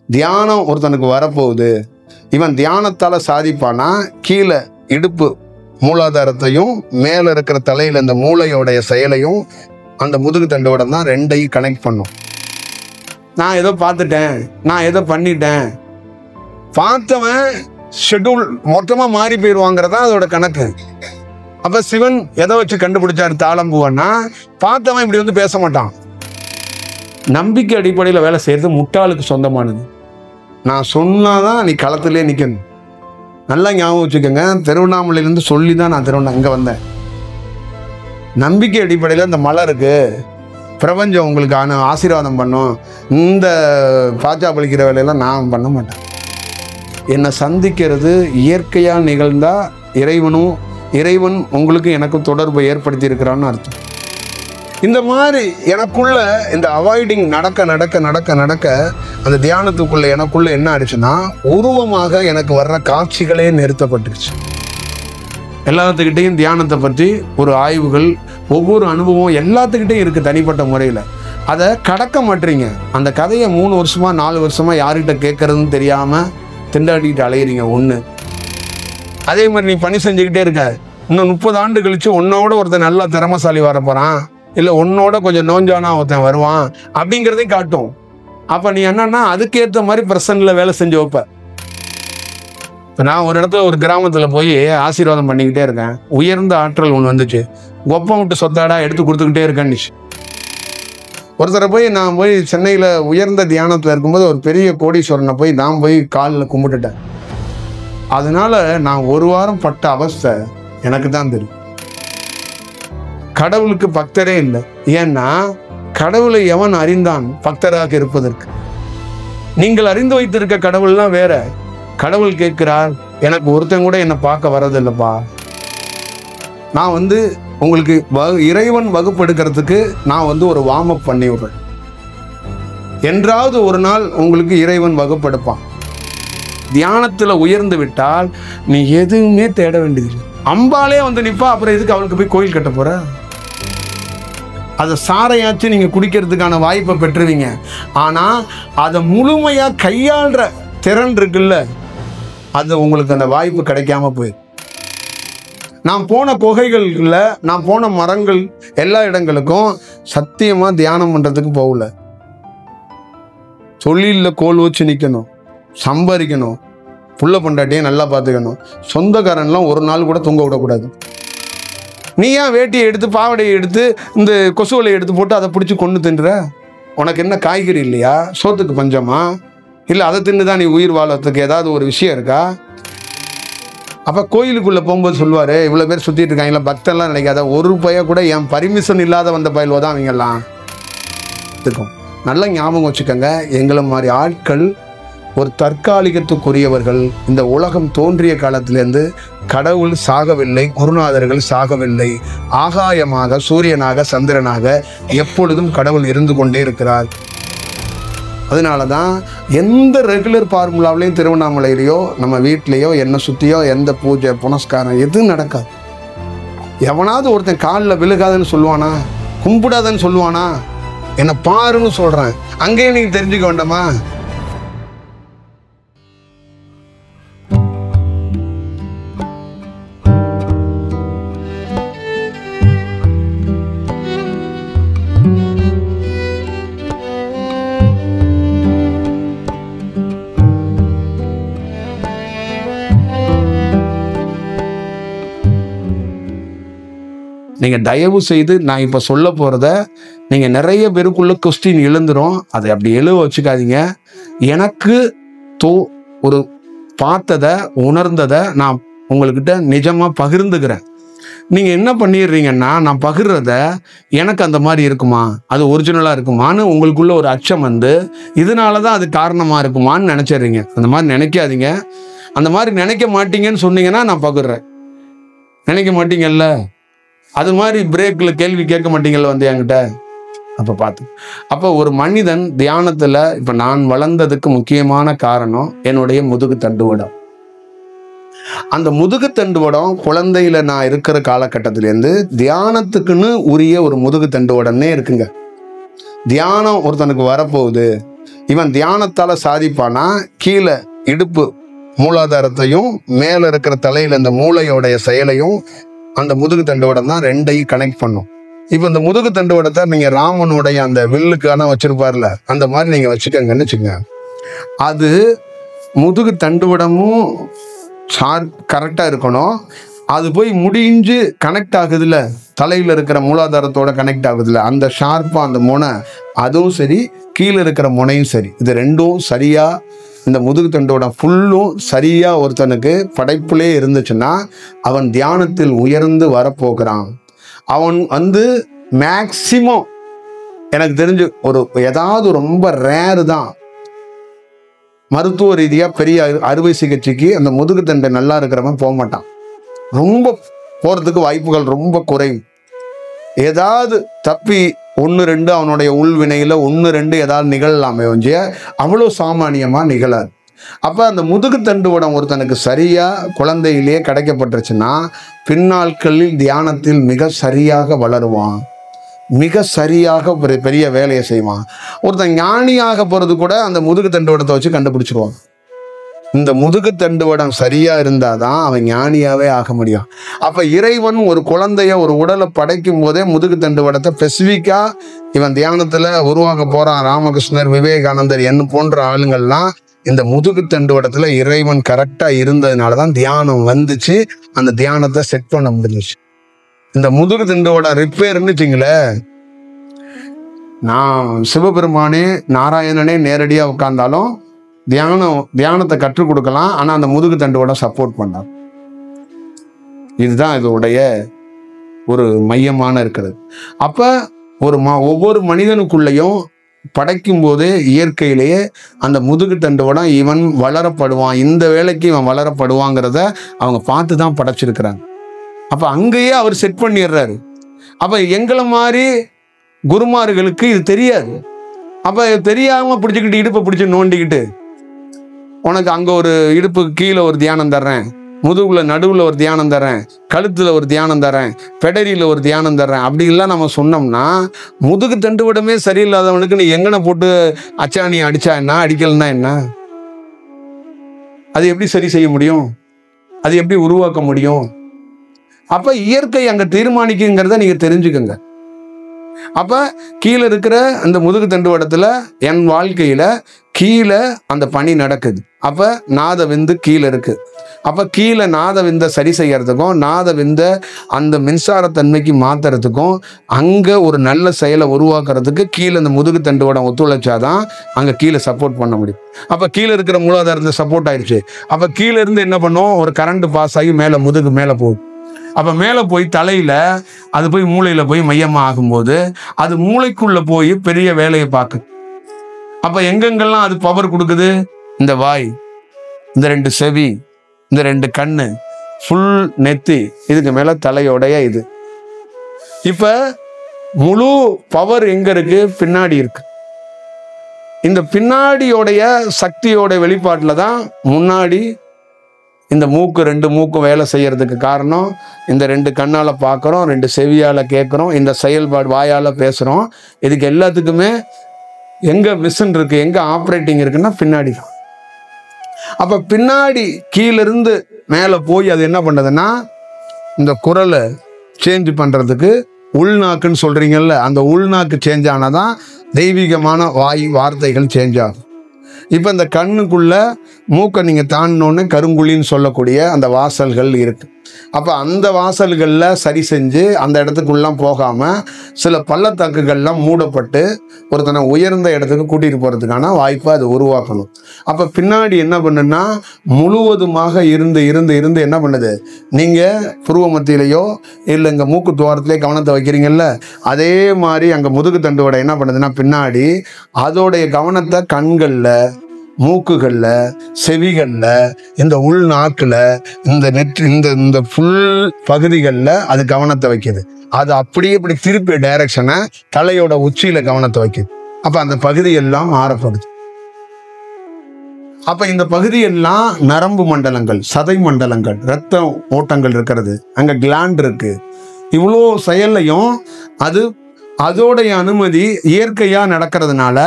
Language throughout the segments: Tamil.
தியானம் ஒருத்தனுக்கு வரப்போகுது, இவன் தியானத்தால் சாதிப்பானா, கீழே இடுப்பு மூலாதாரத்தையும் மேலே இருக்கிற தலையில் இந்த மூளையோடைய செயலையும் அந்த முதுகு தண்டோட தான் ரெண்டையும் கனெக்ட் பண்ணும். நான் ஏதோ பார்த்துட்டேன், நான் ஏதோ பண்ணிட்டேன், பார்த்தவன் ஷெட்யூல் மொத்தமாக மாறி போயிடுவாங்கிறதா அதோட கணக்கு. அப்போ சிவன் எதை வச்சு கண்டுபிடிச்சாரு தாளம்பூவன்னா, பார்த்தவன் இப்படி வந்து பேச மாட்டான். நம்பிக்கை அடிப்படையில் வேலை செய்கிறது முட்டாளுக்கு சொந்தமானது. நான் சொன்னாதான் நீ களத்திலே நிற்கணும். நல்லா ஞாபகம் வச்சுக்கோங்க. திருவண்ணாமலையிலேருந்து சொல்லி தான் நான் இங்கே வந்தேன். நம்பிக்கை அடிப்படையில் இந்த மலை இருக்குது, பிரபஞ்சம் உங்களுக்கு ஆசீர்வாதம் பண்ணும், இந்த பாச்சா பழிக்கிற வேலையெல்லாம் நான் பண்ண மாட்டேன். என்னை சந்திக்கிறது இயற்கையாக நிகழ்ந்தால் இறைவன் உங்களுக்கு எனக்கும் தொடர்பை ஏற்படுத்தி இருக்கிறான்னு அர்த்தம். இந்த மாதிரி எனக்குள்ள இந்த அவாய்டிங் நடக்க நடக்க நடக்க நடக்க அந்த தியானத்துக்குள்ள எனக்குள்ள என்ன ஆயிடுச்சுன்னா, உருவமாக எனக்கு வர்ற காட்சிகளே நிறுத்தப்பட்டுருச்சு. எல்லாத்துக்கிட்டையும் தியானத்தை பற்றி ஒரு ஆய்வுகள், ஒவ்வொரு அனுபவம் எல்லாத்துக்கிட்டையும் இருக்குது தனிப்பட்ட முறையில். அதை கடக்க மாட்டீங்க. அந்த கதையை 3 வருஷமா 4 வருஷமா யார்கிட்ட கேட்கறதுன்னு தெரியாமல் திண்டாடிக்கிட்டு அலையிறீங்க. ஒன்று அதே மாதிரி நீ பணி செஞ்சுக்கிட்டே இருக்க. இன்னும் 30 ஆண்டு கழிச்சு உன்னோட ஒருத்தன் நல்லா திறமசாலி வர போகிறான், இல்லை உன்னோட கொஞ்சம் நோஞ்சானா ஒருத்தன் வருவான் அப்படிங்கிறதையும் காட்டும். அப்போ நீ என்னன்னா அதுக்கேற்ற மாதிரி பிரசன்னில் வேலை செஞ்சு வைப்ப. இப்போ நான் ஒரு இடத்துல ஒரு கிராமத்தில் போய் ஆசீர்வாதம் பண்ணிக்கிட்டே இருக்கேன். உயர்ந்த ஆற்றல் ஒன்று வந்துச்சு. ஒப்பம் விட்டு சொத்தாடா எடுத்து கொடுத்துக்கிட்டே இருக்கேன்னு. ஒருத்தரை போய் நான் சென்னையில் உயர்ந்த தியானத்தில் இருக்கும்போது ஒரு பெரிய கோடீஸ்வரனை நான் போய் காலில் கும்பிட்டுட்டேன். அதனால நான் 1 வாரம் பட்ட அவஸ்தை எனக்கு தான் தெரியும். கடவுளுக்கு பக்தரே இல்லை. ஏன்னா கடவுளை எவன் அறிந்தான் பக்தராக இருப்பதற்கு? நீங்கள் அறிந்து வைத்திருக்க கடவுள்லாம் வேற. கடவுள் கேட்கிறார், எனக்கு ஒருத்தன் கூட என்னை பார்க்க வரதில்லைப்பா. நான் உங்களுக்கு இறைவன் வகுப்பெடுக்கிறதுக்கு நான் ஒரு வார்ம் அப் பண்ணி விடுறேன். என்றாவது ஒரு நாள் உங்களுக்கு இறைவன் வகுப்பெடுப்பான். தியானத்தில் உயர்ந்து விட்டால் நீ எதுவுமே தேட வேண்டியதில்லை. அம்பாலே நிற்பா. அப்புறம் எதுக்கு அவளுக்கு போய் கோயில் கட்ட போற? அதை சாரையாச்சு நீங்க குடிக்கிறதுக்கான வாய்ப்பை பெற்றுவீங்க. ஆனா அதை முழுமையா கையாளுற திறன் இருக்குல்ல, அது உங்களுக்கு அந்த வாய்ப்பு கிடைக்காம போயிடும். நான் போன குகைகள்ல, நான் போன மரங்கள் எல்லா இடங்களுக்கும் சத்தியமா தியானம் பண்றதுக்கு போகல. தொழிலில் கோல் வச்சு நிற்கணும், சம்பாதிக்கணும், புள்ள பொண்டாட்டியை நல்லா பார்த்துக்கணும், சொந்தக்காரன்லாம் ஒரு நாள் கூட தூங்க விடக்கூடாது. நீ ஏன் வேட்டியை எடுத்து பாவடையை எடுத்து இந்த கொசுவலை எடுத்து போட்டு அதை பிடிச்சி கொண்டு தின்ற? உனக்கு என்ன காய்கறி இல்லையா? சோத்துக்கு பஞ்சமா? இல்லை அதை தின்னு தான் நீ உயிர் வாழறதுக்கு ஏதாவது ஒரு விஷயம் இருக்கா? அப்போ கோயிலுக்குள்ளே போகும்போது சொல்லுவார், இவ்வளோ பேர் சுற்றிட்டு இருக்காங்களா, பக்தன்லாம் நினைக்காத, ஒரு பைய கூட என் பர்மிஷன் இல்லாத வந்த பயில்வோ தான் அவங்கெல்லாம் இருக்கும். நல்ல ஞாபகம் வச்சுக்கோங்க. எங்களை மாதிரி ஆட்கள் ஒரு தற்காலிகத்துக்குரியவர்கள். இந்த உலகம் தோன்றிய காலத்திலேருந்து கடவுள் சாகவில்லை, குருநாதர்கள் சாகவில்லை. ஆகாயமாக, சூரியனாக, சந்திரனாக எப்பொழுதும் கடவுள் இருந்து கொண்டே இருக்கிறார். அதனால தான் எந்த ரெகுலர் ஃபார்முலாவிலையும் திருவண்ணாமலையிலையோ நம்ம வீட்லேயோ என்னை சுற்றியோ எந்த பூஜை புனஸ்காரம் எதுவும் நடக்காது. எவனாவது ஒருத்தன் காலில் விழுகாதுன்னு சொல்லுவானா? கும்பிடாதன்னு சொல்லுவானா? என்னை பாருன்னு சொல்கிறேன். அங்கேயும் நீங்கள் தெரிஞ்சுக்க வேண்டாமா? நீங்கள் தயவு செய்து நான் இப்போ சொல்ல போகிறத நீங்கள் நிறைய பேருக்குள்ள கொஸ்டின் எழுந்துரும். அதை அப்படி எழுவ வச்சுக்காதீங்க. எனக்கு ஒரு பார்த்ததை உணர்ந்ததை நான் உங்கள்கிட்ட நிஜமாக பகிர்ந்துக்கிறேன். நீங்கள் என்ன பண்ணிடுறீங்கன்னா, நான் பகிர்றத எனக்கு அந்த மாதிரி இருக்குமா, அது ஒரிஜினலாக இருக்குமான்னு உங்களுக்குள்ள ஒரு அச்சம் இதனால தான் அது காரணமாக இருக்குமான்னு நினச்சிடுறீங்க. அந்த மாதிரி நினைக்காதீங்க. அந்த மாதிரி நினைக்க மாட்டீங்கன்னு சொன்னீங்கன்னா நான் பகிர்றேன். நினைக்க மாட்டீங்கல்ல, அது மாதிரி பிரேக்கில் கேள்வி கேட்க மாட்டீங்கல்ல என்கிட்ட. அப்போ ஒரு மனிதன் தியானத்தில் இப்போ நான் வளர்ந்ததுக்கு முக்கியமான காரணம் என்னுடைய முதுகு தண்டுவடம். அந்த முதுகு தண்டுவடம் குழந்தையில நான் இருக்கிற காலகட்டத்திலேருந்து தியானத்துக்குன்னு உரிய ஒரு முதுகு தண்டுவடம்னே இருக்குங்க. தியானம் ஒருத்தனுக்கு வரப்போகுது, இவன் தியானத்தால சாதிப்பானா கீழே இடுப்பு மூலாதாரத்தையும் மேல இருக்கிற தலையில இந்த மூளையோடைய செயலையும் அந்த முதுகு தண்டுவடம் தான் ரெண்டையும் கனெக்ட் பண்ணும். இப்ப இந்த முதுகு தண்டுவடத்தை நீங்க ராமனுடைய அந்த வில்லுக்கான வச்சிருப்பார்ல, அந்த மாதிரி நீங்க வச்சுக்கங்கன்னு வச்சுக்கோங்க. அது முதுகு தண்டுவடமும் கரெக்டா இருக்கணும். அது போய் முடிஞ்சு கனெக்ட் ஆகுதுல, தலையில இருக்கிற மூலாதாரத்தோட கனெக்ட் ஆகுதுல, அந்த ஷார்ப்பா அந்த முனை அதுவும் சரி, கீழே இருக்கிற முனையும் சரி, இது ரெண்டும் சரியா இந்த முதுகு தண்டோட ஃபுல்லும் சரியா ஒருத்தனுக்கு படைப்புலே இருந்துச்சுன்னா அவன் தியானத்தில் உயர்ந்து வரப்போகிறான். அவன் மேக்சிமம் எனக்கு தெரிஞ்சு ஏதாவது ரொம்ப ரேரு தான் மருத்துவ ரீதியா பெரிய அறுவை சிகிச்சைக்கு அந்த முதுகு தண்டை நல்லா இருக்கிறவன் போக மாட்டான். ரொம்ப போறதுக்கு வாய்ப்புகள் ரொம்ப குறையும். ஏதாவது தப்பி 1-2 அவனுடைய உள்வினையில 1-2 ஏதாவது நிகழலாமே ஒழிய அவ்வளோ சாமானியமா நிகழாது. அப்ப அந்த முதுகு தண்டுவடம் ஒருத்தனுக்கு சரியா குழந்தையிலேயே கிடைக்கப்பட்டுருச்சுன்னா பின்னாட்களில் தியானத்தில் மிக சரியாக வளருவான், மிக சரியாக பெரிய வேலையை செய்வான். ஒருத்தன் ஞானியாக போறது கூட அந்த முதுகு தண்டுவடத்தை வச்சு கண்டுபிடிச்சிருவான். இந்த முதுகு தண்டுவடம் சரியா இருந்தாதான் அவன் ஞானியாவே ஆக முடியும். அப்ப இறைவன் ஒரு குழந்தைய ஒரு உடலை படைக்கும் போதே முதுகு தண்டுவடத்தை ஸ்பெசிபிக்கா இவன் தியானத்துல உருவாக்க போறான். ராமகிருஷ்ணர், விவேகானந்தர் என்ன போன்ற ஆளுங்கள்லாம் இந்த முதுகு தண்டுவடத்துல இறைவன் கரெக்டா இருந்ததுனாலதான் தியானம் வந்துச்சு, அந்த தியானத்தை செட் பண்ண முடிஞ்சிச்சு. இந்த முதுகு தண்டுவடம் ரிப்பேர்னு வச்சுங்களேன், நான் சிவபெருமானே நாராயணனே நேரடியா உட்கார்ந்தாலும் தியானத்தை கற்றுக் கொடுக்கலாம். ஆனா அந்த முதுகு தண்டுவடம் சப்போர்ட் பண்ணார். இதுதான் இதோடைய ஒரு மையமான இருக்கிறது. அப்ப ஒவ்வொரு மனிதனுக்குள்ளேயும் படைக்கும் போதே இயற்கையிலேயே அந்த முதுகு தண்டுவடம் இவன் வளரப்படுவான், இந்த வேலைக்கு இவன் வளரப்படுவாங்கிறத அவங்க பார்த்து தான் படைச்சிருக்கிறாங்க. அப்ப அங்கேயே அவர் செட் பண்ணிடுறாரு. அப்ப எங்களை மாதிரி குருமார்களுக்கு இது தெரியாது. அப்ப தெரியாம பிடிச்சிக்கிட்டு இடுப்பை பிடிச்சி நோண்டிக்கிட்டு உனக்கு அங்க ஒரு இடுப்புக்கு கீழே ஒரு தியானம் தர்றேன், முதுகுல நடுவுல ஒரு தியானம் தர்றேன், கழுத்துல ஒரு தியானம் தர்றேன், பெடரியில ஒரு தியானம் தர்றேன் அப்படிலாம் நம்ம சொன்னோம்னா முதுகு தண்டுவடமே சரியில்லாதவனுக்கு நீ எங்கன போட்டு அச்சாணி அடிச்சா என்ன, அடிக்கலன்னா என்ன? அது எப்படி சரி செய்ய முடியும்? அது எப்படி உருவாக்க முடியும்? அப்ப இயற்கை அங்க தீர்மானிக்குங்கிறத நீங்க தெரிஞ்சுக்கங்க. அப்ப கீழே இருக்கிற அந்த முதுகு தண்டுவடத்துல என் வாழ்க்கையில கீழே அந்த பணி நடக்குது. அப்ப நாத விந்து கீழே இருக்கு. அப்ப கீழே நாத விந்த சரி செய்யறதுக்கும் நாத விந்த அந்த மின்சாரத்தன்மைக்கு மாத்துறதுக்கும் அங்க ஒரு நல்ல செயலை உருவாக்குறதுக்கு கீழே அந்த முதுகு தண்டுவடம் ஒத்துழைச்சாதான் அங்க கீழே சப்போர்ட் பண்ண முடியும். அப்ப கீழே இருக்கிற மூலாதாரத்தை சப்போர்ட் ஆயிடுச்சு. அப்ப கீழே இருந்து என்ன பண்ணும், ஒரு கரண்ட் பாஸ் ஆகி மேல முதுகு மேல போகும். அப்ப மேல போய் தலையில அது போய் மூளையில போய் மையமா ஆகும்போது அது மூளைக்குள்ள போய் பெரிய வேலையை பார்க்குது. அப்ப எங்கெங்கெல்லாம் அது பவர் கொடுக்குது, இந்த வாய், இந்த 2 செவி, இந்த 2 கண்ணு, ஃபுல் நெத்தி, இதுக்கு மேல தலையோடைய இது. இப்ப முழு பவர் எங்க இருக்கு? பின்னாடி இருக்கு. இந்த பின்னாடியோடைய சக்தியோட வெளிப்பாட்டுல தான் முன்னாடி இந்த 2 மூக்கும் வேலை செய்யறதுக்கு காரணம். இந்த 2 கண்ணால பார்க்குறோம், 2 செவியால கேட்குறோம், இந்த செயல்பாடு வாயால பேசுறோம். இதுக்கு எல்லாத்துக்குமே எங்க மிஷின் இருக்கு, எங்க ஆப்ரேட்டிங் இருக்குன்னா பின்னாடி தான். அப்ப பின்னாடி கீழிருந்து மேல போய் அது என்ன பண்ணுதுன்னா இந்த குரலை சேஞ்ச் பண்றதுக்கு உள்நாக்குன்னு சொல்றீங்கல்ல, அந்த உள்நாக்கு சேஞ்ச் ஆனாதான் தெய்வீகமான வார்த்தைகள் சேஞ்ச் ஆகும். இப்ப இந்த கண்ணுக்குள்ள மூக்கை நீங்க தாண்டினோன்னு கருங்குழின்னு சொல்லக்கூடிய அந்த வாசல்கள் இருக்கு. அப்ப அந்த வாசல்கள்ல சரி செஞ்சு அந்த இடத்துக்குள்ளாம் போகாம சில பள்ளத்தாக்குகள்லாம் மூடப்பட்டு ஒருத்தனை உயர்ந்த இடத்துக்கு கூட்டிட்டு போறதுக்கான வாய்ப்பை அது உருவாக்கணும். அப்ப பின்னாடி என்ன பண்ணுன்னா முழுவதுமாக இருந்து இருந்து இருந்து என்ன பண்ணுது, நீங்க புருவ மத்தியிலையோ இல்லை இங்க மூக்கு துவாரத்திலே கவனத்தை வைக்கிறீங்கல்ல, அதே மாதிரி அங்க முதுகு தண்டுவடை என்ன பண்ணுதுன்னா பின்னாடி அதோடைய கவனத்தை கண்கள்ல, மூக்குகள்ல, செவிகள்ல, இந்த உள்நாக்குல, இந்த நெற்றி, இந்த ஃபுல் பகுதிகளில் அது கவனத்தை வைக்குது. அது அப்படியே இப்படி திருப்பி டைரக்ஷனை தலையோட உச்சியில கவனத்தை வைக்குது. அப்ப அந்த பகுதியெல்லாம் மாறப்படுது. அப்ப இந்த பகுதியெல்லாம் நரம்பு மண்டலங்கள், சதை மண்டலங்கள், இரத்த ஓட்டங்கள் இருக்கிறது, அங்க கிளாண்ட் இருக்கு. இவ்வளோ செயல்லையும் அதோடைய அனுமதி இயற்கையா நடக்கிறதுனால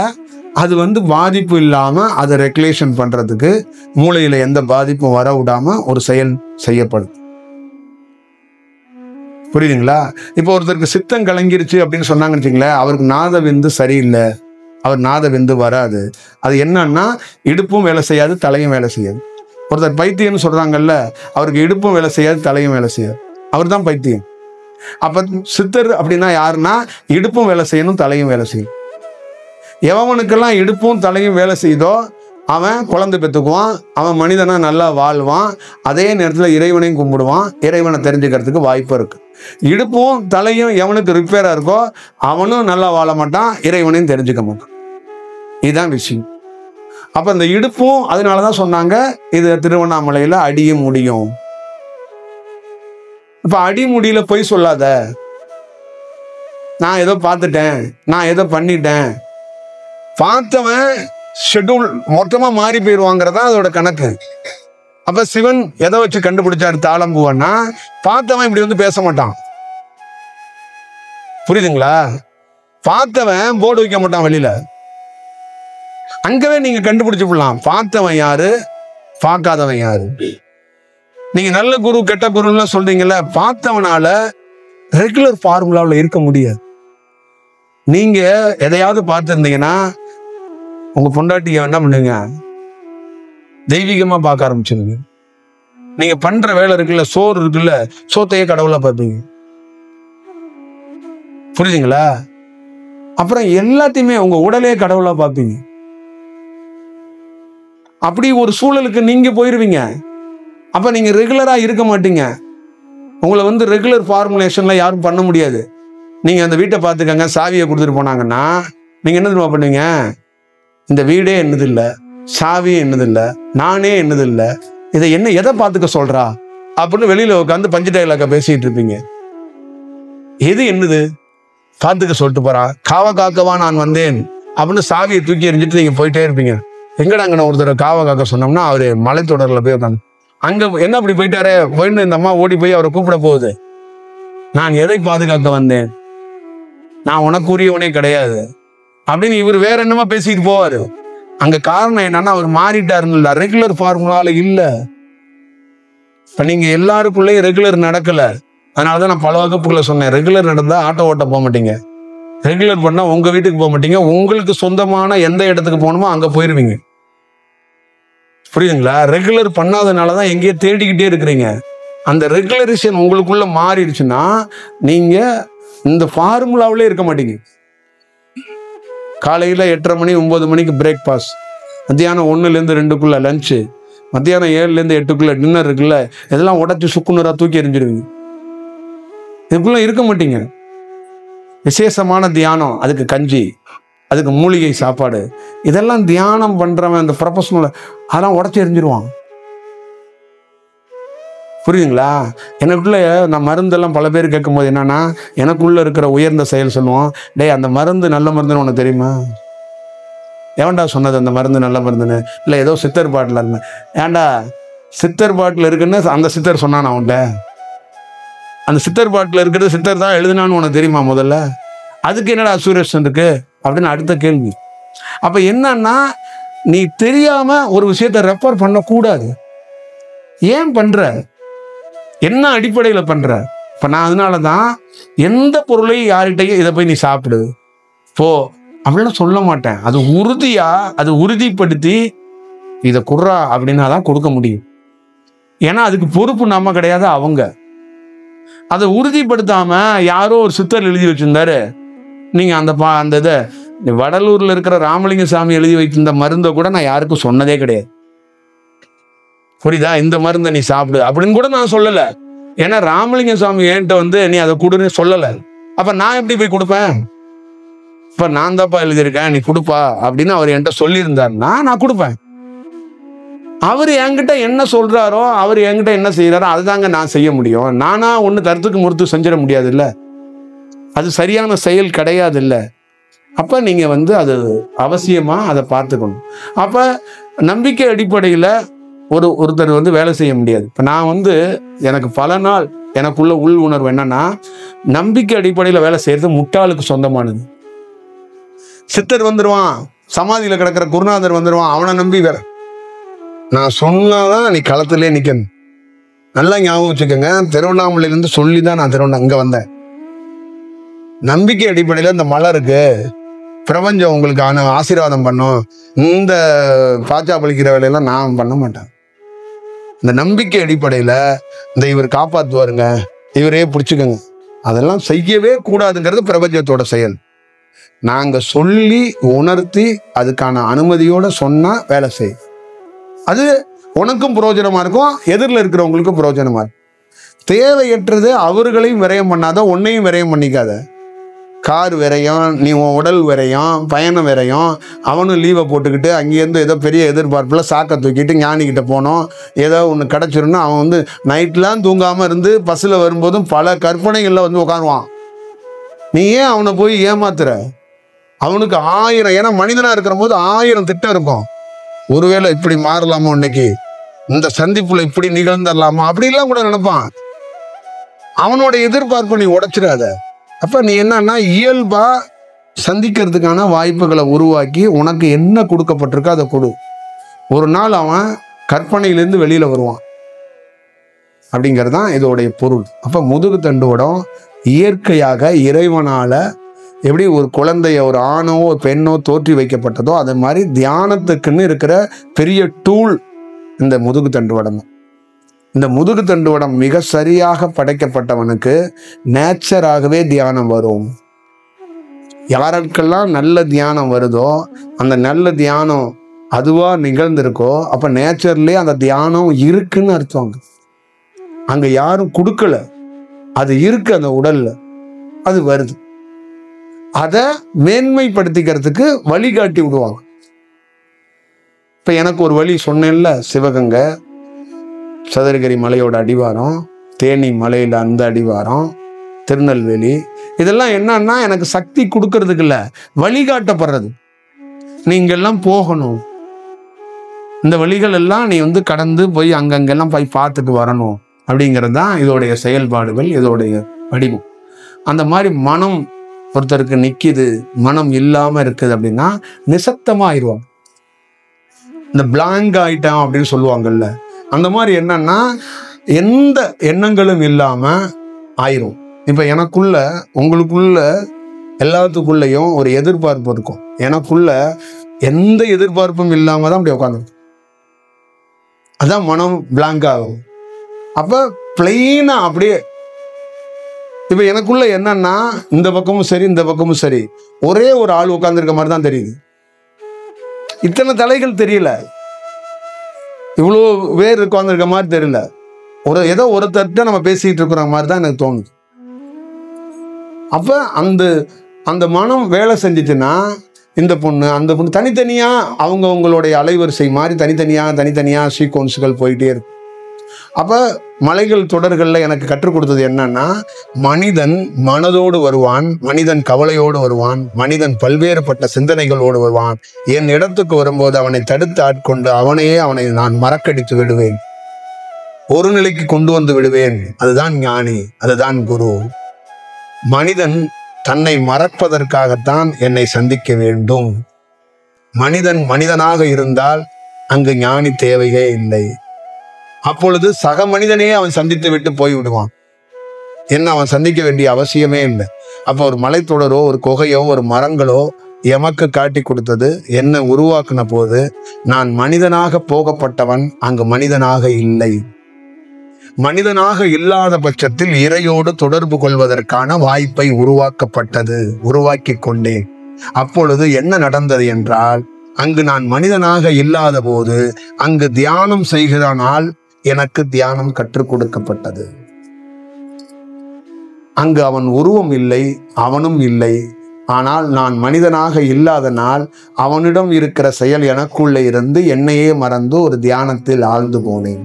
அது வந்து பாதிப்பு இல்லாமல் அதை ரெகுலேஷன் பண்ணுறதுக்கு மூளையில் எந்த பாதிப்பும் வர விடாமல் ஒரு செயல் செய்யப்படுது. புரியுதுங்களா? இப்போ ஒருத்தருக்கு சித்தம் கலங்கிருச்சு அப்படின்னு சொன்னாங்கன்னு வச்சுங்களேன், அவருக்கு நாத விந்து சரியில்லை, அவர் நாத விந்து வராது. அது என்னன்னா இடுப்பும் வேலை செய்யாது, தலையும் வேலை செய்யாது. ஒருத்தர் பைத்தியம்னு சொல்றாங்கல்ல, அவருக்கு இடுப்பும் வேலை செய்யாது, தலையும் வேலை செய்யாது, அவர் தான் பைத்தியம். அப்ப சித்தர் அப்படின்னா யாருன்னா இடுப்பும் வேலை செய்யணும், தலையும் வேலை செய்யும். எவனுக்கெல்லாம் இடுப்பும் தலையும் வேலை செய்தோ அவன் குழந்தை பெற்றுக்குவான், அவன் மனிதனா நல்லா வாழ்வான், அதே நேரத்தில் இறைவனையும் கும்பிடுவான், இறைவனை தெரிஞ்சுக்கிறதுக்கு வாய்ப்பு இருக்கு. இடுப்பும் தலையும் எவனுக்கு ரிப்பேரா இருக்கோ அவனும் நல்லா வாழ மாட்டான், இறைவனையும் தெரிஞ்சுக்க மாட்டான். இதுதான் விஷயம். அப்ப இந்த இடுப்பும் அதனாலதான் சொன்னாங்க இது திருவண்ணாமலையில அடியும் முடியும். இப்ப அடி முடியல போய் சொல்லாத, நான் ஏதோ பார்த்துட்டேன், நான் ஏதோ பண்ணிட்டேன், பார்த்தவன் ஷெட்யூல் மொத்தமா மாறி போயிடுவாங்கிறதா அதோட கணக்கு. அப்ப சிவன் எதை வச்சு கண்டுபிடிச்சாரு தாளம்பூவன்னா, பார்த்தவன் இப்படி வந்து பேச மாட்டான். புரியுதுங்களா? பார்த்தவன் போர்டு வைக்க மாட்டான் வெளியில. அங்கவே நீங்க கண்டுபிடிச்சு விடலாம் பார்த்தவன் யாரு, பார்க்காதவன் யாரு. நீங்க நல்ல குரு கெட்ட குருலாம் சொல்றீங்கல்ல, பார்த்தவனால ரெகுலர் ஃபார்முலாவில் இருக்க முடியாது. நீங்க எதையாவது பார்த்துருந்தீங்கன்னா உங்க பொண்டாட்டியை என்ன பண்ணுங்க, தெய்வீகமா பார்க்க ஆரம்பிச்சிருங்க. நீங்க பண்ற வேலை இருக்குல்ல, சோறு இருக்குல்ல, சோத்தையே கடவுளா பார்ப்பீங்க. புரியுதுங்களா? அப்புறம் எல்லாத்தையுமே உங்க உடலே கடவுளா பார்ப்பீங்க. அப்படி ஒரு சூழலுக்கு நீங்க போயிருவீங்க. அப்ப நீங்க ரெகுலரா இருக்க மாட்டீங்க. உங்களை வந்து ரெகுலர் ஃபார்முலேஷன்ல யாரும் பண்ண முடியாது. நீங்க அந்த வீட்டை பார்த்துக்கங்க, சாவியை கொடுத்துட்டு போனாங்கன்னா நீங்க என்ன தெரியுமா பண்ணுவீங்க, இந்த வீடே என்னது இல்லை, சாவியே என்னது இல்லை, நானே என்னது இல்லை, இதை என்ன எதை பார்த்துக்க சொல்றா அப்படின்னு வெளியில உட்காந்து பஞ்சு டைலாக பேசிட்டு இருப்பீங்க. எது என்னது பார்த்துக்க சொல்லிட்டு போறா, காவ காக்கவா நான் வந்தேன் அப்படின்னு சாவியை தூக்கி எறிஞ்சிட்டு நீங்க போயிட்டே இருப்பீங்க. எங்கடாங்க நான் ஒருத்தர் காவ காக்க சொன்னோம்னா அவரு மலைத்தொடர்ல போய் உட்காந்து அங்க என்ன அப்படி போயிட்டாரே போயின்னு இந்த அம்மா ஓடி போய் அவரை கூப்பிட போகுது. நான் எதை பாதுகாக்க வந்தேன், நான் உனக்கு உரியவனே கிடையாது அப்படின்னு இவர் வேற என்னமா பேசிட்டு போவாரு. அங்க காரணம் என்னன்னா அவர் மாறிட்டாருன்னு, ரெகுலர் ஃபார்முலால இல்ல. இப்ப நீங்க எல்லாருக்குள்ளேயும் ரெகுலர் நடக்கல. அதனாலதான் நான் பல வகுப்புகளை சொன்னேன், ரெகுலர் நடந்தா ஆட்டோ ஓட்ட போக மாட்டீங்க, ரெகுலர் பண்ணா உங்க வீட்டுக்கு போக மாட்டீங்க, உங்களுக்கு சொந்தமான எந்த இடத்துக்கு போகணுமோ அங்க போயிருவீங்க. புரியுதுங்களா? ரெகுலர் பண்ணாதனாலதான் எங்கேயோ தேடிக்கிட்டே இருக்கிறீங்க. அந்த ரெகுலரேஷன் உங்களுக்குள்ள மாறிடுச்சுன்னா நீங்க இந்த ஃபார்முலாவிலே இருக்க மாட்டீங்க. காலையில் 8:30 மணி 9 மணிக்கு பிரேக்ஃபாஸ்ட், மத்தியானம் 1லேருந்து 2க்குள்ள லஞ்சு, மத்தியானம் 7லேருந்து 8க்குள்ள டின்னர் இருக்குல்ல, இதெல்லாம் உடச்சி சுக்குநூறா தூக்கி எறிஞ்சிருவீங்க. இதுக்குள்ள இருக்க மாட்டீங்க. விசேஷமான தியானம், அதுக்கு கஞ்சி, அதுக்கு மூலிகை சாப்பாடு, இதெல்லாம் தியானம் பண்றவன் அந்த ப்ரொஃபஷனல் அதெல்லாம் உடச்சி எறிஞ்சிருவான். புரியுதுங்களா? எனக்குள்ள நான் மருந்தெல்லாம் பல பேர் கேட்கும்போது என்னன்னா, எனக்குள்ள இருக்கிற உயர்ந்த செயல் சொல்லுவோம், டேய் அந்த மருந்து நல்ல மருந்துன்னு உனக்கு தெரியுமா? ஏன்டா சொன்னது அந்த மருந்து நல்ல மருந்துன்னு? இல்லை ஏதோ சித்தர் பாட்டில் இருந்தேன். ஏன்டா சித்தர் பாட்டில் இருக்குன்னு அந்த சித்தர் சொன்னான் அவன்கிட்ட? அந்த சித்தர் பாட்டில் இருக்கிறது சித்தர் தான் எழுதுனான்னு உனக்கு தெரியுமா முதல்ல? அதுக்கு என்னடா அசூரேஷன் இருக்கு அப்படின்னு அடுத்த கேள்வி. அப்ப என்னன்னா, நீ தெரியாம ஒரு விஷயத்தை ரெஃபர் பண்ணக்கூடாது. ஏன் பண்ற, என்ன அடிப்படையில பண்ற? இப்ப நான் அதனாலதான் எந்த பொருளையும் யார்கிட்டையும் இதை போய் நீ சாப்பிடு போ அப்படிலாம் சொல்ல மாட்டேன். அது உறுதியா, அது உறுதிப்படுத்தி இதை குர்றா அப்படின்னா தான் கொடுக்க முடியும். ஏன்னா அதுக்கு பொறுப்பு நம்ம கிடையாது, அவங்க. அதை உறுதிப்படுத்தாம யாரோ ஒரு சித்தர் எழுதி வச்சிருந்தாரு, நீங்க அந்த இதை வடலூர்ல இருக்கிற ராமலிங்க சாமி எழுதி வைத்திருந்த மருந்தை கூட நான் யாருக்கும் சொன்னதே கிடையாது. புரியுதா? இந்த மருந்தை நீ சாப்பிடு அப்படின்னு கூட நான் சொல்லல. ஏன்னா ராமலிங்க சாமி என்கிட்ட வந்து நீ அதை கொடுன்னு சொல்லல. அப்ப நான் எப்படி போய் கொடுப்பேன்? இப்ப நான் தான்ப்பா எழுதியிருக்கேன், நீ கொடுப்பா அப்படின்னு அவர் என்கிட்ட சொல்லியிருந்தாருன்னா நான் கொடுப்பேன். அவர் என்கிட்ட என்ன சொல்றாரோ, அவர் என்கிட்ட என்ன செய்யறாரோ அதுதாங்க நான் செய்ய முடியும். நானா ஒண்ணு தரத்துக்கு முறுத்து செஞ்சிட முடியாது இல்ல, அது சரியான செயல் கிடையாது இல்ல. அப்ப நீங்க வந்து அது அவசியமா அதை பார்த்துக்கணும். அப்ப நம்பிக்கை அடிப்படையில ஒருத்தர் வந்து வேலை செய்ய முடியாது. இப்ப நான் வந்து எனக்கு பல நாள் எனக்குள்ள உள் உணர்வு என்னன்னா, நம்பிக்கை அடிப்படையில வேலை செய்யறது முட்டாளுக்கு சொந்தமானது. சித்தர் வந்துருவான், சமாதியில கிடக்கிற குருநாதர் வந்துடுவான், அவனை நம்பி வேற. நான் சொன்னாதான் நீ களத்திலே நிக்கணும். நல்லா ஞாபகம் வச்சுக்கோங்க. திருவண்ணாமலையிலிருந்து சொல்லிதான் நான் இங்க வந்தேன். நம்பிக்கை அடிப்படையில இந்த மலை இருக்கு, பிரபஞ்சம் உங்களுக்கு ஆசீர்வாதம் பண்ணும், இந்த பாச்சா பழிக்கிற வேலையெல்லாம் நான் பண்ண மாட்டேன். இந்த நம்பிக்கை அடிப்படையில இந்த இவர் காப்பாற்றுவாருங்க, இவரே பிடிச்சுக்கோங்க, அதெல்லாம் செய்யவே கூடாதுங்கிறது பிரபஞ்சத்தோட செயல். நாங்க சொல்லி உணர்த்தி அதுக்கான அனுமதியோட சொன்னா வேலை செய். அது உனக்கும் பிரயோஜனமா இருக்கும், எதிரில் இருக்கிறவங்களுக்கும் பிரயோஜனமா இருக்கும். தேவையற்றது அவர்களையும் விரயம் பண்ணாத, உன்னையும் விரயம் பண்ணிக்காத. கார் விரையும், நீ உன் உடல் விரையும், பயணம் விரையும். அவனும் லீவை போட்டுக்கிட்டு அங்கேருந்து ஏதோ பெரிய எதிர்பார்ப்பில் சாக்கை தூக்கிட்டு ஞானிக்கிட்ட போனோம், ஏதோ ஒன்று கிடச்சிருன்னு அவன் நைட்லாம் தூங்காமல் இருந்து பஸ்ஸில் வரும்போதும் பல கற்பனைகளில் உட்காருவான். நீ ஏன் அவனை போய் ஏமாத்துற? அவனுக்கு 1000, ஏன்னா மனிதனாக இருக்கிற போது 1000 திட்டம் இருக்கும். ஒருவேளை இப்படி மாறலாமா, இன்னைக்கு இந்த சந்திப்புல இப்படி நிகழ்ந்துடலாமா, அப்படிலாம் கூட நினைப்பான். அவனோட எதிர்பார்ப்பை நீ உடைச்சிடாத. அப்ப நீ என்னன்னா இயல்பா சந்திக்கிறதுக்கான வாய்ப்புகளை உருவாக்கி உனக்கு என்ன கொடுக்கப்பட்டிருக்கோ அதை கொடு. ஒரு நாள் அவன் கற்பனையிலிருந்து வெளியில வருவான் அப்படிங்கிறதுதான் இதோடைய பொருள். அப்ப முதுகு தண்டுவடம் இயற்கையாக இறைவனால எப்படி ஒரு குழந்தைய, ஒரு ஆணோ ஒரு பெண்ணோ தோற்றி வைக்கப்பட்டதோ, அது மாதிரி தியானத்துக்குன்னு இருக்கிற பெரிய டூல் இந்த முதுகு தண்டுவடம். இந்த முதுகு தண்டுவடம் மிக சரியாக படைக்கப்பட்டவனுக்கு நேச்சராகவே தியானம் வரும். யாருக்கெல்லாம் நல்ல தியானம் வருதோ, அந்த நல்ல தியானம் அதுவா நிகழ்ந்திருக்கோ, அப்ப நேச்சர்லயே அந்த தியானம் இருக்குன்னு அர்த்தம். அங்க யாரும் கொடுக்கல, அது இருக்கு அந்த உடல்ல, அது வருது. அதை மேன்மைப்படுத்திக்கிறதுக்கு வழிகாட்டி விடுவாங்க. இப்ப எனக்கு ஒரு வழி சொன்னேன்ல, சிவகங்கை, சதுரகிரி மலையோட அடிவாரம், தேனி மலையில அந்த அடிவாரம், திருநெல்வேலி, இதெல்லாம் என்னன்னா எனக்கு சக்தி கொடுக்கறதுக்கு இல்ல, வழிகாட்டப்படுறது. நீங்கெல்லாம் போகணும், இந்த வழிகள் எல்லாம் நீ கடந்து போய் அங்கங்கெல்லாம் போய் பார்த்துட்டு வரணும் அப்படிங்கிறது தான் இதோடைய செயல்பாடுகள், இதோடைய வடிவம். அந்த மாதிரி மனம் ஒருத்தருக்கு நிக்குது, மனம் இல்லாம இருக்குது அப்படின்னா நிசப்தமா ஆயிடுவாங்க. இந்த பிளாங்க் ஆயிட்டான் அப்படின்னு சொல்லுவாங்கல்ல, அந்த மாதிரி என்னன்னா எந்த எண்ணங்களும் இல்லாம ஆயிரும். இப்ப எனக்குள்ள, உங்களுக்குள்ள, எல்லாத்துக்குள்ளயும் ஒரு எதிர்பார்ப்பு இருக்கும். எனக்குள்ள எந்த எதிர்பார்ப்பும் இல்லாம தான் அப்படி உட்காந்து, அதான் மனம் பிளாங்க் ஆகும். அப்ப பிளெயினா அப்படியே. இப்ப எனக்குள்ள என்னன்னா இந்த பக்கமும் சரி இந்த பக்கமும் சரி ஒரே ஒரு ஆள் உட்கார்ந்துருக்க மாதிரி தான் தெரியுது. இத்தனை தலைகள் தெரியல, இவ்வளோ பேர் உட்கார்ந்துருக்க மாதிரி தெரியல, ஏதோ ஒருத்தர்கிட்ட நம்ம பேசிட்டு இருக்கிற மாதிரி தான் எனக்கு தோணுது. அப்ப அந்த மனம் வேலை செஞ்சுச்சுன்னா இந்த பொண்ணு அந்த பொண்ணு தனித்தனியா அவங்களுடைய அலைவரிசை மாதிரி தனித்தனியா சீக்வன்ஸுகள் போயிட்டே இருக்கு. அப்ப மலைகள் தொடர்கள்ல எனக்கு கற்றுக் கொடுத்தது என்னன்னா, மனிதன் மனதோடு வருவான், மனிதன் கவலையோடு வருவான், மனிதன் பல்வேறுபட்ட சிந்தனைகளோடு வருவான். என் இடத்துக்கு வரும்போது அவனை தடுத்து ஆட்கொண்டு அவனை நான் மறக்கடித்து விடுவேன், ஒரு நிலைக்கு கொண்டு வந்து விடுவேன். அதுதான் ஞானி, அதுதான் குரு. மனிதன் தன்னை மறப்பதற்காகத்தான் என்னை சந்திக்க வேண்டும். மனிதன் மனிதனாக இருந்தால் அங்கு ஞானி தேவையே இல்லை. அப்பொழுது சக மனிதனையே அவன் சந்தித்து விட்டு போய் விடுவான். என்ன அவன் சந்திக்க வேண்டிய அவசியமே இல்லை. அப்போ ஒரு மலைத்தொடரோ ஒரு குகையோ ஒரு மரங்களோ எமக்கு காட்டி கொடுத்தது என்ன உருவாக்குன போது, நான் மனிதனாக போகப்பட்டவன் அங்கு மனிதனாக இல்லை. மனிதனாக இல்லாத பட்சத்தில் இறையோடு தொடர்பு கொள்வதற்கான வாய்ப்பை உருவாக்கி கொண்டேன். அப்பொழுது என்ன நடந்தது என்றால், அங்கு நான் மனிதனாக இல்லாத போது அங்கு தியானம் செய்கிறானால் எனக்கு தியானம் கற்றுக் கொடுக்கப்பட்டது. அங்கு அவன் உருவம் இல்லை, அவனும் இல்லை. ஆனால் நான் மனிதனாக இல்லாதனால் அவனிடம் இருக்கிற செயல் எனக்குள்ளே இருந்து என்னையே மறந்து ஒரு தியானத்தில் ஆழ்ந்து போனேன்.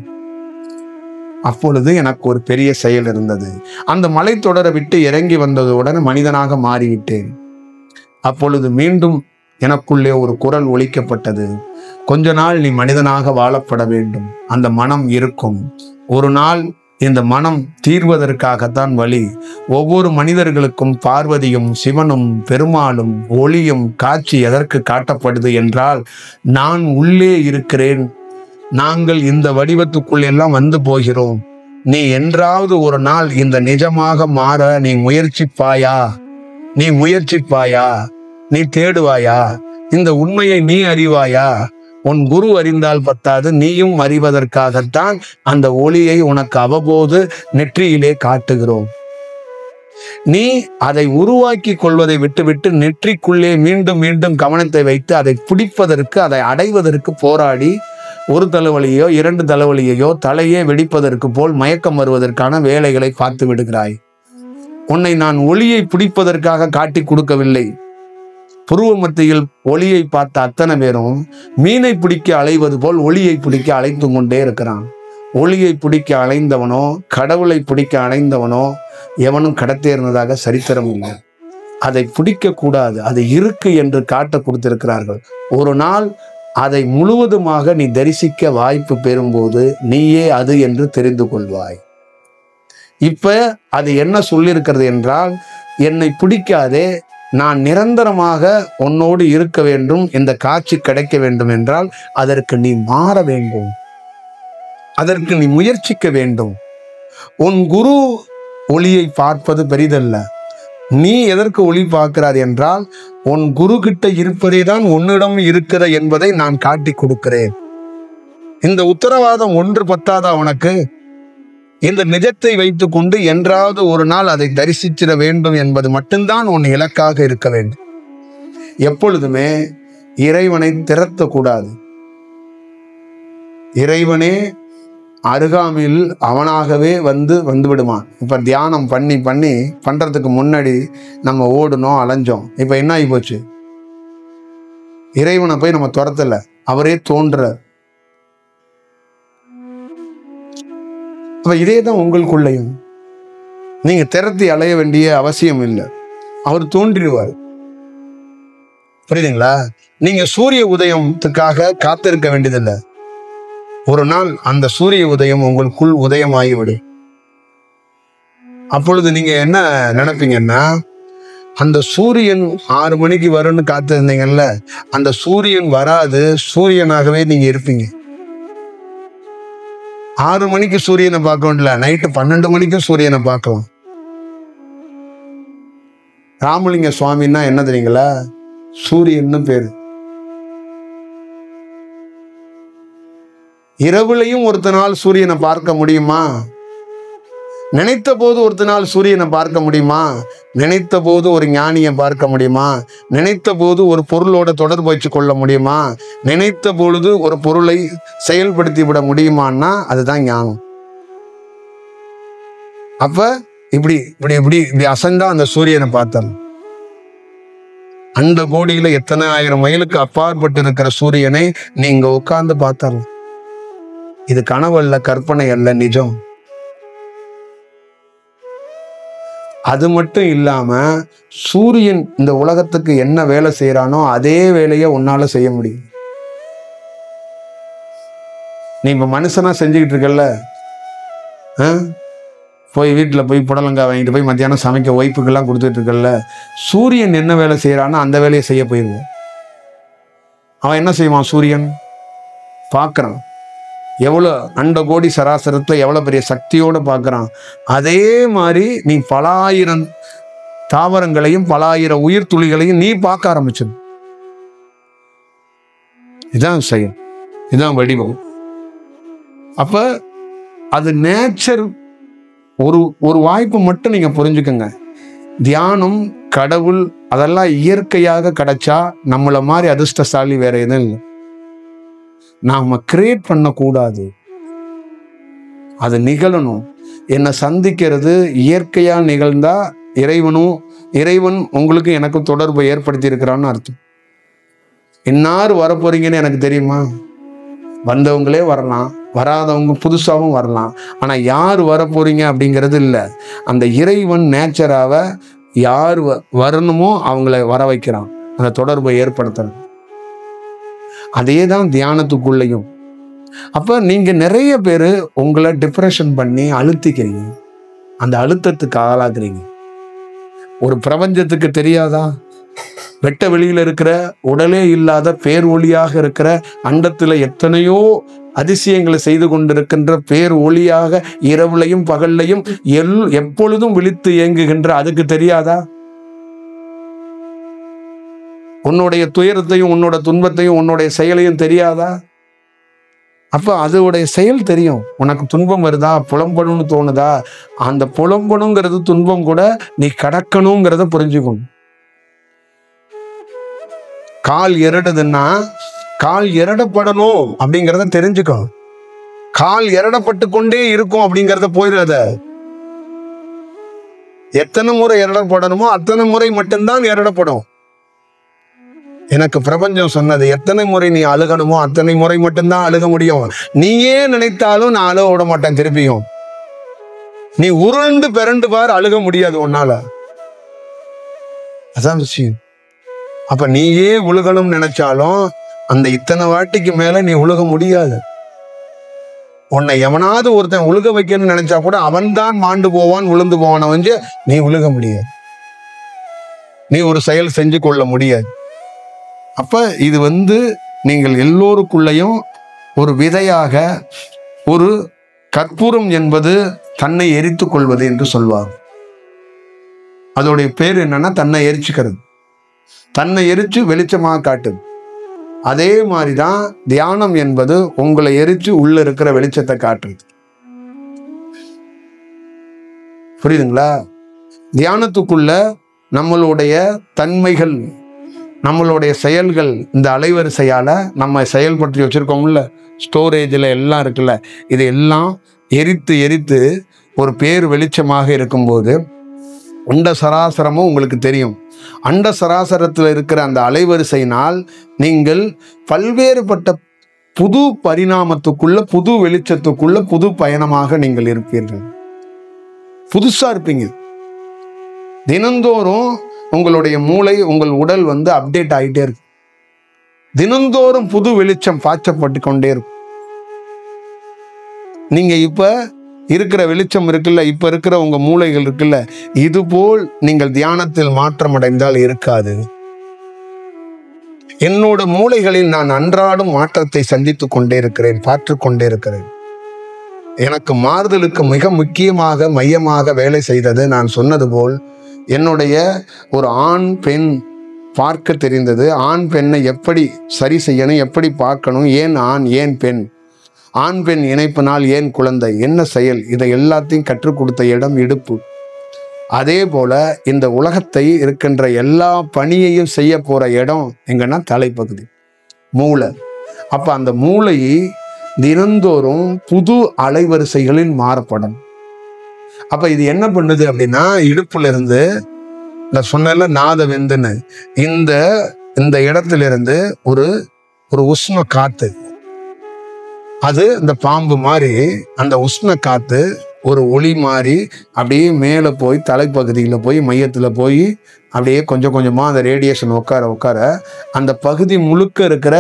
அப்பொழுது எனக்கு ஒரு பெரிய செயல் இருந்தது. அந்த மலைத்தொடரை விட்டு இறங்கி வந்ததுடன் மனிதனாக மாறிவிட்டேன். அப்பொழுது மீண்டும் எனக்குள்ளே ஒரு குரல் ஒலிக்கப்பட்டது, கொஞ்ச நாள் நீ மனிதனாக வாழப்பட வேண்டும், அந்த மனம் இருக்கும். ஒரு நாள் இந்த மனம் தீர்வதற்காகத்தான் வழி. ஒவ்வொரு மனிதர்களுக்கும் பார்வதியும் சிவனும் பெருமாளும் ஒளியும் காட்சி எதற்கு காட்டப்படுது என்றால், நான் உள்ளே இருக்கிறேன், நாங்கள் இந்த வடிவத்துக்குள் எல்லாம் வந்து போகிறோம், நீ என்றாவது ஒரு நாள் இந்த நிஜமாக மாற நீ முயற்சிப்பாயா, நீ முயற்சிப்பாயா, நீ தேடுவாயா, இந்த உண்மையை நீ அறிவாயா? உன் குரு அறிந்தால் பத்தாது, நீயும் அறிவதற்காகத்தான் அந்த ஒளியை உனக்கு அவ்வப்போது நெற்றியிலே காட்டுகிறோம். நீ அதை உருவாக்கி கொள்வதை விட்டுவிட்டு நெற்றிக்குள்ளே மீண்டும் மீண்டும் கவனத்தை வைத்து அதை பிடிப்பதற்கு, அதை அடைவதற்கு போராடி ஒரு தலைவலியோ 2 தலைவலியையோ தலையே வெடிப்பதற்கு போல் மயக்கம் வருவதற்கான வேலைகளை பார்த்து விடுகிறாய். உன்னை நான் ஒளியை பிடிப்பதற்காக காட்டி கொடுக்கவில்லை. புருவ மத்தியில் ஒளியை பார்த்த அத்தனை பேரும் மீனை பிடிக்க அலைவது போல் ஒளியை பிடிக்க அலைத்து கொண்டே இருக்கிறான். ஒளியை பிடிக்க அலைந்தவனோ கடவுளை பிடிக்க அலைந்தவனோ எவனும் கடத்தேறினதாக சரித்திரம் இல்லை. அதை பிடிக்க கூடாது, அது இருக்கு என்று காட்ட கொடுத்திருக்கிறார்கள். ஒரு நாள் அதை முழுவதுமாக நீ தரிசிக்க வாய்ப்பு பெறும்போது நீயே அது என்று தெரிந்து கொள்வாய். இப்ப அது என்ன சொல்லியிருக்கிறது என்றால், என்னை பிடிக்காதே, நான் நிரந்தரமாக உன்னோடு இருக்க வேண்டும், இந்த காட்சி கிடைக்க வேண்டும் என்றால் அதற்கு நீ மாற வேண்டும், அதற்கு நீ முயற்சிக்க வேண்டும். உன் குரு ஒளியை பார்ப்பது பெரிதல்ல. நீ எதற்கு ஒளி பார்க்கிறார் என்றால், உன் குரு கிட்ட இருப்பதே தான் உன்னிடம் இருக்கிற என்பதை நான் காட்டி கொடுக்கிறேன். இந்த உத்தரவாதம் ஒன்று பத்தாதா உனக்கு? இந்த நிஜத்தை வைத்துக் கொண்டு என்றாவது ஒரு நாள் அதை தரிசிச்சிட வேண்டும் என்பது மட்டும்தான் உன் இலக்காக இருக்க வேண்டும். எப்பொழுதுமே இறைவனை திரட்டக்கூடாது. இறைவனே அருகாமையில் அவனாகவே வந்து விடுவான். இப்ப தியானம் பண்ணி பண்றதுக்கு முன்னாடி நம்ம ஓடணும், அலைஞ்சோம். இப்ப என்ன ஆகி போச்சு? இறைவனை போய் நம்ம துரத்தல, அவரே தோன்ற. அப்ப இதே தான் உங்களுக்குள்ளையும். நீங்க திரட்டி அலைய வேண்டிய அவசியம் இல்லை, அவர் தோன்றிடுவார். புரியுதுங்களா? நீங்க சூரிய உதயத்துக்காக காத்திருக்க வேண்டியதில்லை. ஒரு நாள் அந்த சூரிய உதயம் உங்களுக்குள் உதயமாகிவிடும். அப்பொழுது நீங்க என்ன நினைப்பீங்கன்னா, அந்த சூரியன் 6 மணிக்கு வரும்னு காத்திருந்தீங்கல்ல, அந்த சூரியன் வராது, சூரியனாகவே நீங்க இருப்பீங்க. 6 மணிக்கு சூரியனை பார்க்க வேண்டிய, நைட்டு 12 மணிக்கும் சூரியனை பார்க்கலாம். ராமலிங்க சுவாமின்னா என்ன தெரியுங்களா? சூரியன்னு பேரு. இரவுலையும் ஒருத்த நாள் சூரியனை பார்க்க முடியுமா? நினைத்த போது ஒருத்த நாள் சூரியனை பார்க்க முடியுமா? நினைத்த போது ஒரு ஞானியை பார்க்க முடியுமா? நினைத்த போது ஒரு பொருளோட தொடர்பு வச்சு கொள்ள முடியுமா? நினைத்த பொழுது ஒரு பொருளை செயல்படுத்தி விட முடியுமான்னா அதுதான் ஞானம். அப்ப இப்படி இப்படி இப்படி இப்படி அசைந்தா அந்த சூரியனை பார்த்தோம். அந்த கோடியில எத்தனை 1000 மைலுக்கு அப்பாற்பட்டு இருக்கிற சூரியனை நீங்க உட்கார்ந்து பார்த்தாலும் இது கனவு அல்ல, கற்பனை அல்ல, நிஜம். அது மட்டும் இல்லாம சூரியன் இந்த உலகத்துக்கு என்ன வேலை செய்யறானோ அதே வேலையை உன்னால செய்ய முடியும். நீ இப்ப மனுஷனா செஞ்சுக்கிட்டு இருக்கல, போய் வீட்டுல போய் புடலங்காய் வாங்கிட்டு போய் மத்தியானம் சமைக்க ஒய்ப்புக்கெல்லாம் கொடுத்துட்டு இருக்கல, சூரியன் என்ன வேலை செய்யறானோ அந்த வேலையை செய்ய போயிருவோம். அவன் என்ன செய்வான்? சூரியன் பார்க்கறான், எவ்வளோ அண்ட கோடி சராசரத்துல எவ்வளவு பெரிய சக்தியோட பார்க்கறான். அதே மாதிரி நீ பல ஆயிரம் தாவரங்களையும் பல ஆயிரம் உயிர் துளிகளையும் நீ பார்க்க ஆரம்பிச்சிடும். இதான் செயல், இதான் வடிவம். அப்ப அது நேச்சர். ஒரு வாய்ப்பு மட்டும் நீங்க புரிஞ்சுக்கங்க. தியானம், கடவுள் அதெல்லாம் இயற்கையாக கிடைச்சா நம்மள மாதிரி அதிர்ஷ்டசாலி வேற எதுவும் இல்லை. நாம கிரியேட் பண்ணக்கூடாது, அது நிகழணும். என்னை சந்திக்கிறது இயற்கையா நிகழ்ந்தா இறைவன் உங்களுக்கு எனக்கும் தொடர்பு ஏற்படுத்தி இருக்கிறான்னு அர்த்தம். இன்னார் வரப்போறீங்கன்னு எனக்கு தெரியுமா? வந்தவங்களே வரலாம், வராதவங்க புதுசாகவும் வரலாம். ஆனா யார் வரப்போறீங்க அப்படிங்கிறது இல்லை. அந்த இறைவன் நேச்சராக யார் வரணுமோ அவங்கள வர வைக்கிறான், அந்த தொடர்பை ஏற்படுத்துறான். அதே தான் தியானத்துக்குள்ளேயும். அப்ப நீங்க நிறைய பேர் உங்களை டிப்ரெஷன் பண்ணி அழுத்திக்கிறீங்க, அந்த அழுத்தத்துக்கு ஆளாக்குறீங்க. ஒரு பிரபஞ்சத்துக்கு தெரியாதா? வெட்ட வெளியில இருக்கிற உடலே இல்லாத பேர் ஒளியாக இருக்கிற அண்டத்துல எத்தனையோ அதிசயங்களை செய்து கொண்டிருக்கின்ற பேர் ஒளியாக இரவுலையும் பகல்லையும் எப்பொழுதும் விழித்து இயங்குகின்ற அதுக்கு தெரியாதா? உன்னுடைய துயரத்தையும் உன்னோட துன்பத்தையும் உன்னுடைய செயலையும் தெரியாதா? அப்ப அதோடைய செயல் தெரியும். உனக்கு துன்பம் வருதா, புலம்பணும்னு தோணுதா, அந்த புலம்பணுங்கிறது துன்பம் கூட நீ கடக்கணுங்கிறத புரிஞ்சுக்கணும். கால் எரடுதுன்னா கால் எரடப்படணும் அப்படிங்கிறத தெரிஞ்சுக்கணும். கால் எரடப்பட்டு கொண்டே இருக்கும் அப்படிங்கிறத போயிடாத. எத்தனை முறை எரடப்படணுமோ அத்தனை முறை மட்டும்தான் எரடப்படும். எனக்கு பிரபஞ்சம் சொன்னது, எத்தனை முறை நீ அழுகணுமோ அத்தனை முறை மட்டும்தான் அழுக முடியும். நீயே நினைத்தாலும் நான் அழுக விட மாட்டேன். திருப்பியும் நீ உருண்டு பிறண்டு பார், அழுக முடியாது உன்னால. அதான் விஷயம். அப்ப நீயே உழுகணும்னு நினைச்சாலும் அந்த இத்தனை வாட்டிக்கு மேல நீ உழுக முடியாது. உன்னை எவனாவது ஒருத்தன் உழுக வைக்கணும்னு நினைச்சா கூட அவன் தான் மாண்டு போவான், விழுந்து போவான். வந்து நீ உழுக முடியாது, நீ ஒரு செயல் செஞ்சு கொள்ள முடியாது. அப்ப இது நீங்கள் எல்லோருக்குள்ளையும் ஒரு விதையாக, ஒரு கற்பூரம் என்பது தன்னை எரித்து கொள்வது என்று சொல்வார். அதோடைய பேர் என்னன்னா தன்னை எரிச்சுக்கிறது, தன்னை எரிச்சு வெளிச்சமாக காட்டுது. அதே மாதிரிதான் தியானம் என்பது உங்களை எரிச்சு உள்ள இருக்கிற வெளிச்சத்தை காட்டுது. புரியுதுங்களா? தியானத்துக்குள்ள நம்மளுடைய தன்மைகள், நம்மளுடைய செயல்கள், இந்த அலைவரிசையால நம்ம செயல்படுத்தி வச்சிருக்கோம்ல, ஸ்டோரேஜில் எல்லாம் இருக்குல்ல, இது எல்லாம் எரித்து எரித்து ஒரு பேர் வெளிச்சமாக இருக்கும்போது அண்ட சராசரமும் உங்களுக்கு தெரியும். அண்ட சராசரத்தில் இருக்கிற அந்த அலைவரிசையினால் நீங்கள் பல்வேறுபட்ட புது பரிணாமத்துக்குள்ள, புது வெளிச்சத்துக்குள்ள, புது பயணமாக நீங்கள் இருப்பீர்கள். புதுசா இருப்பீங்க. தினந்தோறும் உங்களுடைய மூளை, உங்கள் உடல் அப்டேட் ஆகிட்டே இருக்கு. தினந்தோறும் புது வெளிச்சம் பாய்ச்சப்பட்டு கொண்டே இருக்கும். நீங்க இப்ப இருக்கிற வெளிச்சம் இருக்குல்ல, இப்ப இருக்கிற உங்க மூளைகள் இருக்குல்ல, இதுபோல் நீங்கள் தியானத்தில் மாற்றம் அடைந்தால் இருக்காது. என்னோட மூளைகளில் நான் அன்றாடும் மாற்றத்தை சந்தித்துக் கொண்டே இருக்கிறேன், பார்த்து கொண்டே இருக்கிறேன். எனக்கு மாறுதலுக்கு மிக முக்கியமாக மையமாக வேலை செய்தது, நான் சொன்னது போல் என்னுடைய ஒரு ஆண் பெண் பார்க்க தெரிந்தது. ஆண் பெண்ணை எப்படி சரி செய்யணும், எப்படி பார்க்கணும், ஏன் ஆண் ஏன் பெண், ஆண் பெண் இணைப்பினால் ஏன் குழந்தை, என்ன செயல், இதை எல்லாத்தையும் கற்றுக் கொடுத்த இடம் இடுப்பு. அதே போல இந்த உலகத்தை இருக்கின்ற எல்லா பணியையும் செய்ய போற இடம் எங்கன்னா தலைப்பகுதி, மூளை. அப்ப அந்த மூளை தினந்தோறும் புது அலைவரிசைகளில் மாறப்படும். அப்ப இது என்ன பண்ணுது அப்படின்னா, இடுப்புல இருந்து இந்த சொன்ன நாத வெந்துன்னு இந்த இடத்துல இருந்து ஒரு உஷ்ண காத்து, அது இந்த பாம்பு மாதிரி அந்த உஷ்ண காத்து ஒரு ஒளி மாதிரி அப்படியே மேலே போய் தலைப்பகுதியில் போய் மையத்தில் போய் அப்படியே கொஞ்சம் கொஞ்சமாக அந்த ரேடியேஷன் உட்கார அந்த பகுதி முழுக்க இருக்கிற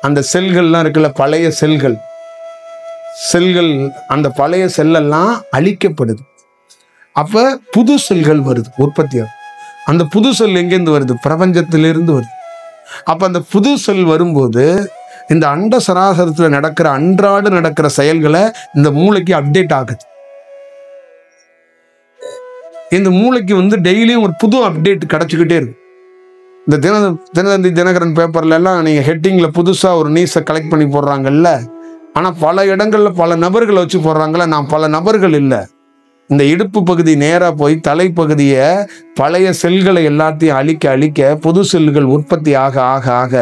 அந்த செல்கள்லாம் இருக்குல்ல, பழைய செல்கள் அந்த பழைய செல்லெல்லாம் அழிக்கப்படுது. அப்போ புது செல்கள் வருது, உற்பத்தியாக. அந்த புது செல் எங்கேருந்து வருது? பிரபஞ்சத்திலிருந்து வருது. அப்போ அந்த புது செல் வரும்போது இந்த அண்ட சராசரத்தில் அன்றாட நடக்கிற செயல்களை இந்த மூளைக்கு அப்டேட் ஆகுது. இந்த மூளைக்கு டெய்லியும் ஒரு புது அப்டேட் கிடைச்சிக்கிட்டே இருக்கு. இந்த தினத்தந்தி தினகரன் பேப்பர்ல எல்லாம் நீங்க ஹெட்டிங்ல புதுசா ஒரு நியூஸை கலெக்ட் பண்ணி போடுறாங்கல்ல, ஆனா பல இடங்கள்ல பல நபர்களை வச்சு போடுறாங்கல்ல. நான் பல நபர்கள் இல்லை, இந்த இடுப்பு பகுதி நேரா போய் தலைப்பகுதியை பழைய செல்களை எல்லாத்தையும் அழிக்க புது செல்கள் உற்பத்தி ஆக ஆக ஆக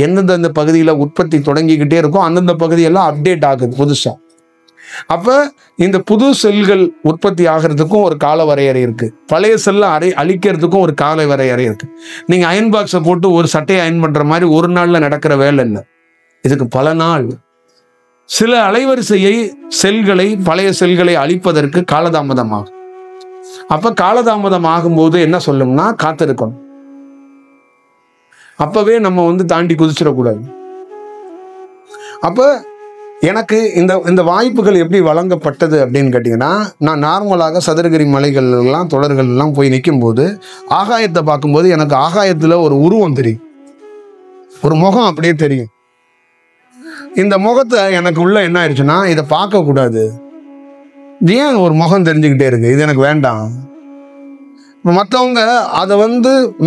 எந்தெந்த பகுதியில் உற்பத்தி தொடங்கிக்கிட்டே இருக்கும், அந்தந்த பகுதியெல்லாம் அப்டேட் ஆகுது புதுசா. அப்ப இந்த புது செல்கள் உற்பத்தி ஆகிறதுக்கும் ஒரு கால வரையறை இருக்கு, பழைய செல்லை அழிக்கிறதுக்கும் ஒரு கால வரையறை இருக்கு. நீங்க அயன் பாக்ஸை போட்டு ஒரு சட்டையை அயன் பண்ற மாதிரி ஒரு நாள்ல நடக்கிற வேலை இல்லை, இதுக்கு பல நாள். சில அலைவரிசையை செல்களை, பழைய செல்களை அழிப்பதற்கு காலதாமதமாகும். அப்ப காலதாமதம் ஆகும்போது என்ன சொல்லும்னா காத்திருக்கணும். அப்பவே நம்ம தாண்டி குதிச்சிடக்கூடாது. அப்ப எனக்கு இந்த இந்த வாய்ப்புகள் எப்படி வழங்கப்பட்டது அப்படின்னு கேட்டிங்கன்னா, நான் நார்மலாக சதுரகிரி மலைகள்லாம் தொடர்கள்லாம் போய் நிற்கும்போது ஆகாயத்தை பார்க்கும்போது எனக்கு ஆகாயத்தில் ஒரு உருவம் தெரியும், ஒரு முகம் அப்படியே தெரியும். இந்த முகத்தை எனக்கு உள்ள என்ன ஆயிடுச்சுன்னா, இதை பார்க்கக்கூடாது, ஏன் ஒரு முகம் தெரிஞ்சுக்கிட்டே இருக்கு, இது எனக்கு வேண்டாம். மற்றவங்க அதை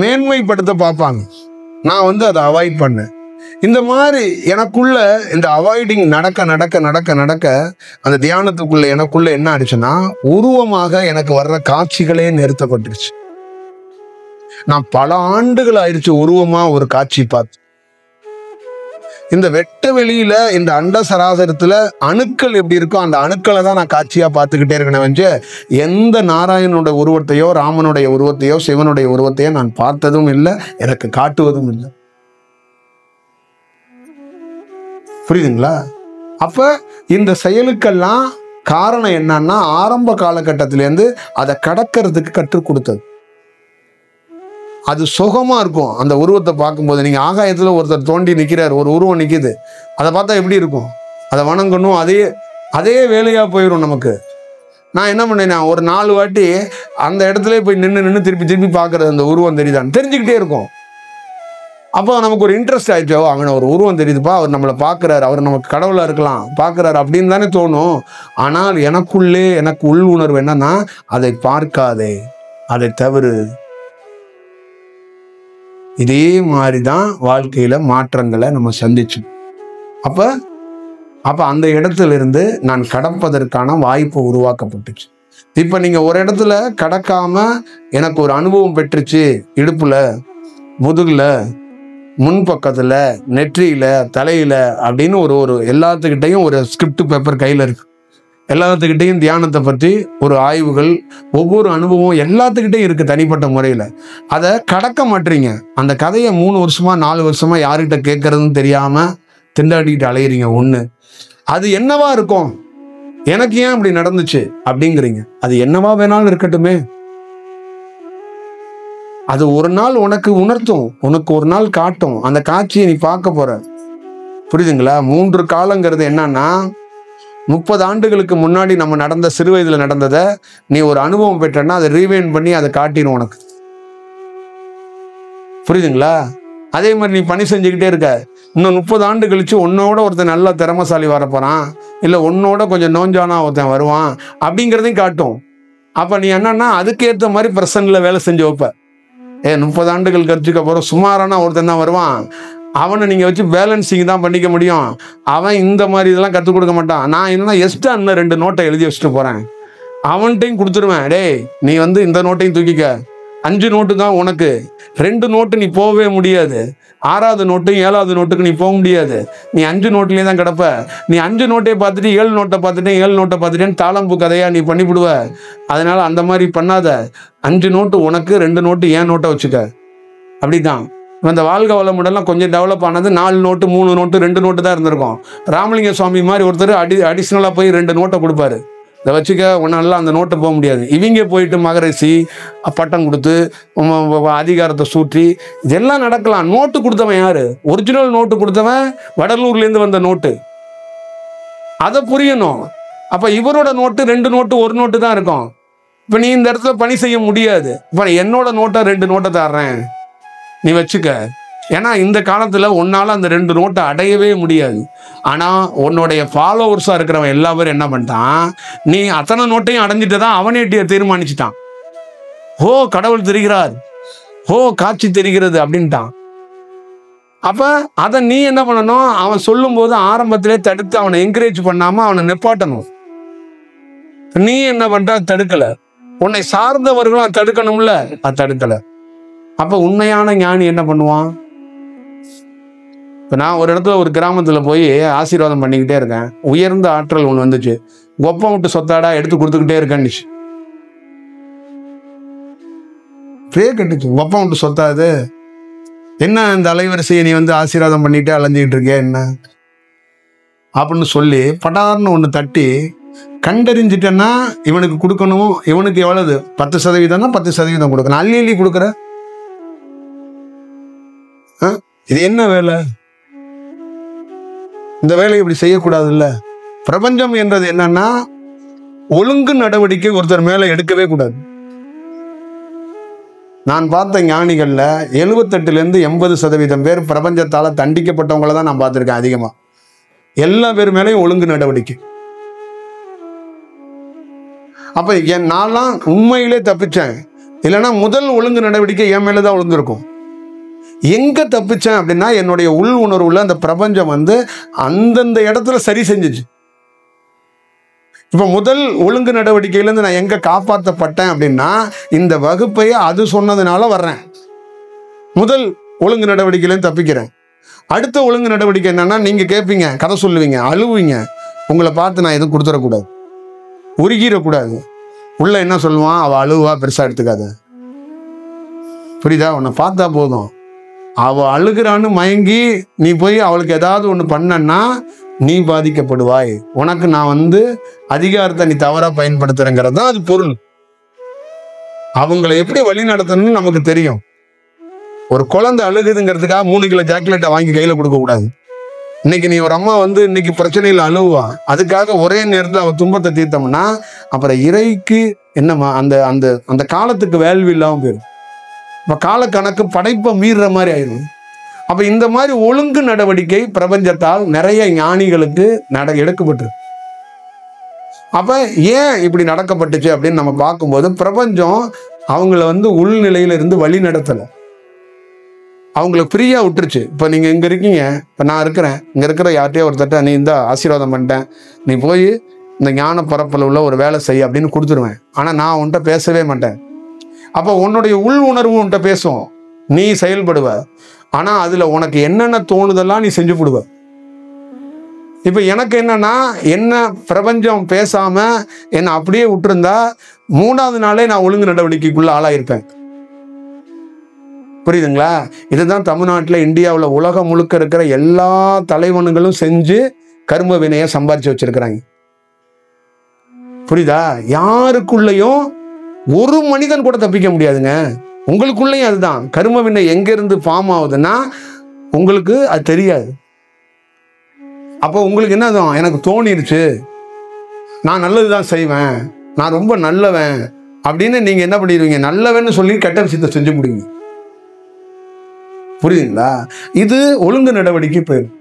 மேன்மைப்படுத்த பார்ப்பாங்க, நான் அதை அவாய்ட் பண்ணேன். இந்த மாதிரி எனக்குள்ள இந்த அவாய்டிங் நடக்க நடக்க நடக்க நடக்க அந்த தியானத்துக்குள்ள எனக்குள்ள என்ன ஆயிடுச்சுன்னா, உருவமாக எனக்கு வர்ற காட்சிகளே நிறுத்தப்பட்டுருச்சு. நான் பல ஆண்டுகள் ஆயிடுச்சு உருவமா ஒரு காட்சி பார்த்து. இந்த வெட்ட வெளியில இந்த அண்ட சராசரத்துல அணுக்கள் எப்படி இருக்கோ அந்த அணுக்களை தான் நான் காட்சியா பார்த்துக்கிட்டே இருக்கேன். எந்த நாராயணனுடைய உருவத்தையோ ராமனுடைய உருவத்தையோ சிவனுடைய உருவத்தையோ நான் பார்த்ததும் இல்லை, எனக்கு காட்டுவதும் இல்லை. புரியுதுங்களா? அப்ப இந்த செயலுக்கெல்லாம் காரணம் என்னன்னா, ஆரம்ப காலகட்டத்திலேருந்து அதை கடக்கிறதுக்கு கற்றுக் கொடுத்தது. அது சுகமா இருக்கும். அந்த உருவத்தை பார்க்கும்போது நீங்க ஆகாயத்துல ஒருத்தர் தோண்டி நிக்கிறார், ஒரு உருவம் நிக்குது, அதை பார்த்தா எப்படி இருக்கும்? அதை வணங்கணும், அதே வேலையா போயிடும் நமக்கு. நான் என்ன பண்ணேன், ஒரு 4 வாட்டி அந்த இடத்துல போய் நின்று திருப்பி திருப்பி பார்க்கறது, அந்த உருவம் தெரியுதான்னு தெரிஞ்சுக்கிட்டே இருக்கும். அப்போ நமக்கு ஒரு இன்ட்ரெஸ்ட் ஆயிடுச்சோ, அவனை ஒரு உருவம் தெரியுதுப்பா, அவர் நம்மளை பார்க்குறாரு, அவர் நமக்கு கடவுளாக இருக்கலாம், பார்க்குறாரு அப்படின்னு தானே தோணும். ஆனால் எனக்கு உள் உணர்வு என்னன்னா, அதை பார்க்காதே, அதை தவிர. இதே மாதிரி தான் வாழ்க்கையில் மாற்றங்களை நம்ம சந்திச்சோம். அப்போ அந்த இடத்துல இருந்து நான் கடப்பதற்கான வாய்ப்பு உருவாக்கப்பட்டுச்சு. இப்போ நீங்கள் ஒரு இடத்துல கடக்காம எனக்கு ஒரு அனுபவம் பெற்றுச்சு, இடுப்புல, முதுகுல, முன்பக்கத்தில், நெற்றியில, தலையில அப்படின்னு ஒரு எல்லாத்துக்கிட்டையும் ஒரு ஸ்கிரிப்ட் பேப்பர் கையில் இருக்கு. எல்லாத்துக்கிட்டையும் தியானத்தை பற்றி ஒரு ஆய்வுகள், ஒவ்வொரு அனுபவம் எல்லாத்துக்கிட்டையும் இருக்கு தனிப்பட்ட முறையில். அதை கடக்க மாட்டீங்க. அந்த கதையை 3 வருஷமா 4 வருஷமா யார்கிட்ட கேட்கறதுன்னு தெரியாம திண்டாடிக்கிட்டு அலையிறீங்க. ஒன்று, அது என்னவா இருக்கும், எனக்கு ஏன் அப்படி நடந்துச்சு அப்படிங்கிறீங்க. அது என்னவா வேணாலும் இருக்கட்டுமே, அது ஒரு நாள் உனக்கு உணர்த்தும், உனக்கு ஒரு நாள் காட்டும். அந்த காட்சியை நீ பார்க்க போற. புரியுதுங்களா? 3 காலங்கிறது என்னன்னா, 30 ஆண்டுகளுக்கு முன்னாடி நம்ம நடந்த சிறு வயதுல நடந்ததை நீ ஒரு அனுபவம் பெற்றன்னா அதை ரீவைண்ட் பண்ணி அதை காட்டிடும் உனக்கு. புரியுதுங்களா? அதே மாதிரி நீ பணி செஞ்சுக்கிட்டே இருக்க, இன்னும் 30 ஆண்டு கழிச்சு உன்னோட ஒருத்தன் நல்ல திறமசாலி வரப்போறான், இல்லை உன்னோட கொஞ்சம் நோஞ்சானா ஒருத்தன் வருவான் அப்படிங்கிறதையும் காட்டும். அப்ப நீ என்னன்னா அதுக்கேற்ற மாதிரி பிரசன்ட்ல வேலை செஞ்சு வைப்ப. 30 ஆண்டுகள் கழிச்சுக்க போற சுமாரான ஒருத்தன் தான் வருவான், அவனை நீங்க வச்சு பேலன்சிங் தான் பண்ணிக்க முடியும். அவன் இந்த மாதிரி இதெல்லாம் கற்றுக் கொடுக்க மாட்டான். நான் என்னன்னா எக்ஸ்ட்ரா இன்னும் 2 நோட்டை எழுதி வச்சுட்டு போறேன், அவன்கிட்டையும் கொடுத்துருவேன். டேய் நீ இந்த நோட்டையும் தூக்கிக்க, 5 நோட்டு தான் உனக்கு, 2 நோட்டு நீ போகவே முடியாது, 6வது நோட்டு 7வது நோட்டுக்கு நீ போக முடியாது, நீ 5 நோட்டுலேயே தான் கிடப்ப. நீ 5 நோட்டை பார்த்துட்டு 7 நோட்டை பார்த்துட்டேன் 7 நோட்டை பார்த்துட்டேன்னு தாளம்பு கதையா நீ பண்ணிவிடுவ. அதனால அந்த மாதிரி பண்ணாத. 5 நோட்டு உனக்கு, 2 நோட்டு ஏன் நோட்டை வச்சுக்க. அப்படிதான் இந்த வாழ்க்கை வளமுடெல்லாம் கொஞ்சம் டெவலப் ஆனது 4 நோட்டு 3 நோட்டு 2 நோட்டு தான் இருந்திருக்கும். ராமலிங்க சுவாமி மாதிரி ஒருத்தர் அடிஷ்னலாக போய் 2 நோட்டை கொடுப்பாரு, இதை வச்சுக்க உன்னாலாம் அந்த நோட்டை போக முடியாது. இவங்க போயிட்டு மகரிஷி பட்டம் கொடுத்து அதிகாரத்தை சூற்றி இதெல்லாம் நடக்கலாம். நோட்டு கொடுத்தவன் யாரு? ஒரிஜினல் நோட்டு கொடுத்தவன் வடலூர்லேருந்து வந்த நோட்டு. அதை புரியணும். அப்போ இவரோட நோட்டு 2 நோட்டு 1 நோட்டு தான் இருக்கும். இப்போ நீ இந்த இடத்துல பணி செய்ய முடியாது. இப்போ என்னோட நோட்டை 2 நோட்டை தர்றேன், நீ வச்சுக்க. ஏன்னா இந்த காலத்தில் உன்னால் அந்த 2 நோட்டை அடையவே முடியாது. ஆனால் உன்னுடைய ஃபாலோவர்ஸாக இருக்கிறவன் எல்லா பேரும் என்ன பண்ணிட்டான், நீ அத்தனை நோட்டையும் அடைஞ்சிட்டு தான் அவனே தீர்மானிச்சிட்டான். ஓ கடவுள் தெரிகிறார், ஓ காட்சி தெரிகிறது அப்படின்ட்டான். அப்போ அதை நீ என்ன பண்ணணும், அவன் சொல்லும்போது ஆரம்பத்திலே தடுத்து அவனை என்கரேஜ் பண்ணாமல் அவனை நிப்பாட்டணும். நீ என்ன பண்ணுற, தடுக்கலை. உன்னை சார்ந்தவர்களும் தடுக்கணும்ல, அது தடுக்கலை. அப்போ உண்மையான ஞானி என்ன பண்ணுவான்? இப்போ நான் ஒரு இடத்துல ஒரு கிராமத்தில் போய் ஆசீர்வாதம் பண்ணிக்கிட்டே இருக்கேன். உயர்ந்த ஆற்றல் ஒன்று வந்துச்சு, கொப்பம் விட்டு சொத்தாடா எடுத்து கொடுத்துக்கிட்டே இருக்கேன்னுச்சு. கட்டுச்சு, கொப்பம் விட்டு சொத்தாது என்ன, இந்த அலைவரிசையை நீ ஆசீர்வாதம் பண்ணிட்டே அலைஞ்சிக்கிட்டு இருக்கே என்ன அப்படின்னு சொல்லி பட்டார்னு ஒன்று தட்டி கண்டறிஞ்சிட்டேன்னா இவனுக்கு கொடுக்கணும். இவனுக்கு எவ்வளவு? 10% 10% கொடுக்கணும். அள்ளி கொடுக்குற இது என்ன வேலை? இந்த வேலையை இப்படி செய்யக்கூடாது. இல்ல, பிரபஞ்சம் என்றது என்னன்னா ஒழுங்கு நடவடிக்கை ஒருத்தர் மேல எடுக்கவே கூடாது. நான் பார்த்த ஞானிகள்ல 78% பேர் பிரபஞ்சத்தால தண்டிக்கப்பட்டவங்கள தான் நான் பார்த்திருக்கேன் அதிகமா. எல்லா பேர் மேலேயும் ஒழுங்கு நடவடிக்கை. அப்ப நான்லாம் உண்மையிலே தப்பிச்சேன். இல்லைன்னா முதல் ஒழுங்கு நடவடிக்கை என் மேலதான் ஒழுங்கிருக்கும். எங்க தப்பிச்சேன் அப்படின்னா என்னுடைய உள் உணர்வுல அந்த பிரபஞ்சம் அந்தந்த இடத்துல சரி செஞ்சுச்சு. இப்ப முதல் ஒழுங்கு நடவடிக்கையிலேருந்து நான் எங்க காப்பாற்றப்பட்டேன் அப்படின்னா இந்த வகுப்பையே அது சொன்னதுனால வர்றேன். முதல் ஒழுங்கு நடவடிக்கையிலேருந்து தப்பிக்கிறேன். அடுத்த ஒழுங்கு நடவடிக்கை என்னன்னா, நீங்க கேட்பீங்க, கதை சொல்லுவீங்க, அழுவீங்க. உங்களை பார்த்து நான் எதுவும் கொடுத்துடக்கூடாது, உருகிடக்கூடாது. உள்ள என்ன சொல்லுவான், அவள் அழுவா, பெருசா எடுத்துக்காத. புரியுதா? உன்னை பார்த்தா போதும், அவள் அழுகிறான்னு மயங்கி நீ போய் அவளுக்கு ஏதாவது ஒன்று பண்ணன்னா நீ பாதிக்கப்படுவாய். உனக்கு நான் அதிகாரத்தை நீ தவறா பயன்படுத்துறேங்கிறது தான் அது பொருள். அவங்களை எப்படி வழி நடத்தணும்னு நமக்கு தெரியும். ஒரு குழந்தை அழுகுதுங்கிறதுக்காக 3 கிலோ சாக்லேட்டை வாங்கி கையில கொடுக்க கூடாது. இன்னைக்கு நீ ஒரு அம்மா இன்னைக்கு பிரச்சனையில் அழுவா, அதுக்காக ஒரே நேரத்தில் அவ துன்பத்தை தீர்த்தோம்னா அப்புறம் இறைக்கு என்னம்மா அந்த அந்த அந்த காலத்துக்கு வேல்வி இல்லாமல் போயிடும். இப்போ காலக்கணக்கு படைப்பை மீறுற மாதிரி ஆயிடும். அப்ப இந்த மாதிரி ஒழுங்கு நடவடிக்கை பிரபஞ்சத்தால் நிறைய ஞானிகளுக்கு எடுக்கப்பட்டு. அப்ப ஏன் இப்படி நடக்கப்பட்டுச்சு அப்படின்னு நம்ம பார்க்கும்போது, பிரபஞ்சம் அவங்கள உள்நிலையில இருந்து வழி நடத்தலை, அவங்களுக்கு ஃப்ரீயா விட்டுருச்சு. இப்ப நீங்க இங்க இருக்கீங்க, இப்ப நான் இருக்கிறேன், இங்க இருக்கிற யார்ட்டையோ ஒருத்தட்ட நீ இந்த ஆசீர்வாதம் பண்ணிட்டேன், நீ போய் இந்த ஞான பரப்பல உள்ள ஒரு வேலை செய் அப்படின்னு கொடுத்துருவேன். ஆனா நான் உன்கிட்ட பேசவே மாட்டேன். அப்ப உன்னுடைய உள் உணர்வு உன்கிட்ட பேசும், நீ செயல்படுவ. ஆனா அதுல உனக்கு என்னென்ன தோணுதெல்லாம் நீ செஞ்சு போடுவ. இப்ப எனக்கு என்னன்னா, என்ன பிரபஞ்சம் பேசாம என்ன அப்படியே விட்டுருந்தா 3வது நாளே நான் ஒழுங்கு நடவடிக்கைக்குள்ள ஆளாயிருப்பேன். புரியுதுங்களா? இதுதான் தமிழ்நாட்டில், இந்தியாவில், உலகம் முழுக்க இருக்கிற எல்லா தலைவனுங்களும் செஞ்சு கர்ம வினையை சம்பாதிச்சு வச்சிருக்கிறாங்க. புரியுதா? யாருக்குள்ளயும் ஒரு மனிதன் கூட தப்பிக்க முடியாதுங்க. உங்களுக்குள்ளேயும் அதுதான். கர்ம வினை எங்க இருந்து ஃபார்ம் ஆகுதுன்னா உங்களுக்கு அது தெரியாது. அப்போ உங்களுக்கு என்னதான், எனக்கு தோணிருச்சு, நான் நல்லதுதான் செய்வேன், நான் ரொம்ப நல்லவன் அப்படின்னு நீங்க என்ன பண்ணிடுவீங்க, நல்லவன்னு சொல்லி கெட்ட விஷயத்தை செஞ்சு முடியுங்க. புரியுதுங்களா? இது ஒழுங்கு நடவடிக்கை போயிடும்.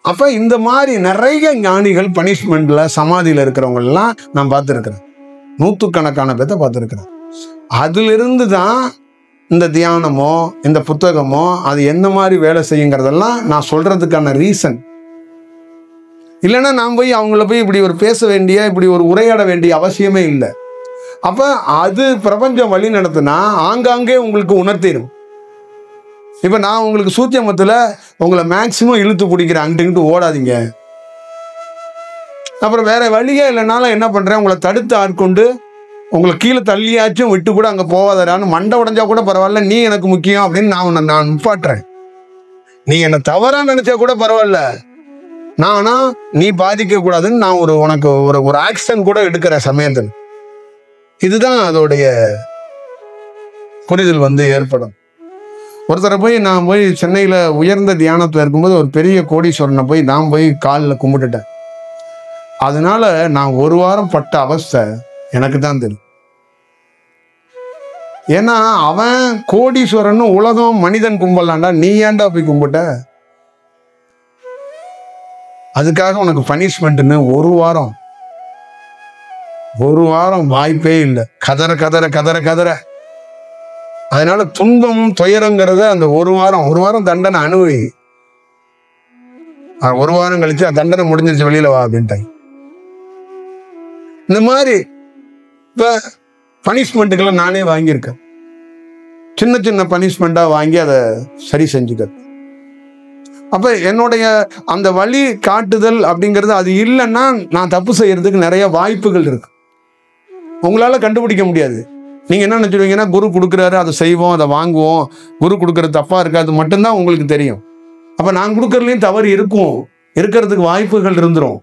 அப்ப இந்த மாதிரி நிறைய ஞானிகள் பனிஷ்மெண்ட்ல சமாதியில இருக்கிறவங்க எல்லாம் நான் பார்த்துருக்கிறேன். 100கணக்கான பேர்த்த பார்த்துருக்கிறேன். அதுல இருந்து தான் இந்த தியானமோ இந்த புத்தகமோ அது என்ன மாதிரி வேலை செய்யுங்கிறதெல்லாம் நான் சொல்றதுக்கான ரீசன். இல்லைன்னா நான் போய் அவங்கள போய் இப்படி ஒரு பேச வேண்டிய, இப்படி ஒரு உரையாட வேண்டிய அவசியமே இல்லை. அப்ப அது பிரபஞ்சம் வழி நடத்துனா ஆங்காங்கே உங்களுக்கு உணர்த்திடும். இப்ப நான் உங்களுக்கு சூத்தியமத்துல உங்களை மேக்சிமம் இழுத்து பிடிக்கிறேன், அங்கிட்டு ஓடாதீங்க. அப்புறம் வேற வழியே இல்லைனாலும் என்ன பண்றேன், உங்களை தடுத்து ஆட்கொண்டு உங்களை கீழே தள்ளியாச்சும் விட்டு கூட அங்க போவாதான்னு, மண்டை உடைஞ்சா கூட பரவாயில்ல, நீ எனக்கு முக்கியம் அப்படின்னு நான் நிப்பாட்டுறேன். நீ என்ன தவறா நினைச்சா கூட பரவாயில்ல, நானா நீ பாதிக்க கூடாதுன்னு நான் உனக்கு ஒரு ஆக்ஷன் கூட எடுக்கிற சமயத்தில். இதுதான் அதோடைய புரிதல் ஏற்படும். ஒருத்தரை போய் நான் போய் சென்னையில உயர்ந்த தியானத்தில் இருக்கும்போது ஒரு பெரிய கோடீஸ்வரனை போய் நான் போய் காலில் கும்பிட்டுட்டேன். அதனால நான் 1 வாரம் பட்ட அவஸ்தை எனக்கு தான் தெரியும். ஏன்னா அவன் கோடீஸ்வரன் உலகம் மனிதன் கும்பலாண்டா, நீ ஏன்டா போய் கும்பிட்ட? அதுக்காக உனக்கு பனிஷ்மெண்ட்னு 1 வாரம் வாய்ப்பே இல்லை. கதற கதற கதற கதற. அதனால துன்பம் துயரங்கிறத அந்த 1 வாரம் தண்டனை அனுபவி. 1 வாரம் கழிச்சு தண்டனை முடிஞ்சிருச்சு, வெளியில வா அப்படின்ட்டாங்க. இந்த மாதிரி இப்ப பனிஷ்மெண்ட்டுக்கெல்லாம் நானே வாங்கியிருக்கேன். சின்ன சின்ன பனிஷ்மெண்டா வாங்கி அதை சரி செஞ்சுக்க. அப்ப என்னுடைய அந்த வழி காட்டுதல் அப்படிங்கிறது அது இல்லைன்னா நான் தப்பு செய்யறதுக்கு நிறைய வாய்ப்புகள் இருக்கு. உங்களால கண்டுபிடிக்க முடியாது. நீங்க என்ன நினைச்சிருவீங்கன்னா, குரு கொடுக்குறாரு அதை செய்வோம், அதை வாங்குவோம், குரு கொடுக்கறது தப்பா இருக்காது மட்டும்தான் உங்களுக்கு தெரியும். அப்ப நான் கொடுக்கறதுலயும் தவறு இருக்கும், இருக்கிறதுக்கு வாய்ப்புகள் வந்துடும்.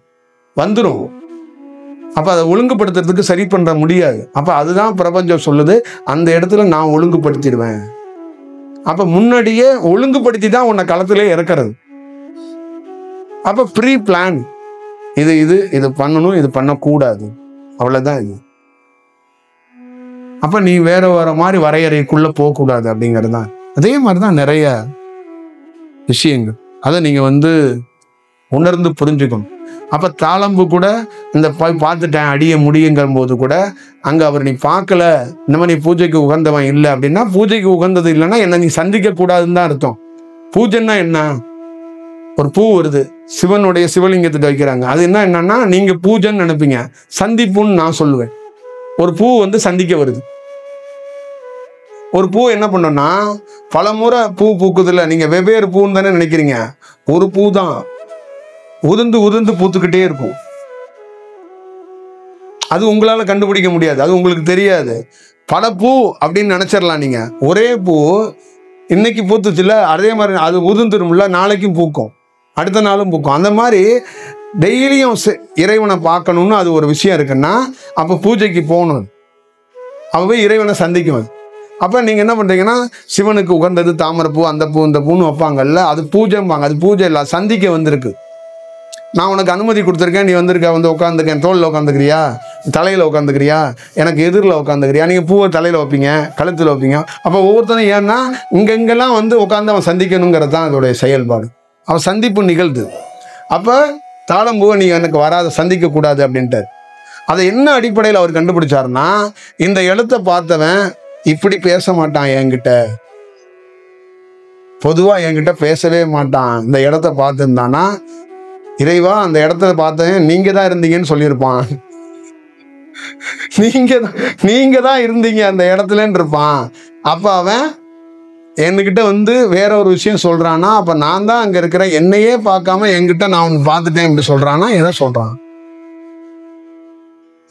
அப்ப அதை ஒழுங்குபடுத்துறதுக்கு சரி பண்ண முடியாது. அப்ப அதுதான் பிரபஞ்சம் சொல்லுது, அந்த இடத்துல நான் ஒழுங்குபடுத்திடுவேன். அப்ப முன்னாடியே ஒழுங்குபடுத்தி தான் உன்னை களத்திலே இறக்கிறது. அப்ப ப்ரீ பிளான், இது இது இது பண்ணணும், இது பண்ணக்கூடாது, அவ்வளவுதான் இது. அப்ப நீ வேற வேற மாதிரி வரையறைக்குள்ள போகக்கூடாது அப்படிங்கிறது தான். அதே மாதிரிதான் நிறைய விஷயங்கள், அதை நீங்க உணர்ந்து புரிஞ்சுக்கணும். அப்ப தாளம்பு கூட இந்த பார்த்துட்டேன் அடிய முடியுங்கிற போது கூட அங்க அவர் நீ பார்க்கல, இந்த மாதிரி நீ பூஜைக்கு உகந்தவன் இல்லை அப்படின்னா, பூஜைக்கு உகந்தது இல்லைன்னா என்ன நீ சந்திக்க கூடாதுன்னு தான் அர்த்தம். பூஜைன்னா என்ன? ஒரு பூ வருது, சிவனுடைய சிவலிங்கத்திட்ட வைக்கிறாங்க, அது என்னன்னா நீங்க பூஜைன்னு நினைப்பீங்க, சந்திப்புன்னு நான் சொல்லுவேன். ஒரு பூ சந்திக்க வருது. ஒரு பூ என்ன பண்ணோம்னா பல முறை பூ பூக்குதுல, நீங்க வெவ்வேறு பூன்னு தானே நினைக்கிறீங்க. ஒரு பூ தான் உதிர்ந்து உதிர்ந்து பூத்துக்கிட்டே இருக்கும். அது உங்களால கண்டுபிடிக்க முடியாது, அது உங்களுக்கு தெரியாது. பல பூ அப்படின்னு நினைச்சிடலாம் நீங்க. ஒரே பூ இன்னைக்கு பூத்துச்சுல, அதே மாதிரி அது உதிர்ந்துரும்ல, நாளைக்கும் பூக்கும், அடுத்த நாளும் பூக்கும். அந்த மாதிரி டெய்லியும் இறைவனை பார்க்கணும்னு அது ஒரு விஷயம் இருக்குன்னா, அப்ப பூஜைக்கு போகணும், அப்பவே இறைவனை சந்திக்கும். அப்ப நீங்க என்ன பண்றீங்கன்னா, சிவனுக்கு உகந்தது தாமரைப்பூ, அந்த பூ இந்த பூன்னு வைப்பாங்கல்ல, அது பூஜைம்பாங்க. அது பூஜை இல்லை, சந்திக்க வந்திருக்கு. நான் உனக்கு அனுமதி கொடுத்துருக்கேன், நீ வந்திருக்க, உட்காந்துருக்கேன், தோளில் உட்காந்துக்கிறியா, தலையில் உட்காந்துக்கிறியா, எனக்கு எதிரில் உட்காந்துக்கிறியா. நீங்கள் பூவை தலையில் வைப்பீங்க, கழுத்தில் வைப்பீங்க. அப்போ ஒவ்வொருத்தரும் ஏன்னா இங்கெங்கெல்லாம் உட்காந்து அவன் சந்திக்கணுங்கிறது தான் அதோடைய செயல்பாடு. அவன் சந்திப்பு நிகழ்து. அப்போ தாளம்பூவை நீ எனக்கு வராத, சந்திக்கக்கூடாது அப்படின்ட்டு. அதை என்ன அடிப்படையில் அவர் கண்டுபிடிச்சாருன்னா, இந்த எழுத்தை பார்த்தவன் இப்படி பேச மாட்டான் என்கிட்ட, பொதுவாக என்கிட்ட பேசவே மாட்டான். இந்த இடத்த பார்த்துருந்தானா, இறைவா அந்த இடத்துல பார்த்தேன் நீங்க தான் இருந்தீங்கன்னு சொல்லியிருப்பான். நீங்க தான் இருந்தீங்க அந்த இடத்துலன்னு இருப்பான். அப்ப அவன் என்கிட்ட வேற ஒரு விஷயம் சொல்றானா, அப்ப நான் தான் அங்க இருக்கிறேன், என்னையே பார்க்காம என்கிட்ட நான் உன்னை பார்த்துட்டேன் இப்படி சொல்றானா, எதை சொல்றான்,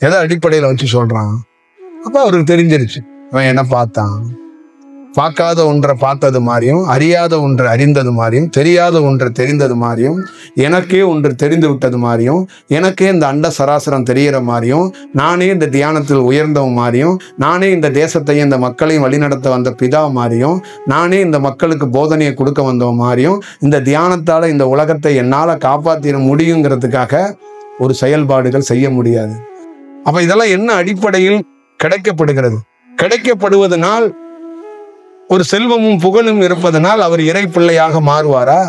எதை அடிப்படையில் வச்சு சொல்றான்? அப்ப அவருக்கு தெரிஞ்சிருச்சு, அவன் என்ன பார்த்தான். பார்க்காத ஒன்றை பார்த்தது மாதிரியும், அறியாத ஒன்றை அறிந்தது மாதிரியும், தெரியாத ஒன்றை தெரிந்தது மாதிரியும், எனக்கே ஒன்று தெரிந்து விட்டது மாதிரியும், எனக்கே இந்த அண்ட சராசரம் தெரிகிற மாதிரியும், நானே இந்த தியானத்தில் உயர்ந்தவன் மாதிரியும், நானே இந்த தேசத்தையும் இந்த மக்களையும் வழிநடத்த வந்த பிதா மாதிரியும், நானே இந்த மக்களுக்கு போதனையை கொடுக்க வந்தவன் மாதிரியும், இந்த தியானத்தால் இந்த உலகத்தை என்னால் காப்பாற்றிட முடியுங்கிறதுக்காக ஒரு செயல்பாடுகள் செய்ய முடியாது. அப்ப இதெல்லாம் என்ன அடிப்படையில் கிடைக்கப்படுகிறது? கிடைக்கப்படுவதனால் ஒரு செல்வமும் புகழும் இருப்பதனால் அவர் இறை பிள்ளையாக மாறுவாரா?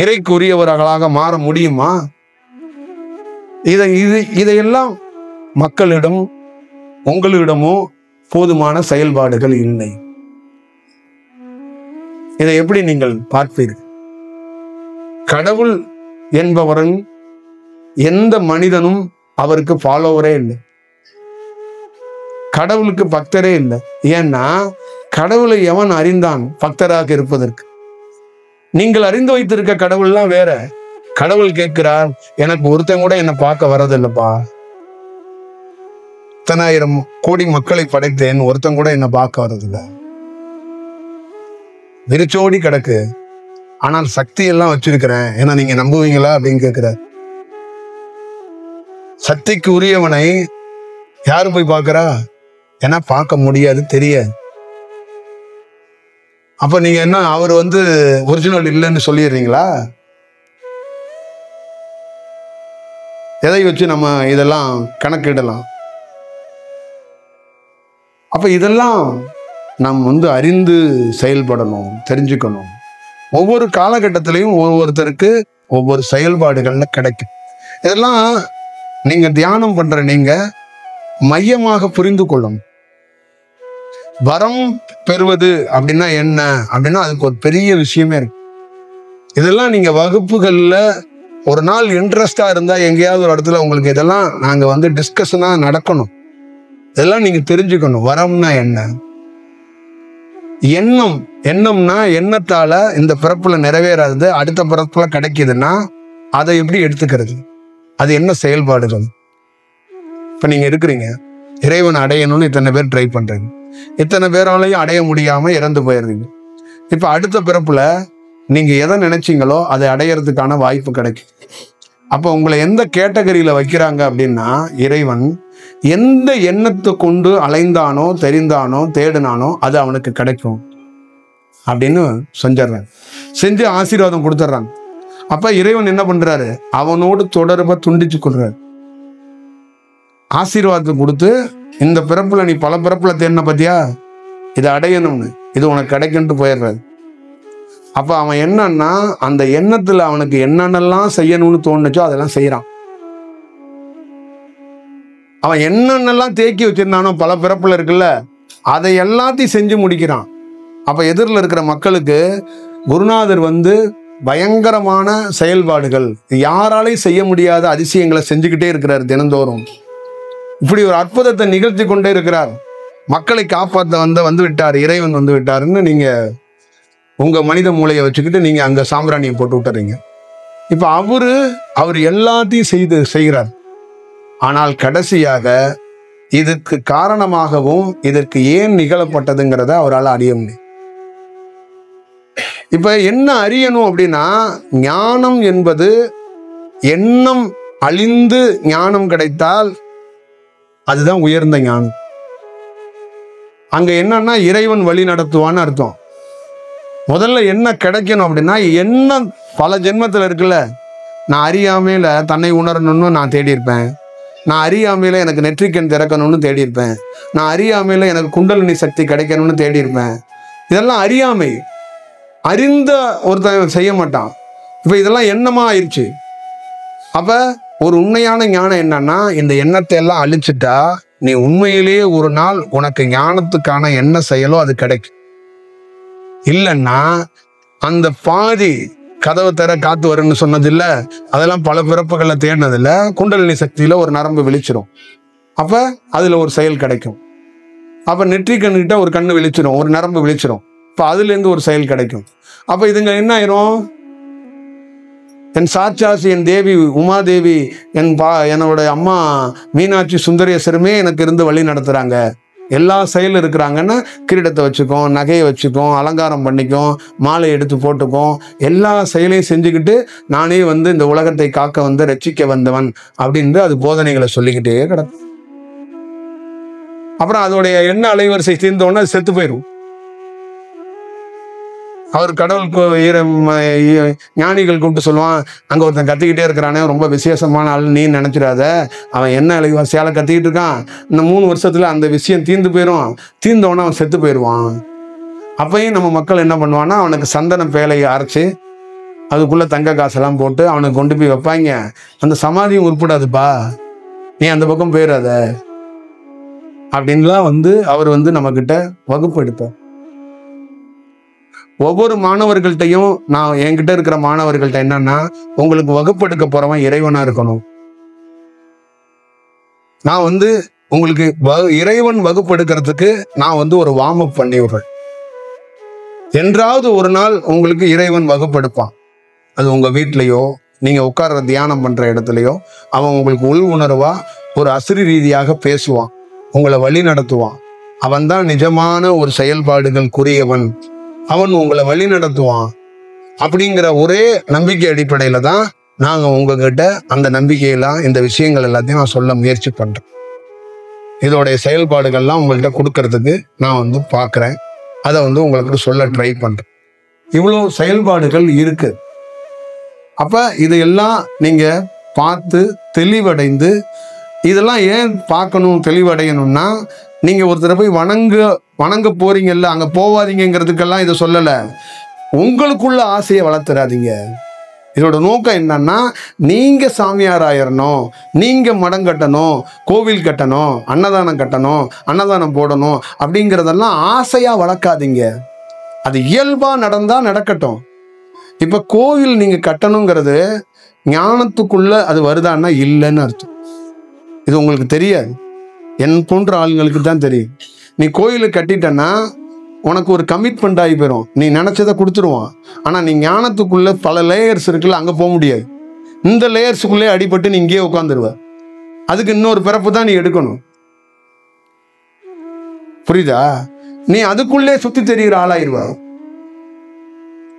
இறைக்குரியவர்களாக மாற முடியுமா? இதையெல்லாம் மக்களிடம் உங்களிடமோ போதுமான செயல்பாடுகள் இல்லை. இதை எப்படி நீங்கள் பார்ப்பீர்கள்? கடவுள் என்பவரின் எந்த மனிதனும் அவருக்கு ஃபாலோவரே இல்லை, கடவுளுக்கு பக்தரே இல்லை. ஏன்னா கடவுளை எவன் அறிந்தான் பக்தராக இருப்பதற்கு? நீங்கள் அறிந்து வைத்திருக்க கடவுள்லாம் வேற. கடவுள் கேட்கிறார், எனக்கு ஒருத்தன் கூட என்னை பார்க்க வரதில்லைப்பா, 10,000 கோடி மக்களை படைத்தேன், ஒருத்தன் கூட என்னை பார்க்க வரதில்லை, விரிச்சோடி கிடக்கு, ஆனால் சக்தி எல்லாம் வச்சிருக்கிறேன், ஏன்னா நீங்க நம்புவீங்களா அப்படின்னு கேட்கிறார். சக்திக்கு உரியவனை யாரு போய் பார்க்கிறா? ஏன்னா பார்க்க முடியாது, தெரியாது. அப்ப நீங்க என்ன அவர் ஒரிஜினல் இல்லைன்னு சொல்லிடுறீங்களா? எதை வச்சு நம்ம இதெல்லாம் கணக்கிடலாம்? அப்ப இதெல்லாம் நாம் அறிந்து செயல்படணும், தெரிஞ்சுக்கணும். ஒவ்வொரு காலகட்டத்திலையும் ஒவ்வொருத்தருக்கு ஒவ்வொரு செயல்பாடுகள்ல கிடைக்கும். இதெல்லாம் நீங்க தியானம் பண்ற நீங்க மையமாக புரிந்து கொள்ளணும். வரம் பெறுவது அப்படின்னா என்ன அப்படின்னா அதுக்கு ஒரு பெரிய விஷயமே இருக்கு. இதெல்லாம் நீங்க வகுப்புகள்ல ஒரு நாள் இன்ட்ரெஸ்டா இருந்தா எங்கேயாவது ஒரு இடத்துல உங்களுக்கு இதெல்லாம் நாங்க டிஸ்கஷனா நடக்கணும். இதெல்லாம் நீங்க தெரிஞ்சுக்கணும். வரம்னா என்ன? எண்ணம்னா எண்ணத்தால இந்த பிறப்புல நிறைவேறாது, அடுத்த பிறப்புல கிடைக்குதுன்னா அதை எப்படி எடுத்துக்கிறது? அது என்ன செயல்பாடுகள்? இப்ப நீங்க இருக்கிறீங்க, இறைவன் அடையணும்னு இத்தனை பேர் ட்ரை பண்றீங்க, இத்தனை பேராலையும் அடைய முடியாம இறந்து போயிடுறீங்க. இப்ப அடுத்த பிறப்புல நீங்க எதை நினைச்சீங்களோ அதை அடையறதுக்கான வாய்ப்பு கிடைக்கும். அப்ப உங்களை எந்த கேட்டகரியில வைக்கிறாங்க அப்படின்னா, இறைவன் எந்த எண்ணத்தை கொண்டு அலைந்தானோ, தெரிந்தானோ, தேடினானோ அது அவனுக்கு கிடைக்கும் அப்படின்னு செஞ்சிடறாங்க, செஞ்சு ஆசீர்வாதம் கொடுத்துட்றாங்க. அப்ப இறைவன் என்ன பண்றாரு? அவனோடு தொடர்பை துண்டிச்சு கொள்றாரு. ஆசீர்வாதத்தை கொடுத்து, இந்த பிறப்புல நீ பல பிறப்புல தேடின பத்தியா, இதை அடையணும்னு, இது உனக்கு கிடைக்குன்ட்டு போயிடுறாரு. அப்ப அவன் என்னன்னா, அந்த எண்ணத்துல அவனுக்கு என்னென்னலாம் செய்யணும்னு தோணுச்சோ அதெல்லாம் செய்யறான். அவன் என்னென்னலாம் தேக்கி வச்சிருந்தானோ பல பிறப்புல இருக்குல்ல, அதை எல்லாத்தையும் செஞ்சு முடிக்கிறான். அப்ப எதிரில் இருக்கிற மக்களுக்கு குருநாதர் பயங்கரமான செயல்பாடுகள், யாராலையும் செய்ய முடியாத அதிசயங்களை செஞ்சுக்கிட்டே இருக்கிறார். தினந்தோறும் இப்படி ஒரு அற்புதத்தை நிகழ்த்தி கொண்டே இருக்கிறார். மக்களை காப்பாற்ற வந்து விட்டார், இறைவன் வந்து விட்டாருன்னு நீங்க உங்க மனித மூளையை வச்சுக்கிட்டு நீங்க அங்க சாம்பிராணியை போட்டு விட்டுறீங்க. இப்ப அவர் எல்லாத்தையும் செய்கிறார். ஆனால் கடைசியாக இதுக்கு காரணமாகவும் இதற்கு ஏன் நிகழப்பட்டதுங்கிறத அவரால் அறிய முடியும். இப்ப என்ன அறியணும் அப்படின்னா, ஞானம் என்பது எண்ணம் அழிந்து ஞானம் கிடைத்தால் அதுதான் உயர்ந்த ஞானம். அங்க என்னன்னா இறைவன் வழி நடத்துவான்னு அர்த்தம். முதல்ல என்ன கிடைக்கணும் அப்படின்னா, என்ன பல ஜென்மத்தில் இருக்குல்ல, நான் அறியாமையில தன்னை உணரணும்னு நான் தேடி இருப்பேன், நான் அறியாமையில எனக்கு நெற்றிக்கண் திறக்கணும்னு தேடி இருப்பேன், நான் அறியாமையில எனக்கு குண்டலினி சக்தி கிடைக்கணும்னு தேடி இருப்பேன். இதெல்லாம் அறியாமை. அறிந்த ஒருத்தன் செய்ய மாட்டான். இப்ப இதெல்லாம் எண்ணமா ஆயிடுச்சு. அப்ப ஒரு உண்மையான ஞானம் என்னன்னா, இந்த எண்ணத்தை எல்லாம் அழிச்சிட்டா நீ உண்மையிலேயே ஒரு நாள் உனக்கு ஞானத்துக்கான என்ன செயலோ அது கிடைக்கும். இல்லைன்னா அந்த பாதி கதவை தர காத்து வரும்னு சொன்னது இல்ல, அதெல்லாம் பல பிறப்புகளை தேடினது இல்ல, குண்டலினி சக்தியில ஒரு நரம்பு விழிச்சிரும். அப்ப அதுல ஒரு செயல் கிடைக்கும். அப்ப நெற்றி கண்ணுகிட்ட ஒரு கண்ணு விழிச்சிரும், ஒரு நரம்பு விழிச்சிரும். இப்ப அதுல இருந்து ஒரு செயல் கிடைக்கும். அப்ப இதுங்க என்ன ஆயிரும்? என் சாட்சாசி, என் தேவி உமாதேவி, என்னோட அம்மா மீனாட்சி சுந்தரேஸ்வரமே எனக்கு இருந்து வழி நடத்துறாங்க. எல்லா செயலும் இருக்கிறாங்கன்னா கிரீடத்தை வச்சுக்கோம், நகையை வச்சுக்கோம், அலங்காரம் பண்ணிக்கும், மாலை எடுத்து போட்டுக்கும், எல்லா செயலையும் செஞ்சுக்கிட்டு நானே இந்த உலகத்தை காக்க ரட்சிக்க வந்தவன் அப்படின்னு அது போதனைகளை சொல்லிக்கிட்டே கிடக்கும். அப்புறம் அதோடைய எண்ண அலைவரிசை தீர்ந்தோன்னா அது செத்து போயிடும். அவர் கடவுளுக்கு ஞானிகள் கூப்பிட்டு சொல்லுவான், அங்க ஒருத்தன் கத்திக்கிட்டே இருக்கிறானே, ரொம்ப விசேஷமான ஆள் நீ நினைச்சிடாத, அவன் என்ன அலைவாசியால கத்திக்கிட்டு இருக்கான், இந்த 3 வருஷத்துல அந்த விஷயம் தீர்ந்து போயிடும், தீர்ந்தவன அவன் செத்து போயிடுவான். அப்பயும் நம்ம மக்கள் என்ன பண்ணுவான்னா, அவனுக்கு சந்தன பேலையை அரைச்சு அதுக்குள்ள தங்க காசெல்லாம் போட்டு அவனுக்கு கொண்டு போய் வைப்பாங்க. அந்த சமாதியும் உருப்படாதுப்பா, நீ அந்த பக்கம் போயிடாத அப்படின்லாம் அவர் நம்ம கிட்ட வகுப்பு எடுப்பார். ஒவ்வொரு மாணவர்கள்ட்டையும் நான் என்கிட்ட இருக்கிற மாணவர்கள்ட்ட என்னன்னா, உங்களுக்கு வகுப்பு எடுக்க போறவன் இறைவனா இருக்கணும். நான் உங்களுக்கு இறைவன் வகுப்பு எடுக்கிறதுக்கு நான் ஒரு வார்ம் அப் பண்ணி விடுறேன். என்றாவது ஒரு நாள் உங்களுக்கு இறைவன் வகுப்பு எடுப்பான். அது உங்க வீட்லயோ நீங்க உட்கார்ற தியானம் பண்ற இடத்துலயோ அவன் உங்களுக்கு உள் உணர்வா ஒரு அசிரி ரீதியாக பேசுவான், உங்களை வழி நடத்துவான். அவன் தான் நிஜமான ஒரு செயல்பாடுகள் குறியவன், அவன் உங்களை வழி நடத்துவான். அப்படிங்கிற ஒரே நம்பிக்கை அடிப்படையில தான் நாங்க உங்ககிட்ட அந்த நம்பிக்கையெல்லாம் இந்த விஷயங்கள் எல்லாத்தையும் நான் சொல்ல முயற்சி பண்றேன். இதோடைய செயல்பாடுகள்லாம் உங்கள்கிட்ட கொடுக்கறதுக்கு நான் பார்க்குறேன். அதை உங்களுக்கு சொல்ல ட்ரை பண்றேன். இவ்வளோ செயல்பாடுகள் இருக்கு. அப்ப இதையெல்லாம் நீங்க பார்த்து தெளிவடைந்து, இதெல்லாம் ஏன் பார்க்கணும் தெளிவடையணும்னா, நீங்க ஒருத்தரை போய் வணங்க போறீங்கல்ல, அங்க போவாதீங்கிறதுக்கெல்லாம் இதை சொல்லல. உங்களுக்குள்ள ஆசையை வளர்த்துறாதீங்க. இதோட நோக்கம் என்னன்னா, நீங்க சாமியார் ஆயிரணும், நீங்க மடம் கட்டணும், கோவில் கட்டணும், அன்னதானம் கட்டணும், அன்னதானம் போடணும் அப்படிங்கிறதெல்லாம் ஆசையா வளர்க்காதீங்க. அது இயல்பா நடந்தா நடக்கட்டும். இப்ப கோவில் நீங்க கட்டணுங்கிறது ஞானத்துக்குள்ள அது வருதான்னா இல்லைன்னு அர்த்தம். இது உங்களுக்கு தெரியாது, என் போன்ற ஆளுங்களுக்கு தான் தெரியும். நீ கோயிலை கட்டிட்டன்னா உனக்கு ஒரு கமிட்மெண்ட் ஆகி போயிடும், நீ நினைச்சதை கொடுத்துருவான். ஆனா நீ ஞானத்துக்குள்ள பல லேயர்ஸ் இருக்குல்ல, அங்க போக முடியாது. இந்த லேயர்ஸுக்குள்ளே அடிபட்டு நீ இங்கேயே உட்காந்துருவ. அதுக்கு இன்னொரு பிறப்பு தான் நீ எடுக்கணும். புரியுதா? நீ அதுக்குள்ளே சுத்தி தெரிகிற ஆளாயிருவ.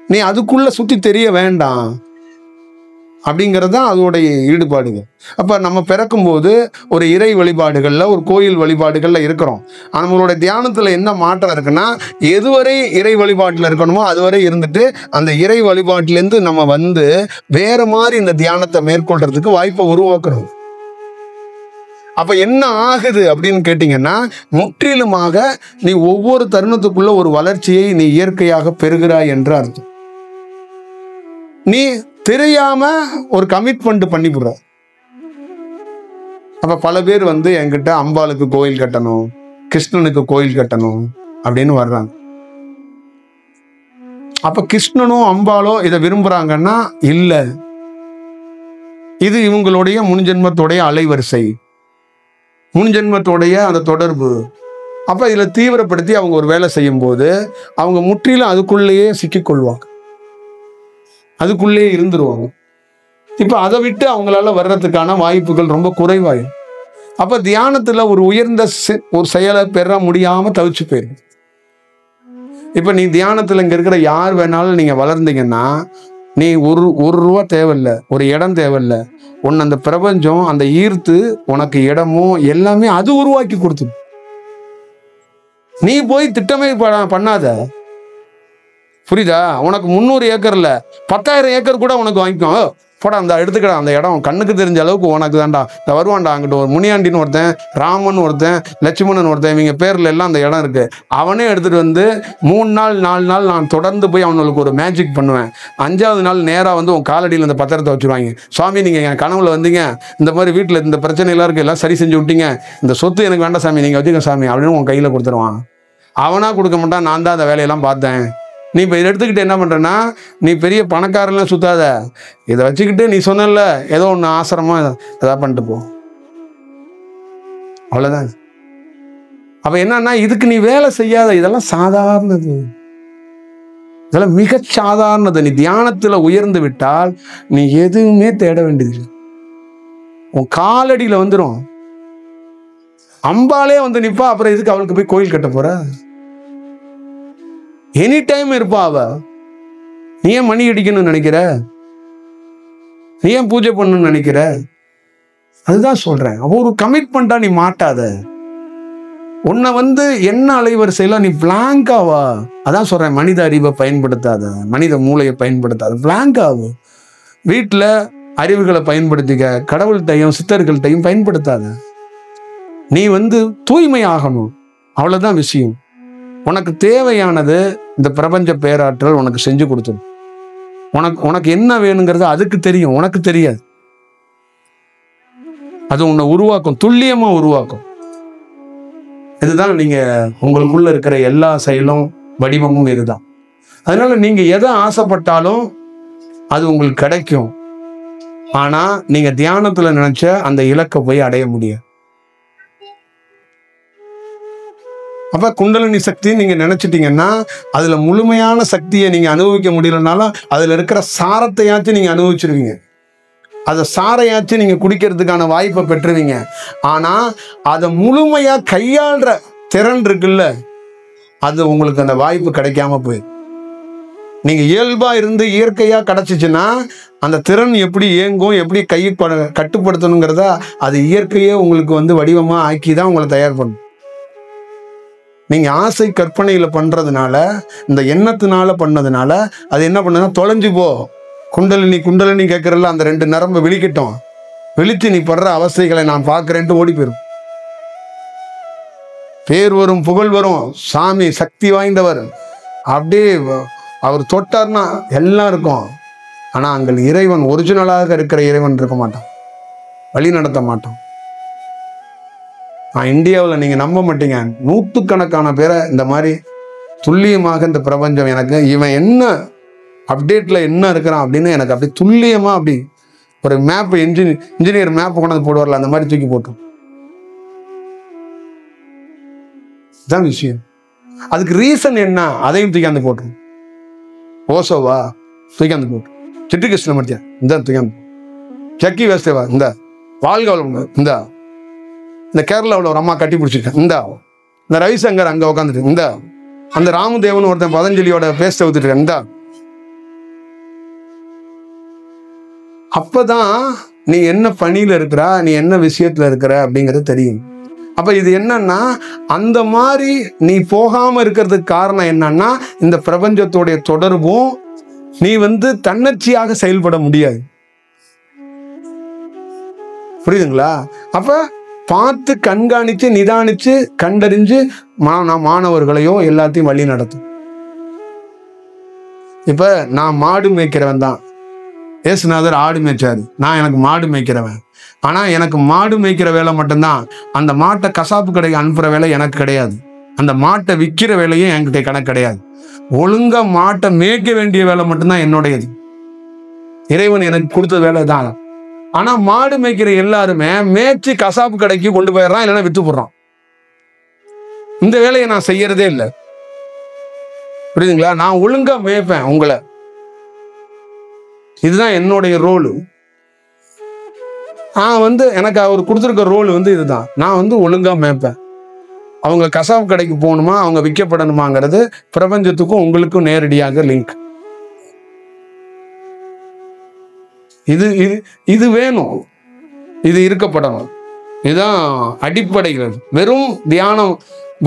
நீ அதுக்குள்ள சுத்தி தெரிய வேண்டாம். அப்படிங்கிறது தான் அதோடைய ஈடுபாடுகள். அப்போ நம்ம பிறக்கும்போது ஒரு இறை வழிபாடுகளில், ஒரு கோயில் வழிபாடுகளில் இருக்கிறோம். நம்மளோட தியானத்தில் என்ன மாற்றம் இருக்குன்னா, எதுவரை இறை வழிபாட்டில் இருக்கணுமோ அதுவரை இருந்துட்டு அந்த இறை வழிபாட்டிலேருந்து நம்ம வந்து வேற மாதிரி இந்த தியானத்தை மேற்கொள்றதுக்கு வாய்ப்பை உருவாக்குறோம். அப்ப என்ன ஆகுது அப்படின்னு கேட்டீங்கன்னா, முற்றிலுமாக நீ ஒவ்வொரு தருணத்துக்குள்ள ஒரு வளர்ச்சியை நீ இயற்கையாக பெறுகிறாய் என்று அர்த்தம். நீ தெரியாம ஒரு கமிட்மெண்ட் பண்ணிவிடுற. அப்ப பல பேர் வந்து என்கிட்ட அம்பாளுக்கு கோயில் கட்டணும், கிருஷ்ணனுக்கு கோயில் கட்டணும் அப்படின்னு வர்றாங்க. அப்ப கிருஷ்ணனும் அம்பாலோ இதை விரும்புறாங்கன்னா இல்ல, இது இவங்களுடைய முன்ஜென்மத்துடைய அலைவரிசை, முன்ஜென்மத்தோடைய அந்த தொடர்பு. அப்ப இதுல தீவிரப்படுத்தி அவங்க ஒரு வேலை செய்யும் போது அவங்க முற்றிலும் அதுக்குள்ளேயே சிக்கிக்கொள்வாங்க, அதுக்குள்ளேயே இருந்துருவாங்க. இப்ப அதை விட்டு அவங்களால வர்றதுக்கான வாய்ப்புகள் ரொம்ப குறைவாயும். அப்ப தியானத்துல ஒரு உயர்ந்த ஒரு செயலை பெற முடியாம தவிச்சு போயிடும். இப்ப நீ தியானத்துல இங்க இருக்கிற யார் வேணாலும் நீங்க வளர்ந்தீங்கன்னா, நீ ஒரு ரூபா தேவையில்லை, ஒரு இடம் தேவையில்லை. உன்னை அந்த பிரபஞ்சம் அந்த ஈர்த்து உனக்கு இடமும் எல்லாமே அது உருவாக்கி கொடுத்து. நீ போய் திட்டமே பண்ணாத. புரியுதா? உனக்கு 300 ஏக்கர்ல 10,000 ஏக்கர் கூட உனக்கு வாங்கிக்கோ. போடா அந்த எடுத்துக்கடா, அந்த இடம் கண்ணுக்கு தெரிஞ்ச அளவுக்கு உனக்கு தான்டா. இந்த வருவான்டா அங்கிட்ட ஒரு முனியாண்டின்னு ஒருத்தன், ராமன் ஒருத்தன், லட்சுமணன் ஒருத்தன், இவங்க பேர்ல எல்லாம் அந்த இடம் இருக்கு. அவனே எடுத்துட்டு வந்து 3 நாள் 4 நாள் நான் தொடர்ந்து போய் அவனுக்கு ஒரு மேஜிக் பண்ணுவேன். 5ஆவது நாள் நேராக வந்து உன் காலடியில் இந்த பத்திரத்தை வச்சுருவாங்க. சுவாமி நீங்கள் என் கனவுல வந்தீங்க, இந்த மாதிரி வீட்டில் இந்த பிரச்சனை எல்லாம் இருக்கு, எல்லாம் சரி செஞ்சு விட்டீங்க, இந்த சொத்து எனக்கு வேண்டாம் சாமி, நீங்கள் வச்சுக்க சாமி அப்படின்னு உன் கையில் கொடுத்துருவான். அவனா கொடுக்க மாட்டான், நான் தான் அந்த வேலையெல்லாம் பார்த்தேன். நீ இப்போ இதை எடுத்துக்கிட்டு என்ன பண்ணுறேன்னா, நீ பெரிய பணக்காரெல்லாம் சுத்தாத, இதை வச்சுக்கிட்டு நீ சொன்னல ஏதோ ஒன்று ஆசிரமா எதாவது பண்ணிட்டு போ, அவ்வளோதான். அப்போ என்னன்னா, இதுக்கு நீ வேலை செய்யாத, இதெல்லாம் சாதாரணது, இதெல்லாம் மிக சாதாரணது. நீ தியானத்தில் உயர்ந்து விட்டால் நீ எதுவுமே தேட வேண்டியது, உன் காலடியில் வந்துடும். அம்பாலே வந்து நிற்பா, அப்புறம் இதுக்கு அவளுக்கு போய் கோயில் கட்ட போற? எனி டைம் இருப்பா அவ. நீ ஏன் மணி அடிக்கணும்னு நினைக்கிற? நீ ஏன் பூஜை பண்ணணும்னு நினைக்கிற? அதுதான் சொல்றேன். ஒரு கமிட்மெண்டா நீ மாட்டாத. உன்னை வந்து என்ன அலைவரிசையில நீ பிளாங்காவா? அதான் சொல்றேன், மனித அறிவை பயன்படுத்தாத, மனித மூளையை பயன்படுத்தாத, பிளாங்காவு. வீட்டில் அறிவுகளை பயன்படுத்திக்க, கடவுள்கிட்டையும் சித்தர்கள்ட்டையும் பயன்படுத்தாத. நீ வந்து தூய்மை ஆகணும், அவ்வளவுதான் விஷயம். உனக்கு தேவையானது இந்த பிரபஞ்ச பேராற்றல் உனக்கு செஞ்சு கொடுத்துடும். உனக்கு என்ன வேணுங்கிறது அதுக்கு தெரியும், உனக்கு தெரியாது. அது உன்னை உருவாக்கும், துல்லியமா உருவாக்கும். இதுதான் நீங்க உங்களுக்குள்ள இருக்கிற எல்லா செயலும் வடிவமும் இதுதான். அதனால நீங்க எதை ஆசைப்பட்டாலும் அது உங்களுக்கு கிடைக்கும். ஆனா நீங்க தியானத்துல நினைச்ச அந்த இலக்கை போய் அடைய முடியும். அப்ப குண்டலினி சக்தி நீங்க நினைச்சிட்டீங்கன்னா அதுல முழுமையான சக்தியை நீங்க அனுபவிக்க முடியலனாலும் அதுல இருக்கிற சாரத்தையாச்சும் நீங்க அனுபவிச்சிருவீங்க, அதை சாரையாச்சும் நீங்க குடிக்கிறதுக்கான வாய்ப்பை பெற்றுவீங்க. ஆனா அதை முழுமையா கையாளுற திறன் இருக்குல்ல, அது உங்களுக்கு அந்த வாய்ப்பு கிடைக்காம போயிடும். நீங்க இயல்பா இருந்து இயற்கையா கிடைச்சிச்சுன்னா அந்த திறன் எப்படி இயங்கும், எப்படி கையை கட்டுப்படுத்தணுங்கிறத அது இயற்கையே உங்களுக்கு வந்து வடிவமா ஆக்கிதான் உங்களை தயார் பண்ணும். நீங்க ஆசை கற்பனையில பண்றதுனால, இந்த எண்ணத்தினால பண்ணதுனால அது என்ன பண்ணுதுன்னா தொலைஞ்சு போ. குண்டலினி கேட்கறல, அந்த 2 நரம்பு விழிக்கட்டும், விழித்து நீ படுற அவஸ்தைகளை நான் பார்க்கிறேன்ட்டு ஓடி போயிடும். பேர் வரும், புகழ் வரும், சாமி சக்தி வாய்ந்தவர், அப்படியே அவர் தொட்டார்னா எல்லாம் இருக்கும். ஆனா அங்கே இறைவன், ஒரிஜினலாக இருக்கிற இறைவன் இருக்க மாட்டான், வழி நடத்த மாட்டான். இந்தியாவில் நீங்க நம்ப மாட்டீங்க, 100கணக்கான பேரை இந்த மாதிரி துல்லியமாக இந்த பிரபஞ்சம் எனக்கு இவன் என்ன அப்டேட்ல என்ன இருக்கிறான் அப்படின்னு எனக்கு அப்படி துல்லியமா அப்படி ஒரு மேப், இன்ஜினியர் மேப் கொண்டாந்து போடுவார்ல, அந்த மாதிரி தூக்கி போட்டோம். இதுதான் விஷயம். அதுக்கு ரீசன் என்ன, அதையும் தூக்காந்து போட்டோம். ஓசோவா தூக்காந்து போட்டோம், சிட்டு கிருஷ்ணமூர்த்தியா இந்த தூக்காந்து, சக்கி வேஸ்தேவா இந்த, வாழ்கவளம் இந்த கேரளாவில் ஒரு அம்மா கட்டி பிடிச்சிருக்கேன் இந்த ரவிசங்கர் அங்கே உட்காந்துட்டு அந்த ராமதேவன் ஒருத்தன் பதஞ்சலியோட பேஸ்ட் ஊத்துட்டு அப்பதான் நீ என்ன பணியில இருக்கிற, நீ என்ன விஷயத்துல இருக்கிற அப்படிங்கிறது தெரியும். அப்ப இது என்னன்னா, அந்த மாதிரி நீ போகாம இருக்கிறதுக்கு காரணம் என்னன்னா, இந்த பிரபஞ்சத்தோடைய தொடர்பும் நீ தன்னர்ச்சியாக செயல்பட முடியாது. புரியுதுங்களா? அப்ப பார்த்து கண்காணிச்சு நிதானிச்சு கண்டறிஞ்சு மாணவர்களையும் எல்லாத்தையும் வழி நடத்தும். இப்ப நான் மாடு மேய்க்கிறவன் தான், ஏசுநாதர் ஆடு மேய்ச்சாரு, நான் எனக்கு மாடு மேய்க்கிறவன். ஆனா எனக்கு மாடு மேய்க்கிற வேலை மட்டும்தான், அந்த மாட்டை கசாப்பு கடைக்கு அனுப்புற வேலை எனக்கு கிடையாது. அந்த மாட்டை விற்கிற வேலையும் என்கிட்ட கணக்கு கிடையாது. ஒழுங்கா மாட்டை மேய்க்க வேண்டிய வேலை மட்டும்தான் என்னுடையது. இறைவன் எனக்கு கொடுத்த வேலை தான். ஆனா மாடு மேய்க்கிற எல்லாருமே மேய்ச்சி கசாப்பு கடைக்கு கொண்டு போயிடுறான், இல்லைன்னா வித்து போடுறான். இந்த வேலையை நான் செய்யறதே இல்லை. புரியுதுங்களா? நான் ஒழுங்கா மேய்ப்பேன் உங்களை, இதுதான் என்னுடைய ரோலு. நான் எனக்கு அவர் கொடுத்துருக்க ரோல் இதுதான். நான் ஒழுங்கா மேய்ப்பேன். அவங்க கசாப்பு கடைக்கு போகணுமா, அவங்க விற்கப்படணுமாங்கிறது பிரபஞ்சத்துக்கும் உங்களுக்கும் நேரடியாக லிங்க். இது இது இது வேணும், இது இருக்கப்படணும். இதுதான் அடிப்படைகள். வெறும் தியானம்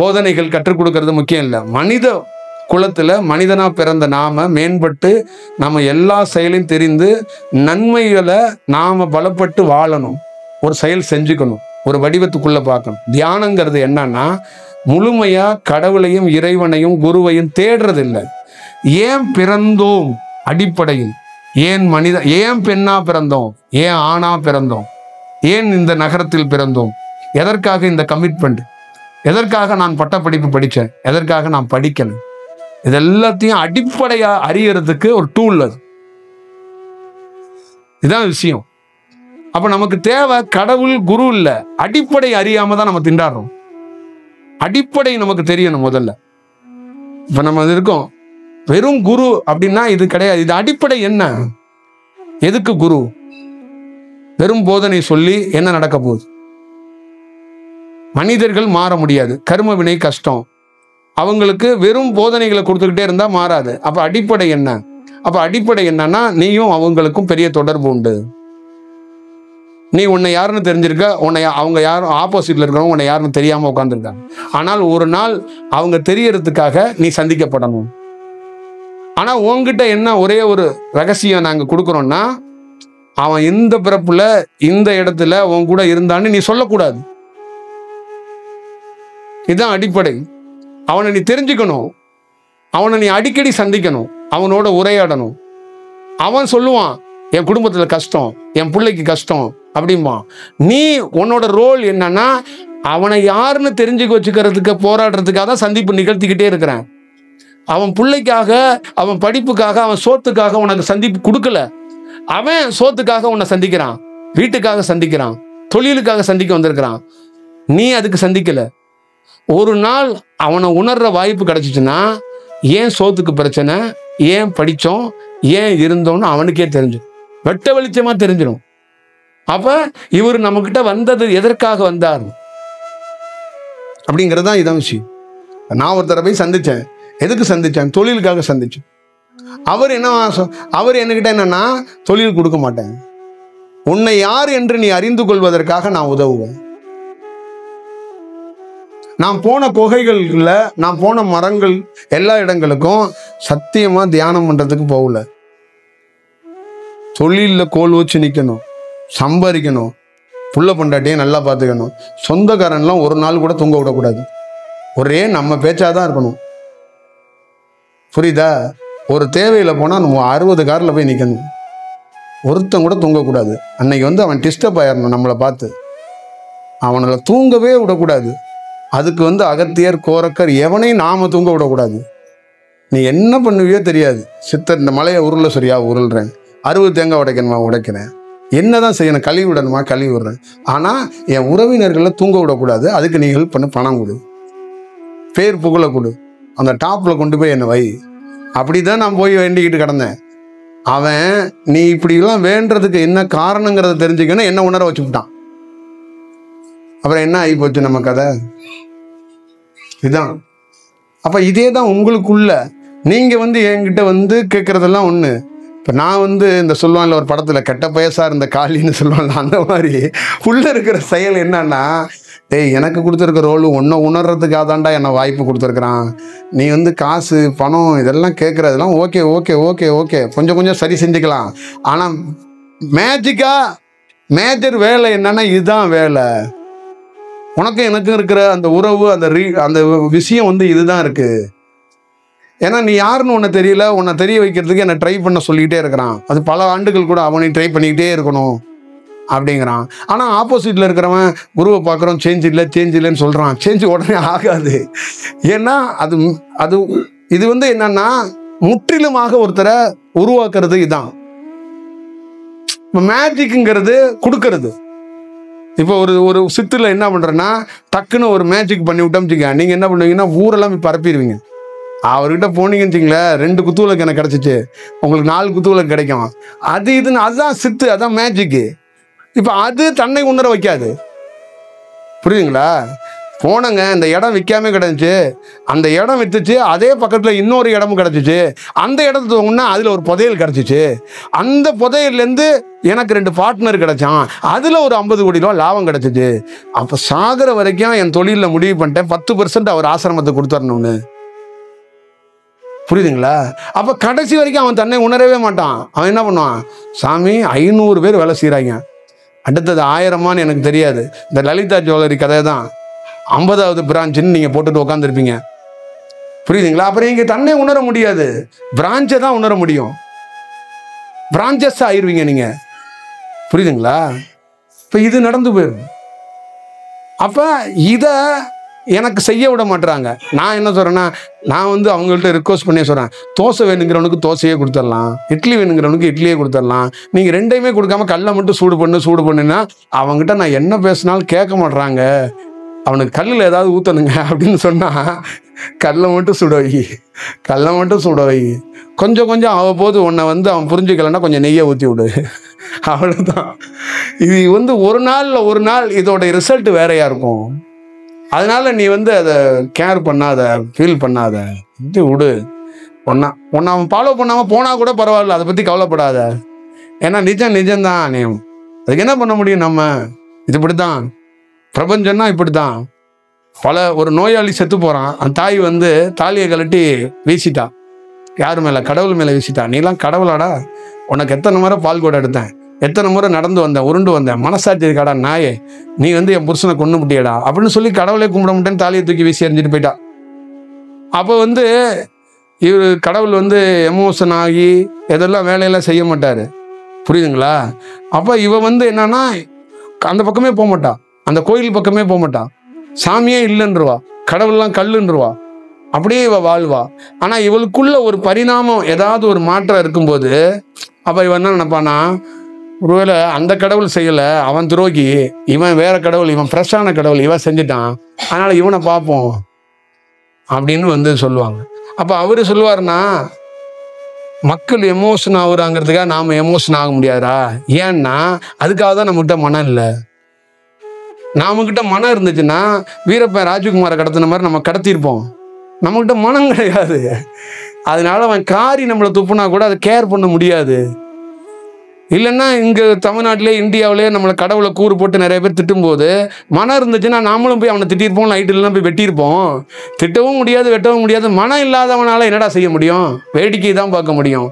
போதனைகள் கற்றுக் கொடுக்கறது முக்கியம் இல்லை. மனித குலத்துல மனிதனா பிறந்த நாம மேம்பட்டு நம்ம எல்லா செயலையும் தெரிந்து நன்மைகளை நாம பலப்பட்டு வாழணும். ஒரு செயல் செஞ்சுக்கணும், ஒரு வடிவத்துக்குள்ள பார்க்கணும். தியானங்கிறது என்னன்னா, முழுமையா கடவுளையும் இறைவனையும் குருவையும் தேடுறது இல்லை. ஏன் பிறந்தோம் அடிப்படையில், ஏன் பெண்ணா பிறந்தோம், ஏன் ஆணா பிறந்தோம், ஏன் இந்த நகரத்தில் பிறந்தோம், எதற்காக இந்த கமிட்மெண்ட், எதற்காக நான் பட்டப்படிப்பு படித்தேன், எதற்காக நான் படிக்கணும், இது எல்லாத்தையும் அடிப்படையா அறியறதுக்கு ஒரு டூல் அது. இதுதான் விஷயம். அப்ப நமக்கு தேவை கடவுள் குரு இல்ல, அடிப்படை அறியாம தான் நம்ம திண்டாடுறோம். அடிப்படை நமக்கு தெரியணும் முதல்ல. இப்ப நம்ம இருக்கோம் வெறும் குரு அப்படின்னா இது கிடையாது. இது அடிப்படை என்ன, எதுக்கு குரு? வெறும் போதனை சொல்லி என்ன நடக்க போகுது? மனிதர்கள் மாற முடியாது, கர்ம வினை கஷ்டம். அவங்களுக்கு வெறும் போதனைகளை கொடுத்துக்கிட்டே இருந்தா மாறாது. அப்ப அடிப்படை என்ன? அப்ப அடிப்படை என்னன்னா, நீயும் அவங்களுக்கும் பெரிய தொடர்பு உண்டு. நீ உன்னை யாருன்னு தெரிஞ்சிருக்க, அவங்க யாரும் ஆப்போசிட்ல இருக்கிறவங்க உன்னை யாருன்னு தெரியாம உட்காந்துருக்காங்க. ஆனால் ஒரு நாள் அவங்க தெரியறதுக்காக நீ சந்திக்கப்படணும். ஆனா உன்கிட்ட என்ன ஒரே ஒரு ரகசியம் நாங்க கொடுக்குறோம்னா, அவன் இந்த பிறப்புல இந்த இடத்துல உன் கூட இருந்தான்னு நீ சொல்லக்கூடாது. இதுதான் அடிப்படை. அவனை நீ தெரிஞ்சுக்கணும், அவனை நீ அடிக்கடி சந்திக்கணும், அவனோட உரையாடணும். அவன் சொல்லுவான் என் குடும்பத்துல கஷ்டம், என் பிள்ளைக்கு கஷ்டம் அப்படிம்பா. நீ உன்னோட ரோல் என்னன்னா, அவனை யாருன்னு தெரிஞ்சுக்க வச்சுக்கிறதுக்கு போராடுறதுக்காக தான் சந்திப்பு நிகழ்த்திக்கிட்டே இருக்கிறேன். அவன் பிள்ளைக்காக, அவன் படிப்புக்காக, அவன் சோத்துக்காக உனக்கு சந்திப்பு கொடுக்கல. அவன் சோத்துக்காக உன்னை சந்திக்கிறான், வீட்டுக்காக சந்திக்கிறான், தொழிலுக்காக சந்திக்க வந்திருக்கிறான். நீ அதுக்கு சந்திக்கல. ஒரு நாள் அவனை உணர்ற வாய்ப்பு கிடைச்சிச்சுன்னா, ஏன் சோத்துக்கு பிரச்சனை, ஏன் படித்தோம், ஏன் இருந்தோம்னு அவனுக்கே தெரிஞ்சிடும், வெட்ட வெளிச்சமா தெரிஞ்சிடும். அப்ப இவர் நம்ம கிட்ட வந்தது எதற்காக வந்தார் அப்படிங்கறதுதான் இதான் விஷயம். நான் ஒருத்தரை போய் சந்திச்சேன். எதுக்கு சந்திச்சேன்? தொழிலுக்காக சந்திச்சேன். அவர் என்கிட்ட என்னன்னா, தொழில் கொடுக்க மாட்டேன், உன்னை யார் என்று நீ அறிந்து கொள்வதற்காக நான் உதவுவேன். நான் போன குகைகள்ல, நான் போன மரங்கள் எல்லா இடங்களுக்கும் சத்தியமா தியானம் பண்றதுக்கு போகல. தொழில கோல் வச்சு நிக்கணும், சம்பாதிக்கணும், புள்ள பொண்டாட்டியை நல்லா பார்த்துக்கணும், சொந்தக்காரன்லாம் ஒரு நாள் கூட தூங்க விடக்கூடாது, ஒரே நம்ம பேச்சாதான் இருக்கணும். புரியுதா? ஒரு தேவையில போனா நம்ம 60 கார்ல போய் நிக்கணும், ஒருத்தன் கூட தூங்கக்கூடாது. அன்னைக்கு அவன் டிஸ்டர்ப் ஆயிடணும் நம்மளை பார்த்து, அவனை தூங்கவே விடக்கூடாது. அதுக்கு அகத்தியர், கோரக்கர் எவனையும் நாம தூங்க விடக்கூடாது. நீ என்ன பண்ணுவியோ தெரியாது. சித்தர் இந்த மலையை உருள சரியா உருள்றேன், 60 தேங்காய் உடைக்கணுமா உடைக்கிறேன், என்னதான் செய்யணும், கழுவி விடணுமா கழுவி விடுறேன். ஆனா என் உறவினர்களை தூங்க விடக்கூடாது. அதுக்கு நீ ஹெல்ப் பண்ண, பணம் கொடு, பேர் புகழ கொடு, அந்த டாப்ல கொண்டு போய் என்ன வை. அப்படிதான் நான் போய் வேண்டிக்கிட்டு கிடந்தேன். அவன் நீ இப்படிலாம் வேண்டதுக்கு என்ன காரணங்கிறத தெரிஞ்சுக்கணும், என்ன உணர வச்சுக்கிட்டான். அப்புறம் என்ன ஆகி போச்சு நம்ம கதை? இதுதான். அப்ப இதே தான் உங்களுக்குள்ள. நீங்க என்கிட்ட கேட்கறதெல்லாம் ஒண்ணு, இப்போ நான் வந்து இந்த சொல்லுவான்ல ஒரு படத்தில் கெட்ட பயசா இருந்த காளின்னு சொல்லுவான்ல, அந்த மாதிரி உள்ள இருக்கிற செயல் என்னன்னா, டேய் எனக்கு கொடுத்துருக்க ரோல் ஒன்றை உணர்றதுக்காக தாண்டா என்னை வாய்ப்பு கொடுத்துருக்குறான். நீ வந்து காசு பணம் இதெல்லாம் கேட்குறதெல்லாம் ஓகே ஓகே ஓகே ஓகே கொஞ்சம் கொஞ்சம் சரி செஞ்சுக்கலாம். ஆனால் மேஜர் வேலை என்னன்னா இதுதான் வேலை. உனக்கும் எனக்கும் இருக்கிற அந்த உறவு அந்த விஷயம் வந்து இதுதான் இருக்கு. ஏன்னா நீ யாருன்னு உன்னை தெரியல, உன்னை தெரிய வைக்கிறதுக்கு என்னை ட்ரை பண்ண சொல்லிக்கிட்டே இருக்கிறான். அது பல ஆண்டுகள் கூட அவனை ட்ரை பண்ணிக்கிட்டே இருக்கணும் அப்படிங்கிறான். ஆனால் ஆப்போசிட்டில் இருக்கிறவன் குருவை பார்க்குறோம் சேஞ்ச் இல்லைன்னு சொல்கிறான். சேஞ்ச் உடனே ஆகாது. ஏன்னா இது வந்து என்னன்னா முற்றிலுமாக ஒருத்தரை உருவாக்குறது இதுதான். இப்போ மேஜிக்குங்கிறது கொடுக்கறது. இப்போ ஒரு சித்துல என்ன பண்ணுறேன்னா டக்குன்னு ஒரு மேஜிக் பண்ணி விட்டோம்னு வச்சுக்க, நீங்கள் என்ன பண்ணுவீங்கன்னா ஊரெல்லாம் போய் பரப்பிடுவீங்க. அவர்கிட்ட போனீங்கன்னு வச்சிங்களேன், 2 குத்துவிளக்கு எனக்கு கிடச்சிச்சு, உங்களுக்கு 4 குத்துவிளக்கு கிடைக்கும். இதுன்னு அதுதான் சித்து, அதுதான் மேஜிக்கு. இப்போ அது தன்னை உணர வைக்காது. புரியுதுங்களா? போனங்க இந்த இடம் விற்காம கிடந்துச்சு, அந்த இடம் விற்றுச்சு, அதே பக்கத்தில் இன்னொரு இடமும் கிடச்சிச்சு, அந்த இடத்துக்கு முன்னா அதில் ஒரு புதையல் கிடச்சிச்சு, அந்த புதையல்லேருந்து எனக்கு 2 பார்ட்னர் கிடைச்சான், அதில் ஒரு 50 கோடி ரூபா லாபம் கிடச்சிச்சு. அப்போ சாகிற வரைக்கும் என் தொழிலில் முடிவு பண்ணிட்டேன் 10% அவர் ஆசிரமத்தை கொடுத்துடணும்னு. புரியுதுங்களா? அப்போ கடைசி வரைக்கும் அவன் தன்னை உணரவே மாட்டான். அவன் என்ன பண்ணுவான், சாமி 500 பேர் வேலை செய்கிறாங்க, அடுத்தது 1000மான்னு எனக்கு தெரியாது. இந்த லலிதா ஜுவல்லரி கதை தான் 50வது பிரான்ச்சுன்னு நீங்கள் போட்டுட்டு உட்காந்துருப்பீங்க. புரியுதுங்களா? அப்புறம் நீங்கள் தன்னை உணர முடியாது, பிரான்ச்சை தான் உணர முடியும். பிரான்ச்சஸ் ஆயிடுவீங்க நீங்கள். புரியுதுங்களா? இப்போ இது நடந்து போயிடும். அப்போ இதை எனக்கு செய்ய விட மாட்டுறாங்க. நான் என்ன சொல்கிறேன்னா, நான் வந்து அவங்கள்ட்ட ரிக்வஸ்ட் பண்ணி சொல்கிறேன், தோசை வேணுங்கிறவனுக்கு தோசையே கொடுத்துடலாம், இட்லி வேணுங்கிறவனுக்கு இட்லியே கொடுத்துடலாம். நீங்கள் 2யுமே கொடுக்காம கல்லை மட்டும் சூடு பண்ணுன்னா அவங்ககிட்ட நான் என்ன பேசினாலும் கேட்க மாட்றாங்க. அவனுக்கு கல்லில் ஏதாவது ஊற்றணுங்க அப்படின்னு சொன்னால் கல்லை மட்டும் சுட வை, கொஞ்சம் அவ்வப்போது உன்னை வந்து அவன் புரிஞ்சுக்கலன்னா கொஞ்சம் நெய்யை ஊற்றி விடு, அவ்வளோதான். இது வந்து ஒரு நாள் இதோட ரிசல்ட் வேறையாக இருக்கும். அதனால நீ வந்து அதை கேர் பண்ணாத, ஃபீல் பண்ணாத, இது விடு. ஒன்றா அவன் ஃபாலோ பண்ணாமல் போனால் கூட பரவாயில்ல, அதை பற்றி கவலைப்படாத. ஏன்னா நிஜம்தான். நீ அதுக்கு என்ன பண்ண முடியும்? நம்ம இது இப்படி தான், பிரபஞ்சம்னா இப்படி தான். ஒரு நோயாளி செத்து போகிறான், அந்த தாய் வந்து தாலியை கழட்டி வீசிட்டா, யார் மேலே? கடவுள் மேலே வீசிட்டா. நீலாம் கடவுளாடா? உனக்கு எத்தனை முறை பால் கூட எடுத்தேன், எத்தனை முறை நடந்து வந்தேன், உருண்டு வந்தேன், மனசாட்சி இருக்காடா நாயே, நீ வந்து என் புருஷனை கொண்டு முடியாடா அப்படின்னு சொல்லி கடவுளே கும்பிட மாட்டேன்னு தாலியை தூக்கி வீசி எறிஞ்சிட்டு போயிட்டா. அப்போ வந்து கடவுள் வந்து எமோஷன் ஆகி இதெல்லாம் வேலையெல்லாம் செய்ய மாட்டார். புரியுதுங்களா? அப்போ வந்து என்னன்னா அந்த பக்கமே போக மாட்டா, அந்த கோயில் பக்கமே போக மாட்டா, சாமியே இல்லைன்றுவா, கடவுள்லாம் கல்லுன்றுவா, அப்படியே வாழ்வா. ஆனால் இவளுக்குள்ள ஒரு பரிணாமம், ஏதாவது ஒரு மாற்றம் இருக்கும்போது அப்போ இவன் என்ன நினைப்பானா, ஒருவேளை அந்த கடவுள் செய்யலை, அவன் துரோகி, இவன் வேற கடவுள், இவன் ஃப்ரெஷ்ஷான கடவுள், இவன் செஞ்சுட்டான், அதனால இவனை பார்ப்போம் அப்படின்னு வந்து சொல்லுவாங்க. அப்போ அவரு சொல்லுவாருன்னா, மக்கள் எமோஷன் ஆகுறாங்கிறதுக்காக நாம எமோஷன் ஆக முடியாதா? ஏன்னா அதுக்காக தான் நம்மகிட்ட மனம் இல்லை. நம்மகிட்ட மனம் இருந்துச்சுன்னா வீரப்பன் ராஜ்குமாரை கடத்தின மாதிரி நம்ம கடத்திருப்போம். நம்மகிட்ட மனம் கிடையாது. அதனால அவன் காரி நம்மளை துப்புனா கூட அதை கேர் பண்ண முடியாது. இல்லைன்னா இங்கே தமிழ்நாட்டிலே இந்தியாவிலே நம்மளை கடவுளை கூறு போட்டு நிறைய பேர் திட்டும்போது மனம் இருந்துச்சுன்னா நாமளும் போய் அவனை திட்டிருப்போம், நைட்டுலாம் போய் வெட்டியிருப்போம். திட்டவும் முடியாது, வெட்டவும் முடியாது. மனம் இல்லாதவனால என்னடா செய்ய முடியும்? வேடிக்கை தான் பார்க்க முடியும்.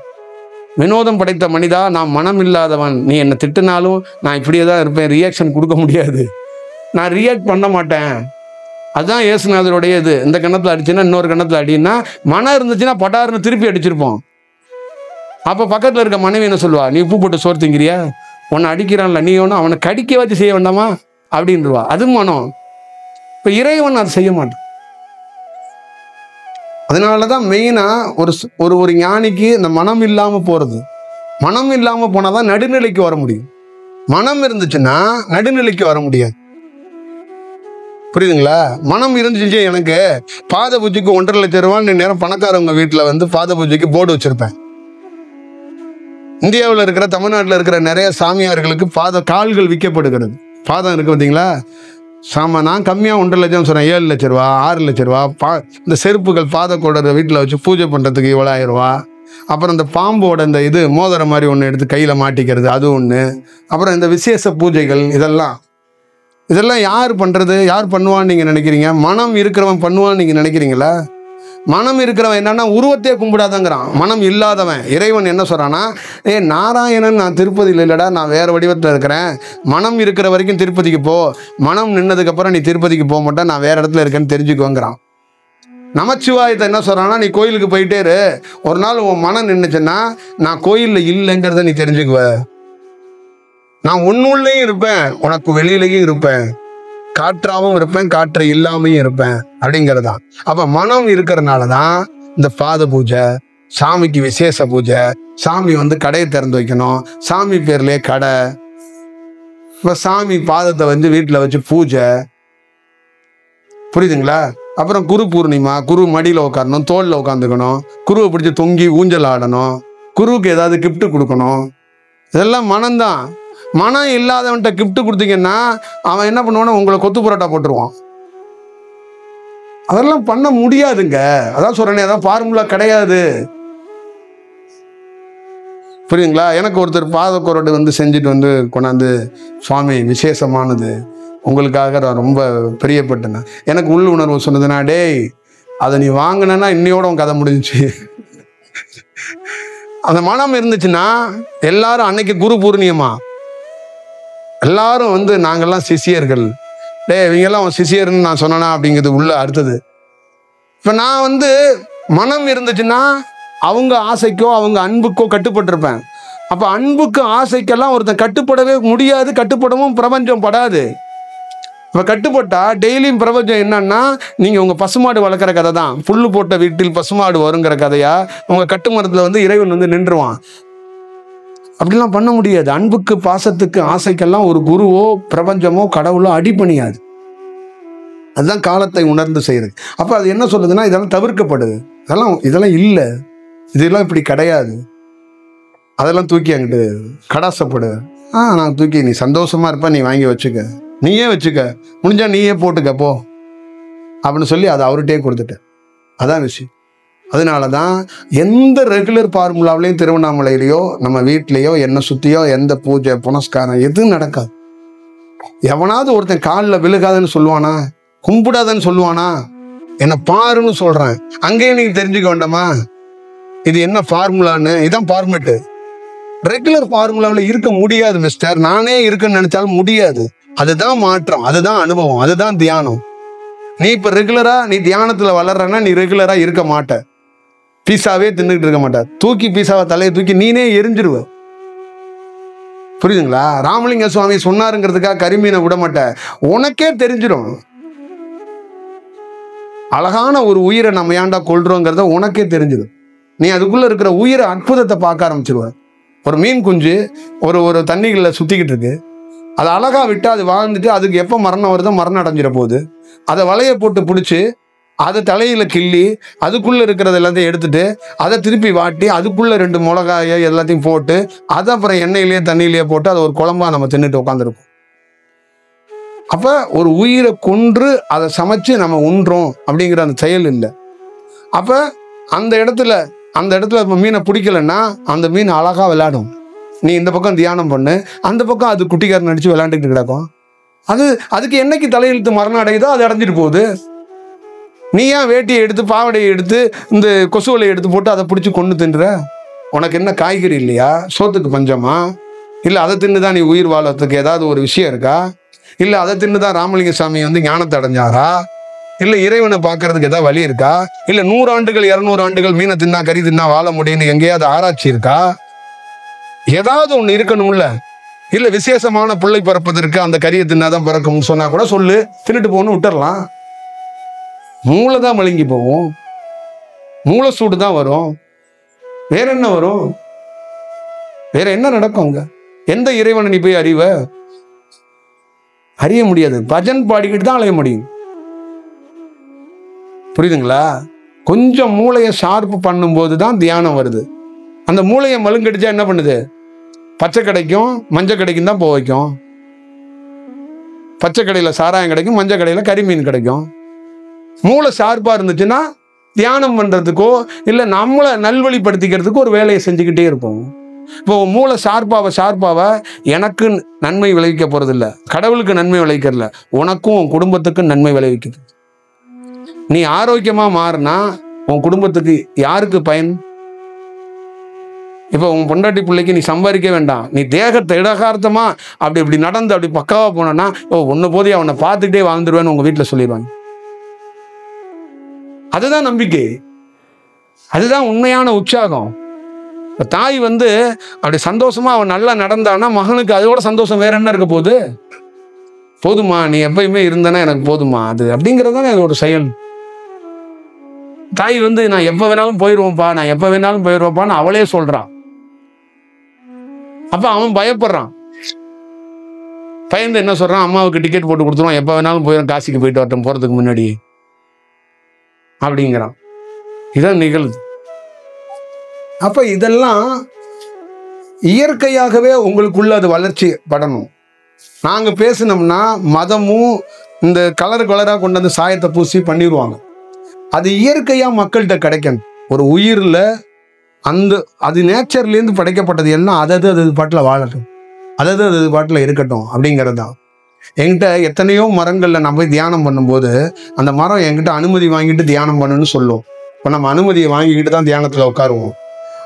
வினோதம் படைத்த மனிதா, நான் மனம் இல்லாதவன், நீ என்னை திட்டினாலும் நான் இப்படியே தான் இருப்பேன், ரியாக்ஷன் கொடுக்க முடியாது, நான் ரியாக்ட் பண்ண மாட்டேன். அதுதான் இயேசுநாதருடைய இது. இந்த கண்ணத்தில் அடிச்சுன்னா இன்னொரு கண்ணத்தில் அடின்னா, மனம் இருந்துச்சுன்னா பட்டாருன்னு திருப்பி அடிச்சிருப்போம். அப்போ பக்கத்தில் இருக்க மனைவி என்ன சொல்லுவா, நீ உப்பு போட்டு சோறு திங்கிறியா, உன்னை அடிக்கிறான்ல, நீ ஒன்று அவனை கடிக்க வச்சு செய்ய வேண்டாமா அப்படின்றவா. அது மனம். இப்போ இறைவன் அதை செய்ய மாட்டான். அதனால தான் மெயினாக ஒரு ஞானிக்கு இந்த மனம் இல்லாமல் போகிறது. மனம் இல்லாமல் போனால் தான் நடுநிலைக்கு வர முடியும். மனம் இருந்துச்சுன்னா நடுநிலைக்கு வர முடியாது. புரியுதுங்களா? மனம் இருந்துச்சு. எனக்கு பாத பூஜைக்கு 1.5 லட்சம் ரூபான்னு நேரம் பணக்காரவங்க வீட்டில் வந்து பாத பூஜைக்கு போர்டு வச்சுருப்பேன். இந்தியாவில் இருக்கிற, தமிழ்நாட்டில் இருக்கிற நிறைய சாமியார்களுக்கு கால்கள் விற்கப்படுகிறது. பாதம் இருக்குது பார்த்தீங்களா? நான் கம்மியாக 1.5 லட்சம் சொல்கிறேன், 7 லட்ச ரூபா, 6 லட்ச ரூபா. இந்த செருப்புகள் பாத கோடரை வீட்டில் வச்சு பூஜை பண்ணுறதுக்கு இவ்வளோ 1000 ரூபா, அப்புறம் இந்த பாம்போட இந்த இது மோதிர மாதிரி ஒன்று எடுத்து கையில் மாட்டிக்கிறது அது ஒன்று. அப்புறம் இந்த விசேஷ பூஜைகள் இதெல்லாம் யார் பண்ணுறது, யார் பண்ணுவான்னு நீங்கள் நினைக்கிறீங்க? மனம் இருக்கிறவன் பண்ணுவான்னு நீங்கள் நினைக்கிறீங்களா? மனம் இருக்கிறவன் என்னன்னா உருவத்தையே கும்பிடாதங்கிறான். மனம் இல்லாதவன் இறைவன் என்ன சொல்கிறான்னா, நாராயணன் நான் திருப்பதியில் இல்லைடா, நான் வேறு வடிவத்தில் இருக்கிறேன். மனம் இருக்கிற வரைக்கும் திருப்பதிக்கு போ, மனம் நின்னதுக்கப்புறம் நீ திருப்பதிக்கு போக மாட்டேன், நான் வேறு இடத்துல இருக்கேன்னு தெரிஞ்சுக்கோங்கிறான். நமச்சிவாயத்தை என்ன சொல்கிறான்னா, நீ கோயிலுக்கு போயிட்டே இரு, ஒரு நாள் உன் மனம் நின்றுச்சுன்னா நான் கோயிலில் இல்லைங்கிறத நீ தெரிஞ்சுக்குவ. நான் உன்னுள்ளேயும் இருப்பேன், உனக்கு வெளியிலையும் இருப்பேன், காற்றாவும் இருப்பேன், காற்று இல்லாமையும் இருப்பேன் அப்படிங்கிறதான். அப்போ மனம் இருக்கிறனால தான் இந்த பாத பூஜை, சாமிக்கு விசேஷ பூஜை, சாமி கடையை திறந்து வைக்கணும், சாமி பேர்லேயே கடை, இப்போ சாமி பாதத்தை வீட்டில் வச்சு பூஜை, புரியுதுங்களா? அப்புறம் குரு பூர்ணிமா, குரு மடியில் உட்காரணும், தோளில் உட்காந்துக்கணும், குருவை பிடிச்சி தொங்கி ஊஞ்சல் ஆடணும், குருவுக்கு ஏதாவது கிஃப்ட் கொடுக்கணும். இதெல்லாம் மனம்தான். மனம் இல்லாதவன்கிட்ட கிஃப்ட் கொடுத்தீங்கன்னா அவன் என்ன பண்ணுவான்னா உங்களை கொத்து புரோட்டா போட்டுருவான். அதெல்லாம் பண்ண முடியாதுங்க. அதான் சொல்றேனே, அதான் ஃபார்முலா கிடையாது. புரியுதுங்களா? எனக்கு ஒருத்தர் பாத கொரடு செஞ்சுட்டு கொண்டாந்து, சுவாமி விசேஷமானது, உங்களுக்காக நான் ரொம்ப பிரியப்பட்டேன். எனக்கு உள்ள உணர்வு சொன்னதுன்னா, டேய் அதை நீ வாங்கினா இன்னையோட உன் கதை முடிஞ்சிச்சு. அந்த மனம் இருந்துச்சுன்னா எல்லாரும் அன்னைக்கு குரு பூர்ணியமா எல்லாரும் நாங்கள்லாம் சிஷியர்கள், இவங்கெல்லாம் அவன் சிஷியர்னு நான் சொன்னேனா அப்படிங்கிறது உள்ள அடுத்தது. இப்போ நான் மனம் இருந்துச்சுன்னா அவங்க ஆசைக்கோ அவங்க அன்புக்கோ கட்டுப்பட்டிருப்பேன். அப்போ அன்புக்கு ஆசைக்கெல்லாம் ஒருத்தன் கட்டுப்படவே முடியாது, கட்டுப்படவும் பிரபஞ்சம் படாது. இப்போ கட்டுப்பட்டா டெய்லியும் பிரபஞ்சம் என்னன்னா, நீங்கள் உங்கள் பசுமாடு வளர்க்குற கதை தான், புல்லு போட்ட வீட்டில் பசுமாடு வருங்கிற கதையா உங்கள் கட்டுமரத்தில் இறைவன் நின்றுவான். அப்படிலாம் பண்ண முடியாது. அன்புக்கு பாசத்துக்கு ஆசைக்கெல்லாம் ஒரு குருவோ பிரபஞ்சமோ கடவுளோ அடிபணியாது. அதுதான் காலத்தை உணர்ந்து செய்யுது. அப்போ அது என்ன சொல்லுதுன்னா, இதெல்லாம் தவிர்க்கப்படுது, இதெல்லாம் இல்லை, இதெல்லாம் இப்படி கிடையாது, அதெல்லாம் தூக்கி அங்கிட்டு கடாசப்படு. நான் தூக்கி, நீ சந்தோஷமா இருப்ப, நீ வாங்கி வச்சுக்க, நீயே வச்சுக்க, முடிஞ்சா நீயே போட்டுக்க போ அப்படின்னு சொல்லி அதை அவர்கிட்டே கொடுத்துட்டேன். அதான் விஷயம். அதனால தான் எந்த ரெகுலர் ஃபார்முலாவிலையும் திருவண்ணாமலையிலையோ நம்ம வீட்லேயோ என்னை சுற்றியோ எந்த பூஜை புனஸ்காரம் எதுவும் நடக்காது. எவனாவது ஒருத்தன் காலில் விழுகாதுன்னு சொல்லுவானா, கும்பிடாதன்னு சொல்லுவானா? என்னை பாருன்னு சொல்கிறேன். அங்கேயும் நீங்கள் தெரிஞ்சுக்க வேண்டாமா இது என்ன ஃபார்முலான்னு? இதுதான் ஃபார்மேட்டு. ரெகுலர் ஃபார்முலாவில் இருக்க முடியாது மிஸ்டர். நானே இருக்குன்னு நினைச்சாலும் முடியாது. அதுதான் மாற்றம், அதுதான் அனுபவம், அதுதான் தியானம். நீ இப்போ ரெகுலராக நீ தியானத்தில் வளர்றன்னா நீ ரெகுலராக இருக்க மாட்ட, பீஸாவே தின்னுக்கிட்டு இருக்க மாட்டார். தூக்கி பீஸாவை தலையை தூக்கி நீனே எரிஞ்சிருவ. புரியுதுங்களா? ராமலிங்க சுவாமி சொன்னாருங்கிறதுக்காக கரிமீனை விட மாட்டேன். உனக்கே தெரிஞ்சிடும் அழகான ஒரு உயிரை நம்ம ஏன்டா கொள்றோங்கிறத உனக்கே தெரிஞ்சிடும். நீ அதுக்குள்ள இருக்கிற உயிரை அற்புதத்தை பார்க்க ஆரம்பிச்சிருவ. ஒரு மீன் குஞ்சு ஒரு தண்ணிகளில் சுத்திக்கிட்டு இருக்கு, அதை அழகா விட்டு அது வாழ்ந்துட்டு அதுக்கு எப்போ மரணம் வருதோ மரணம் அடைஞ்சிட போகுது. அதை வலையை போட்டு பிடிச்சி அதை தலையில கிள்ளி அதுக்குள்ள இருக்கிறது எல்லாத்தையும் எடுத்துட்டு அதை திருப்பி வாட்டி அதுக்குள்ள 2 மிளகாயை எல்லாத்தையும் போட்டு அதை அப்புறம் எண்ணெயிலேயே தண்ணியிலேயே போட்டு அதை ஒரு குழம்பா நம்ம தின்னுட்டு உட்காந்துருப்போம். அப்ப ஒரு உயிரை கொன்று அதை சமைச்சு நம்ம உண்றோம் அப்படிங்கிற அந்த செயல் இல்லை. அப்ப அந்த இடத்துல மீனை பிடிக்கலன்னா அந்த மீன் அழகா விளையாடும். நீ இந்த பக்கம் தியானம் பண்ணு, அந்த பக்கம் அது குட்டிக்காரன் அடிச்சு விளையாண்டுக்கிட்டு கிடக்கும். அதுக்கு என்னைக்கு தலையெழுத்து மரணம் அடையுதோ அது அடைஞ்சிட்டு போகுது. நீ ஏன் வேட்டியை எடுத்து பாவடையை எடுத்து இந்த கொசுவலை எடுத்து போட்டு அதை பிடிச்சி கொண்டு தின்ற? உனக்கு என்ன காய்கறி இல்லையா? சோத்துக்கு பஞ்சமா? இல்லை அதை தின்னுதான் நீ உயிர் வாழறதுக்கு ஏதாவது ஒரு விஷயம் இருக்கா? இல்லை அதை தின்னுதான் ராமலிங்க சாமி ஞானத்தை அடைஞ்சாரா? இல்லை இறைவனை பார்க்கறதுக்கு ஏதாவது வழி இருக்கா? இல்லை 100 ஆண்டுகள் 200 ஆண்டுகள் மீனை தின்னா கறி தின்னா வாழ முடியும்னு எங்கேயாவது ஆராய்ச்சி இருக்கா? ஏதாவது ஒன்று இருக்கணும்ல. இல்லை விசேஷமான பிள்ளை பிறப்பதற்கு அந்த கறியை தின்னாதான் பிறக்கும்னு சொன்னா கூட சொல்லு, தின்னுட்டு போகணும்னு விட்டுறலாம். மூளை தான் மழுங்கி போகும், மூளை சூடு தான் வரும். வேற என்ன வரும்? வேற என்ன நடக்கும்? அங்க எந்த இறைவனை நீ போய் அறிய முடியாது. பஜன் பாடிக்கிட்டு தான் அலைய முடியும். புரியுதுங்களா? கொஞ்சம் மூளையை ஷார்ப்பு பண்ணும்போது தான் தியானம் வருது. அந்த மூளையை மழுங்கடிச்சா என்ன பண்ணுது? பச்சை கடைக்கும் மஞ்சள் கடைக்கும் தான் போக வைக்கும். பச்சை கடையில் சாராயம் கிடைக்கும், மஞ்சள் கடையில் கறிமீன் கிடைக்கும். மூளை ஷார்ப்பாக இருந்துச்சுன்னா தியானம் பண்ணுறதுக்கோ இல்லை நம்மளை நல்வழிப்படுத்திக்கிறதுக்கோ ஒரு வேலையை செஞ்சுக்கிட்டே இருப்போம். இப்போ மூளை ஷார்ப்பாக எனக்கு நன்மை விளைவிக்க போகிறதில்ல, கடவுளுக்கு நன்மை விளைவிக்கிறதில்ல, உனக்கும் உன் குடும்பத்துக்கும் நன்மை விளைவிக்குது. நீ ஆரோக்கியமாக மாறினா உன் குடும்பத்துக்கு யாருக்கு பயன்? இப்போ உன் பொண்டாட்டி பிள்ளைக்கு நீ சம்பாதிக்க வேண்டாம், நீ தேகத்தை இடகார்த்தமாக அப்படி நடந்து அப்படி பக்காவாக போனோன்னா ஒன்று போதே அவனை பார்த்துக்கிட்டே வாழ்ந்துருவேன்னு உங்கள் வீட்டில் சொல்லிடுவாங்க. அதுதான் நம்பிக்கை, அதுதான் உண்மையான உற்சாகம். இப்போ தாய் அப்படி சந்தோஷமா அவன் நல்லா நடந்தான்னா மகனுக்கு அதோட சந்தோஷம் வேற என்ன இருக்க போகுது? போதுமா, நீ எப்பயுமே இருந்தனா எனக்கு போதுமா, அது அப்படிங்கிறது தானே அதோட செயல். தாய் நான் எப்போ வேணாலும் போயிடுவோம்ப்பா, நான் எப்போ வேணாலும் போயிடுவோம்ப்பான்னு அவளே சொல்றான். அப்ப அவன் பயப்படுறான். பயந்து என்ன சொல்றான், அம்மாவுக்கு டிக்கெட் போட்டு கொடுத்துருவான், எப்போ வேணாலும் போயிடும், காசிக்கு போயிட்டு வரட்டும் போறதுக்கு முன்னாடி அப்படிங்கிறான். இதான் நிகழ்வு. அப்ப இதெல்லாம் இயற்கையாகவே உங்களுக்குள்ள அது வளர்ச்சி படணும். நாங்க பேசினோம்னா மதமும் இந்த கலராக கொண்டு வந்து சாயத்தை பூசி பண்ணிடுவாங்க. அது இயற்கையா மக்கள்கிட்ட கிடைக்கணும். ஒரு உயிரில் அது நேச்சர்லேருந்து படைக்கப்பட்டது எல்லாம் அது பாட்டில் வாழட்டும், அது பாட்டில் இருக்கட்டும் அப்படிங்கிறது தான். என்கிட்ட எத்தனையோ மரங்களில் நான் போய் தியானம் பண்ணும்போது அந்த மரம் என்கிட்ட அனுமதி வாங்கிட்டு தியானம் பண்ணுன்னு சொல்லும். இப்போ நம்ம அனுமதியை வாங்கிக்கிட்டு தான் தியானத்தில் உட்காருவோம்.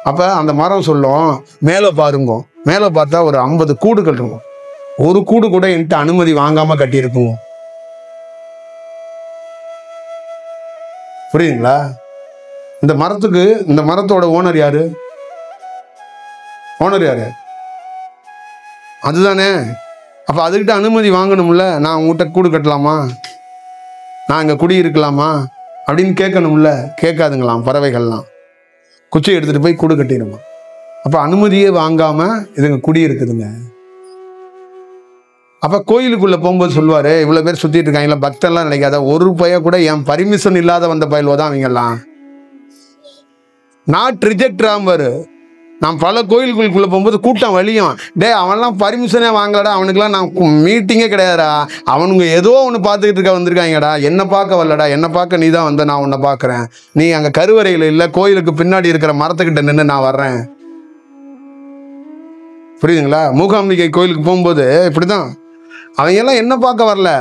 அப்போ அந்த மரம் சொல்லும், மேலே பாருங்க, மேலே பார்த்தா ஒரு 50 கூடுகள் இருக்கும், ஒரு கூடு கூட என்கிட்ட அனுமதி வாங்காம கட்டியிருக்குங்க. புரியுதுங்களா? இந்த மரத்தோட ஓனர் யாரு? அதுதானே. அப்ப அதுக்கிட்ட அனுமதி வாங்கணும்ல. நான் உங்ககிட்ட கூடு கட்டலாமா, நான் இங்க குடி இருக்கலாமா அப்படின்னு கேட்கணும்ல. கேட்காதுங்களாம் பறவைகள்லாம். குச்சியை எடுத்துட்டு போய் கூடு கட்டிடுமா. அப்ப அனுமதியே வாங்காம இதுங்க குடி இருக்குதுங்க. அப்ப கோயிலுக்குள்ள போகும்போது சொல்லுவாரு, இவ்வளவு பேர் சுத்திட்டு இருக்காங்களா, பக்தர்லாம் நினைக்காத, ஒரு பைய கூட என் பர்மிஷன் இல்லாத வந்த பயில்வோ தான் அவங்கெல்லாம். நாட் ரிஜெக்டாமரு. நான் பல கோயிலுக்குள்ள போகும்போது கூட்டம் வழியும், அவன்லாம் பர்மிஷனே வாங்கலடா, அவனுக்குலாம் நான் மீட்டிங்கே கிடையாதுடா, அவனுங்க ஏதோ ஒன்று பார்த்துக்கிட்டு வந்திருக்காங்கடா, என்னை பார்க்க வரலடா, என்னை பார்க்க நீ தான் வந்த, நான் உன்னை பார்க்குறேன், நீ அங்கே கருவறையில் இல்லை, கோயிலுக்கு பின்னாடி இருக்கிற மரத்துக்கிட்ட நின்று நான் வர்றேன். புரியுதுங்களா? மூகாம்பிகை கோயிலுக்கு போகும்போது இப்படிதான், அவங்க எல்லாம் என்ன பார்க்க வரல,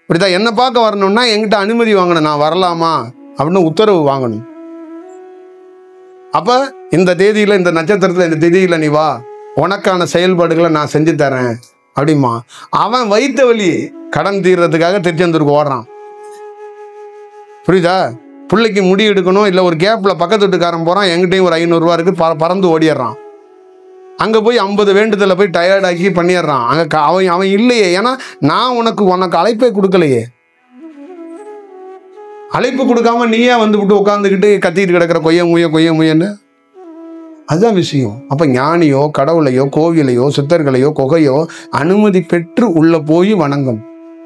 இப்படிதான் என்ன பார்க்க வரணும்னா என்கிட்ட அனுமதி வாங்கணும், நான் வரலாமா அப்படின்னு உத்தரவு வாங்கணும். அப்ப இந்த தேதியில, இந்த நட்சத்திரத்துல, இந்த தேதியில நீ வா, உனக்கான செயல்பாடுகளை நான் செஞ்சு தரேன் அப்படிமா. அவன் வைத்த வழி கடன் தீர்றதுக்காக திருச்செந்தூருக்கு ஓடுறான். புரியுதா? பிள்ளைக்கு முடி எடுக்கணும், இல்லை ஒரு கேப்ல பக்கத்து வீட்டுக்காரன் போறான், என்கிட்டையும் ஒரு 500 ரூபா இருக்கு, பறந்து ஓடிடுறான். அங்கே போய் 50 வேண்டுதலை போய் டயர்டாக்கி பண்ணிடுறான். அங்கே அவன் இல்லையே, ஏன்னா நான் உனக்கு அழைப்பே கொடுக்கலையே. அழைப்பு கொடுக்காம நீயே விட்டு உட்காந்துக்கிட்டு கத்திட்டு கிடக்கிற கொய்ய முயன்னு. அதுதான் விஷயம். அப்ப ஞானியோ கடவுளையோ கோவிலையோ சித்தர்களையோ குகையோ அனுமதி பெற்று உள்ள போய் வணங்கும்.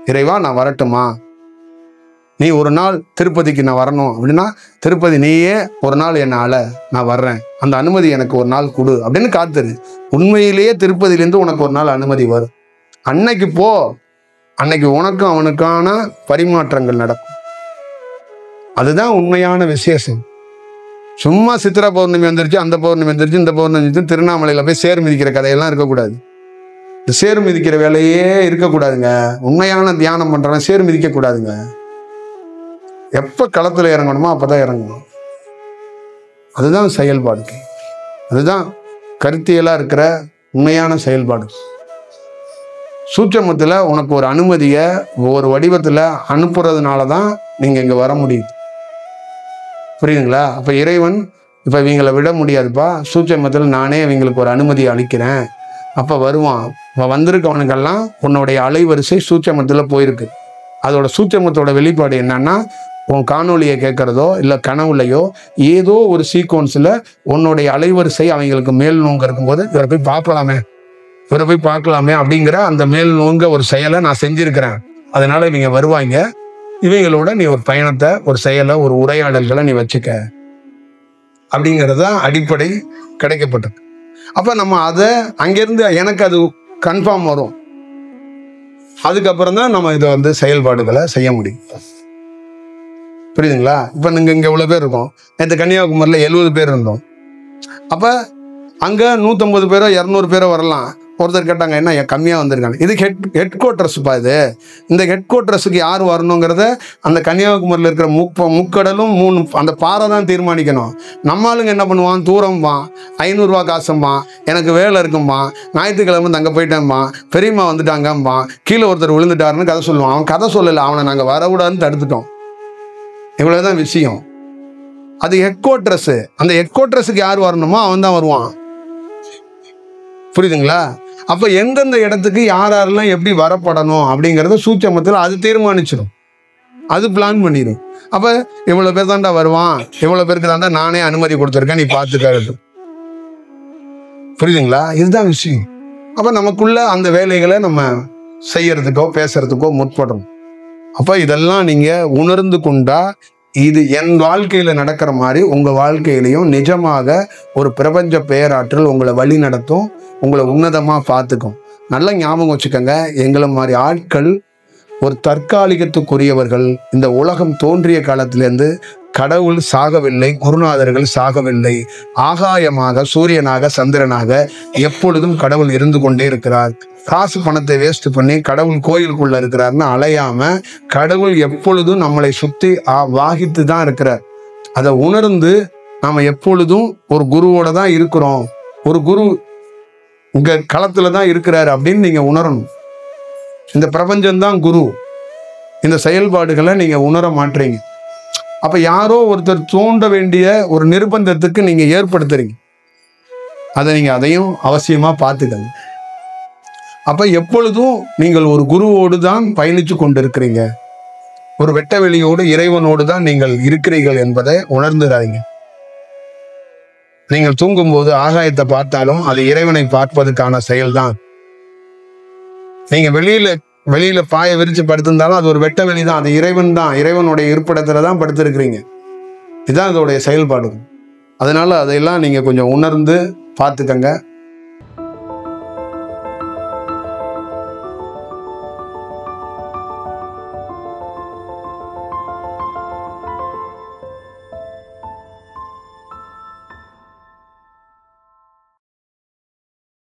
இறைவா நான் வரட்டுமா, நீ ஒரு நாள் திருப்பதிக்கு நான் வரணும் அப்படின்னா, திருப்பதி நீயே ஒரு நாள் என்னால நான் வர்றேன், அந்த அனுமதி எனக்கு ஒரு நாள் கொடு அப்படின்னு காத்துரு. உண்மையிலேயே திருப்பதியிலேருந்து உனக்கு ஒரு நாள் அனுமதி வரும். அன்னைக்கு போ, அன்னைக்கு உனக்கும் அவனுக்கான பரிமாற்றங்கள் நடக்கும். அதுதான் உண்மையான விசேஷம். சும்மா சித்திரா பௌர்ணமி வந்துருச்சு, அந்த பௌர்ணமி வந்துருச்சு, இந்த பௌர்ணமி வந்துருச்சு, திருவண்ணாமலையில் போய் சேர் மிதிக்கிற கதையெல்லாம் இருக்கக்கூடாது. இந்த சேர் மிதிக்கிற வேலையே இருக்கக்கூடாதுங்க. உண்மையான தியானம் பண்றவன் சேர் மிதிக்க கூடாதுங்க. எப்ப களத்துல இறங்கணுமோ அப்பதான் இறங்கணும். அதுதான் செயல்பாடு, அதுதான் கருத்தியலா இருக்கிற உண்மையான செயல்பாடு. சூட்சமத்துல உனக்கு ஒரு அனுமதியை ஒரு வடிவத்துல அனுப்புறதுனால தான் நீங்க இங்க வர முடியுது. புரியுதுங்களா? அப்ப இறைவன் இப்ப இவங்களை விட முடியாதுப்பா, சூட்சமத்தில் நானே இவங்களுக்கு ஒரு அனுமதி அளிக்கிறேன், அப்ப வருவான். வந்திருக்கவனுக்கெல்லாம் உன்னுடைய அலைவரிசை சூட்சமத்தில் போயிருக்கு. அதோட சூட்சமத்தோட வெளிப்பாடு என்னன்னா, உன் காணொலியை கேட்கறதோ இல்லை கனவுலையோ ஏதோ ஒரு சீக்வன்ஸில் உன்னுடைய அலைவரிசை அவங்களுக்கு மேல் நோங்க இருக்கும்போது இவரை போய் பார்க்கலாமே அப்படிங்கிற அந்த மேல் நோங்க ஒரு செயலை நான் செஞ்சிருக்கிறேன். அதனால இவங்க வருவாங்க, இவங்களோட நீ ஒரு பயணத்தை, ஒரு செயலை, ஒரு உரையாடல்களை நீ வச்சுக்க அப்படிங்கிறது தான் அடிப்படை கிடைக்கப்பட்டது. அப்ப நம்ம அதை அங்கிருந்து எனக்கு அது கன்ஃபார்ம் வரும். அதுக்கப்புறம் தான் நம்ம இதை செயல்பாடுகளை செய்ய முடியும். புரியுதுங்களா? இப்போ நீங்கள் இங்கே இவ்வளோ பேர் இருக்கோம். நேற்று கன்னியாகுமரியில் 70 பேர் இருந்தோம். அப்போ அங்கே 150 பேரோ 200 பேரோ வரலாம். ஒருத்தர் கேட்டாங்க, என்ன கம்மியாக வந்திருக்காங்க. இது ஹெட் குவார்ட்டர்ஸ்ப்பா. இது இந்த ஹெட் குவார்ட்டர்ஸுக்கு யார் வரணுங்கிறத அந்த கன்னியாகுமரியில் இருக்கிற முக்கடலும் 3 அந்த பாறை தான் தீர்மானிக்கணும். நம்ம ஆளுங்க என்ன பண்ணுவான், தூரம்பான், 500 காசும்பான், எனக்கு வேலை இருக்கும்பான், ஞாயிற்றுக்கிழமை அங்கே போயிட்டேன்பான், பெரியம்மா வந்துட்டாங்கம்பான், கீழே ஒருத்தர் விழுந்துட்டாருன்னு கதை சொல்லுவான். அவன் கதை சொல்லலை, அவனை நாங்கள் வரக்கூடாதுன்னு தடுத்துட்டோம். இவ்வளோதான் விஷயம். அது ஹெட் குவார்ட்டர்ஸு. அந்த ஹெட் குவார்ட்டர்ஸுக்கு யார் வரணுமோ அவன் தான் வருவான். புரியுதுங்களா? அப்போ எந்தெந்த இடத்துக்கு யாரெல்லாம் எப்படி வரப்படணும் அப்படிங்கிறத சூட்சமத்தில் அது தீர்மானிச்சிடும், அது பிளான் பண்ணிடும். அப்போ இவ்வளோ பேர் தாண்டா வருவான், இவ்வளோ பேருக்கு தாண்டா நானே அனுமதி கொடுத்துருக்கேன், நீ பார்த்துக்கிறது. புரியுதுங்களா? இதுதான் விஷயம். அப்போ நமக்குள்ள அந்த வேலைகளை நம்ம செய்யறதுக்கோ பேசுறதுக்கோ முற்படுறோம். அப்போ இதெல்லாம் நீங்கள் உணர்ந்து கொண்டா இது என் வாழ்க்கையில் நடக்கிற மாதிரி உங்கள் வாழ்க்கையிலையும் நிஜமாக ஒரு பிரபஞ்ச பேராற்றல் உங்களை வழி நடத்தும், உங்களை உன்னதமாக பார்த்துக்கும். நல்லா ஞாபகம் வச்சுக்கோங்க, எங்களை மாதிரி ஆட்கள் ஒரு தற்காலிகத்துக்குரியவர்கள். இந்த உலகம் தோன்றிய காலத்திலேருந்து கடவுள் சாகவில்லை, குருநாதர்கள் சாகவில்லை. ஆகாயமாக, சூரியனாக, சந்திரனாக எப்பொழுதும் கடவுள் இருந்து கொண்டே இருக்கிறார். காசு பணத்தை வேஸ்ட் பண்ணி கடவுள் கோயிலுக்குள்ள இருக்கிறாருன்னு அலையாம கடவுள் எப்பொழுதும் நம்மளை சுத்தி வாகித்து தான் இருக்கிறார். அதை உணர்ந்து நாம எப்பொழுதும் ஒரு குருவோட தான் இருக்கிறோம், ஒரு குரு இங்க களத்துல தான் இருக்கிறாரு அப்படின்னு நீங்க உணரணும். இந்த பிரபஞ்சம்தான் குரு. இந்த செயல்பாடுகளை நீங்க உணர மாட்டீங்க. அப்ப யாரோ ஒருத்தர் தோன்ற வேண்டிய ஒரு நிர்பந்தத்துக்கு நீங்க ஏற்படுத்துறீங்க. அதை நீங்க அதையும் அவசியமா பார்த்துக்கங்க. அப்ப எப்பொழுதும் நீங்கள் ஒரு குருவோடு தான் பயணிச்சு கொண்டிருக்கிறீங்க, ஒரு வெட்ட வெளியோடு இறைவனோடு தான் நீங்கள் இருக்கிறீர்கள் என்பதை உணர்ந்துடாதீங்க. நீங்கள் தூங்கும்போது ஆகாயத்தை பார்த்தாலும் அது இறைவனை பார்ப்பதற்கான செயல்தான். நீங்க வெளியில பாய விரிச்சு படுத்திருந்தாலும் அது ஒரு வெட்ட வெளி தான், அது இறைவன் தான், இறைவனுடைய இருப்பிடத்துல தான் படுத்திருக்கிறீங்க. இதுதான் அதோடைய செயல்பாடு. அதனால அதையெல்லாம் நீங்க கொஞ்சம் உணர்ந்து பார்த்துக்கங்க.